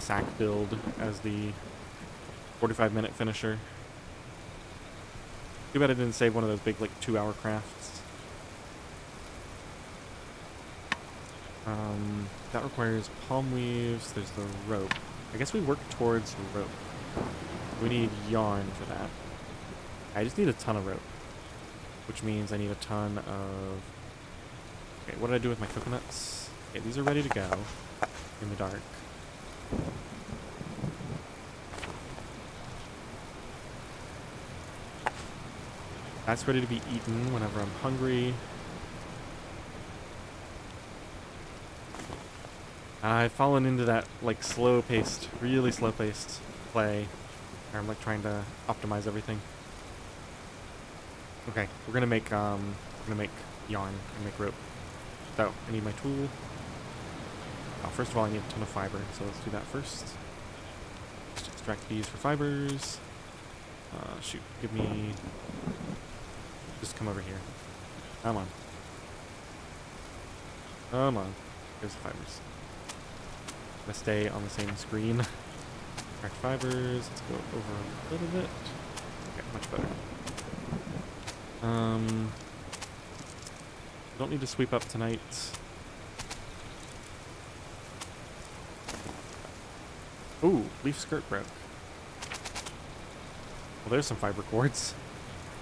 sack build as the 45-minute finisher. Too bad I didn't save one of those big, like, 2-hour crafts. That requires palm weaves. There's the rope. I guess we work towards rope. We need yarn for that. I just need a ton of rope. Which means I need a ton of... Okay, what did I do with my coconuts? Okay, these are ready to go in the dark. That's ready to be eaten whenever I'm hungry. I've fallen into that, like, slow-paced, really slow-paced play where I'm, like, trying to optimize everything. Okay, we're gonna make yarn and make rope. So, I need my tool. Oh, first of all, I need a ton of fiber, so let's do that first. Just extract these for fibers. Shoot, give me... Just come over here. Come on. Come on. Here's the fibers. I'm gonna stay on the same screen. Extract fibers. Let's go over a little bit. Okay, much better. Don't need to sweep up tonight. Ooh, leaf skirt broke. Well, there's some fiber cords.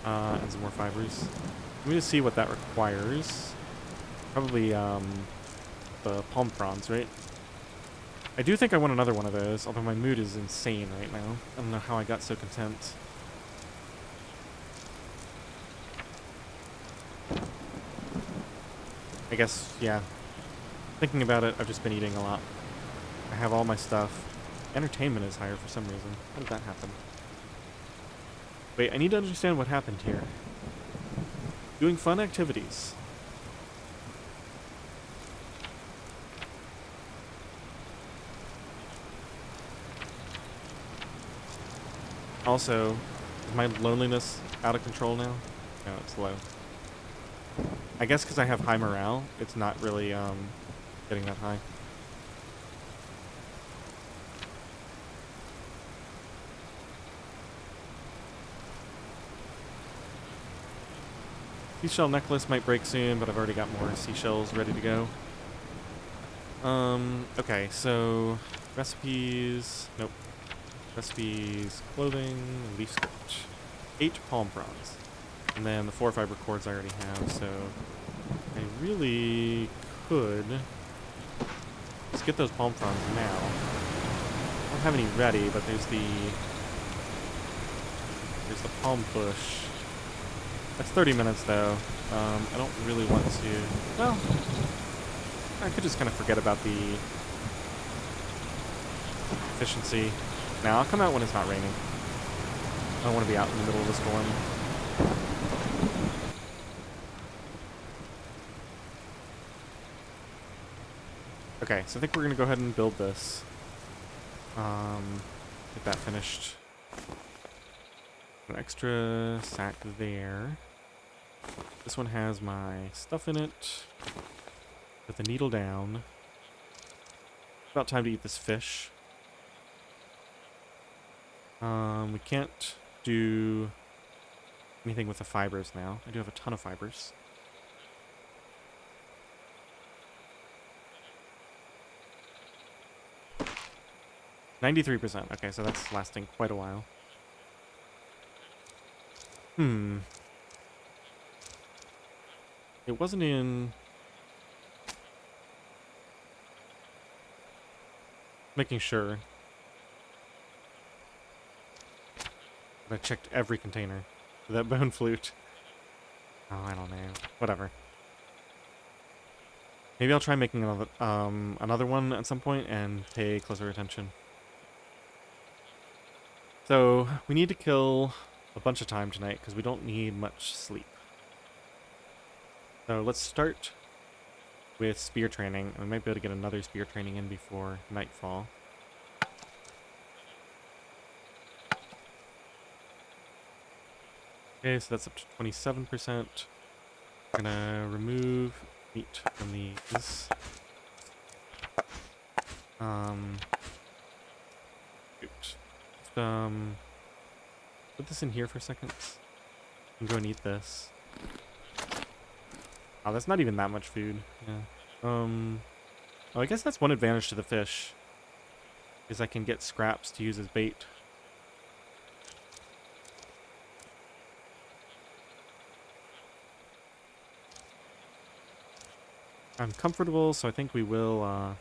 And some more fibers. Let me just see what that requires. Probably, the palm prawns, right? I do think I want another one of those, although my mood is insane right now. I don't know how I got so content. I guess, yeah. Thinking about it, I've just been eating a lot. I have all my stuff. Entertainment is higher for some reason. How did that happen? Wait, I need to understand what happened here. Doing fun activities. Also, is my loneliness out of control now? No, it's low. I guess because I have high morale, it's not really getting that high. Seashell necklace might break soon, but I've already got more seashells ready to go. Okay, so recipes, nope. Recipes, clothing, leaf skirt. 8 palm prawns. And then the 4 fiber cords I already have, so I really could just get those palm prawns now. I don't have any ready, but there's the palm bush. That's 30 minutes though. I don't really want to. Well, I could just kind of forget about the efficiency. Now I'll come out when it's not raining. I don't want to be out in the middle of the storm. Okay, so I think we're gonna go ahead and build this. Get that finished. An extra sack there. This one has my stuff in it. Put the needle down. About time to eat this fish. We can't do anything with the fibers now. I do have a ton of fibers. %93%. Okay, so that's lasting quite a while. It wasn't in... Making sure. I checked every container for that bone flute. Oh, I don't know. Whatever. Maybe I'll try making another one at some point and pay closer attention. So, we need to kill a bunch of time tonight because we don't need much sleep. So let's start with spear training. We might be able to get another spear training in before nightfall. Okay, so that's up to 27%. We're gonna remove meat from these. Put this in here for a second. And go and eat this. Oh, that's not even that much food. Yeah. Oh, I guess that's one advantage to the fish. Is I can get scraps to use as bait. I'm comfortable, so I think we will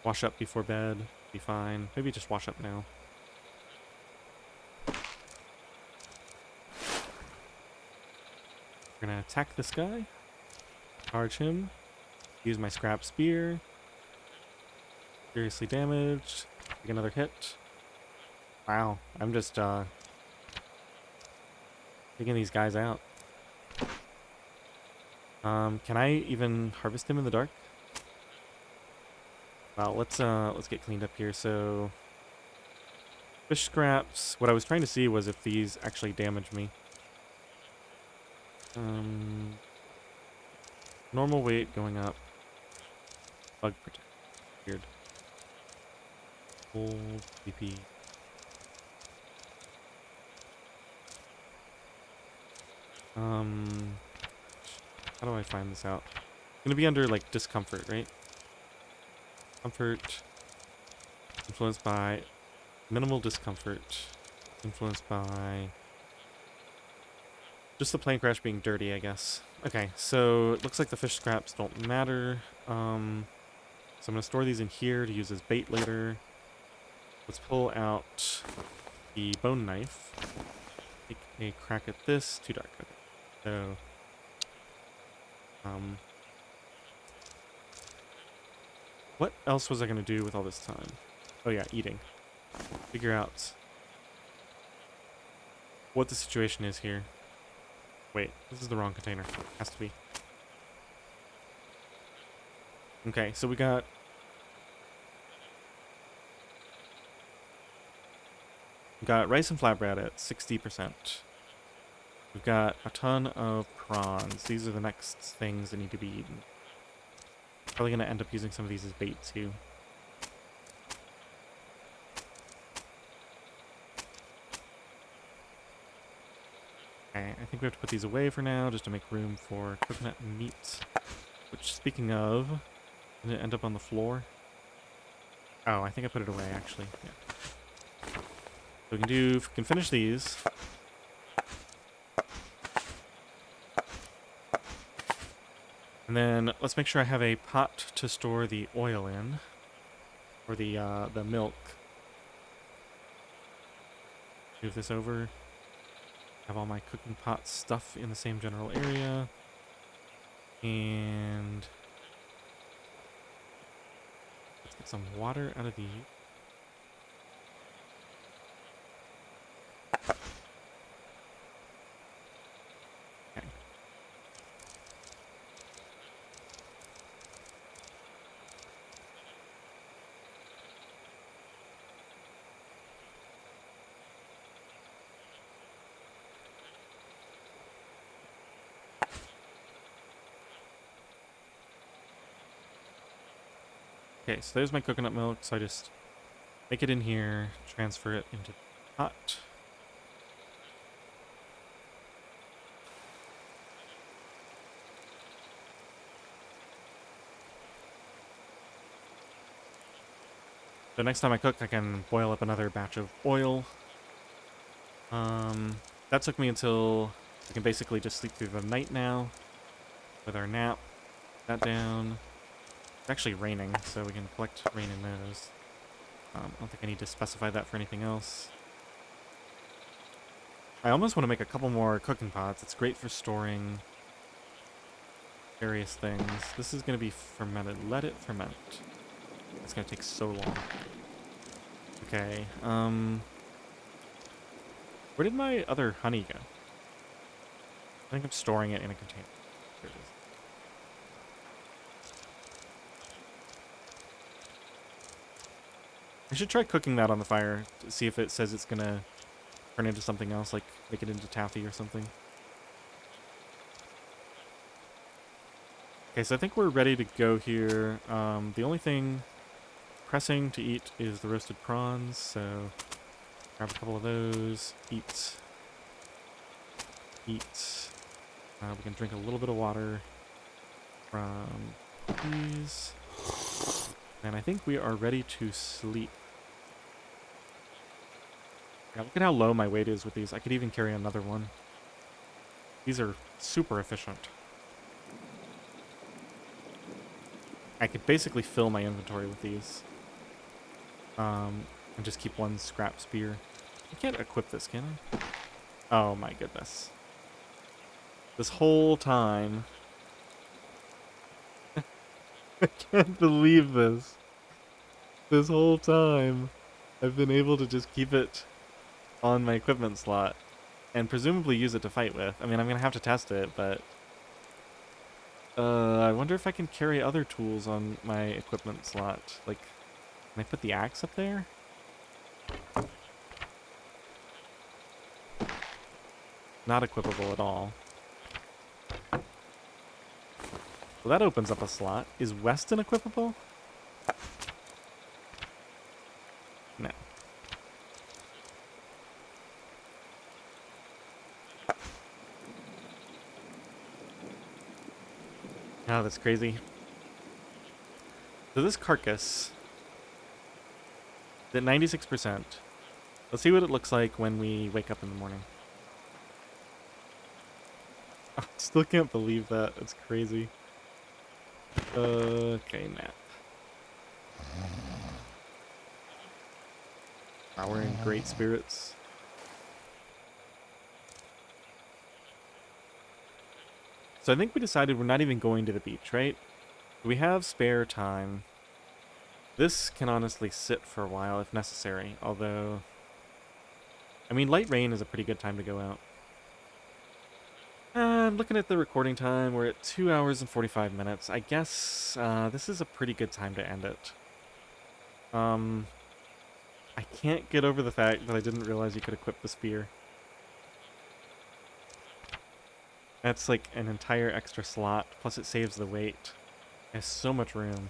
wash up before bed. Be fine. Maybe just wash up now. We're gonna attack this guy. Charge him. Use my scrap spear. Seriously damaged. Take another hit. Wow, I'm just taking these guys out. Can I even harvest him in the dark? Well, let's get cleaned up here. So, fish scraps. What I was trying to see was if these actually damage me. Normal weight going up. Bug protect. Weird. Full BP. How do I find this out? It's gonna be under like discomfort, right? Comfort. Influenced by minimal discomfort. Influenced by just the plane crash being dirty, I guess. Okay, so it looks like the fish scraps don't matter. So I'm gonna store these in here to use as bait later. Let's pull out the bone knife. Take a crack at this. Too dark. Okay. So, what else was I gonna do with all this time? Oh yeah, eating. Figure out what the situation is here. Wait, this is the wrong container. Has to be. Okay, so we got rice and flatbread at 60%. We've got a ton of prawns. These are the next things that need to be eaten. Probably going to end up using some of these as bait too. Okay, I think we have to put these away for now just to make room for coconut meat. Which, speaking of, did it end up on the floor? Oh, I think I put it away actually. Yeah. So we can finish these. And then let's make sure I have a pot to store the oil in, or the milk. Move this over. Have all my cooking pot stuff in the same general area, and let's get some water out of these. Okay, so there's my coconut milk, so I just make it in here, transfer it into the pot. So next time I cook, I can boil up another batch of oil. That took me until we can basically just sleep through the night now with our nap. That down. It's actually raining, so we can collect rain in those. I don't think I need to specify that for anything else. I almost want to make a couple more cooking pots. It's great for storing various things. This is going to be fermented. Let it ferment. It's going to take so long. Okay, where did my other honey go? I think I'm storing it in a container. There it is. I should try cooking that on the fire to see if it says it's gonna turn into something else, like make it into taffy or something. Okay, so I think we're ready to go here. The only thing pressing to eat is the roasted prawns, so grab a couple of those, eat. We can drink a little bit of water from these. And I think we are ready to sleep. Yeah, look at how low my weight is with these. I could even carry another one. These are super efficient. I could basically fill my inventory with these. And just keep one scrap spear. I can't equip this, can I? Oh my goodness. This whole time... I can't believe this. This whole time, I've been able to just keep it on my equipment slot and presumably use it to fight with. I mean, I'm going to have to test it, but... I wonder if I can carry other tools on my equipment slot. Like, can I put the axe up there? Not equipable at all. Well, that opens up a slot. Is Weston equipable? No. Oh, that's crazy. So this carcass is at 96%. Let's see what it looks like when we wake up in the morning. I still can't believe that. It's crazy. Okay, nap. Wow, we're in great spirits. So I think we decided we're not even going to the beach, right? We have spare time. This can honestly sit for a while if necessary, although... I mean, light rain is a pretty good time to go out. I'm looking at the recording time. We're at 2 hours and 45 minutes. I guess this is a pretty good time to end it. I can't get over the fact that I didn't realize you could equip the spear. That's like an entire extra slot, plus it saves the weight. It has so much room.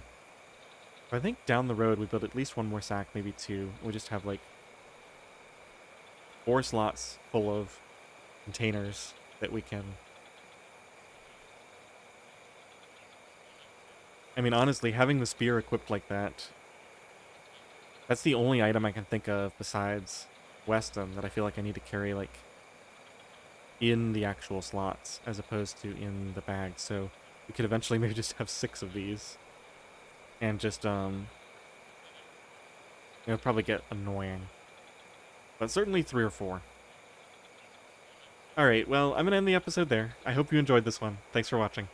But I think down the road we build at least one more sack, maybe two. We just have like 4 slots full of containers that we can... I mean, honestly, having the spear equipped like that, that's the only item I can think of besides Weston that I feel like I need to carry, like, in the actual slots as opposed to in the bag. So we could eventually maybe just have 6 of these and just, it'll probably get annoying. But certainly 3 or 4. Alright, well, I'm going to end the episode there. I hope you enjoyed this one. Thanks for watching.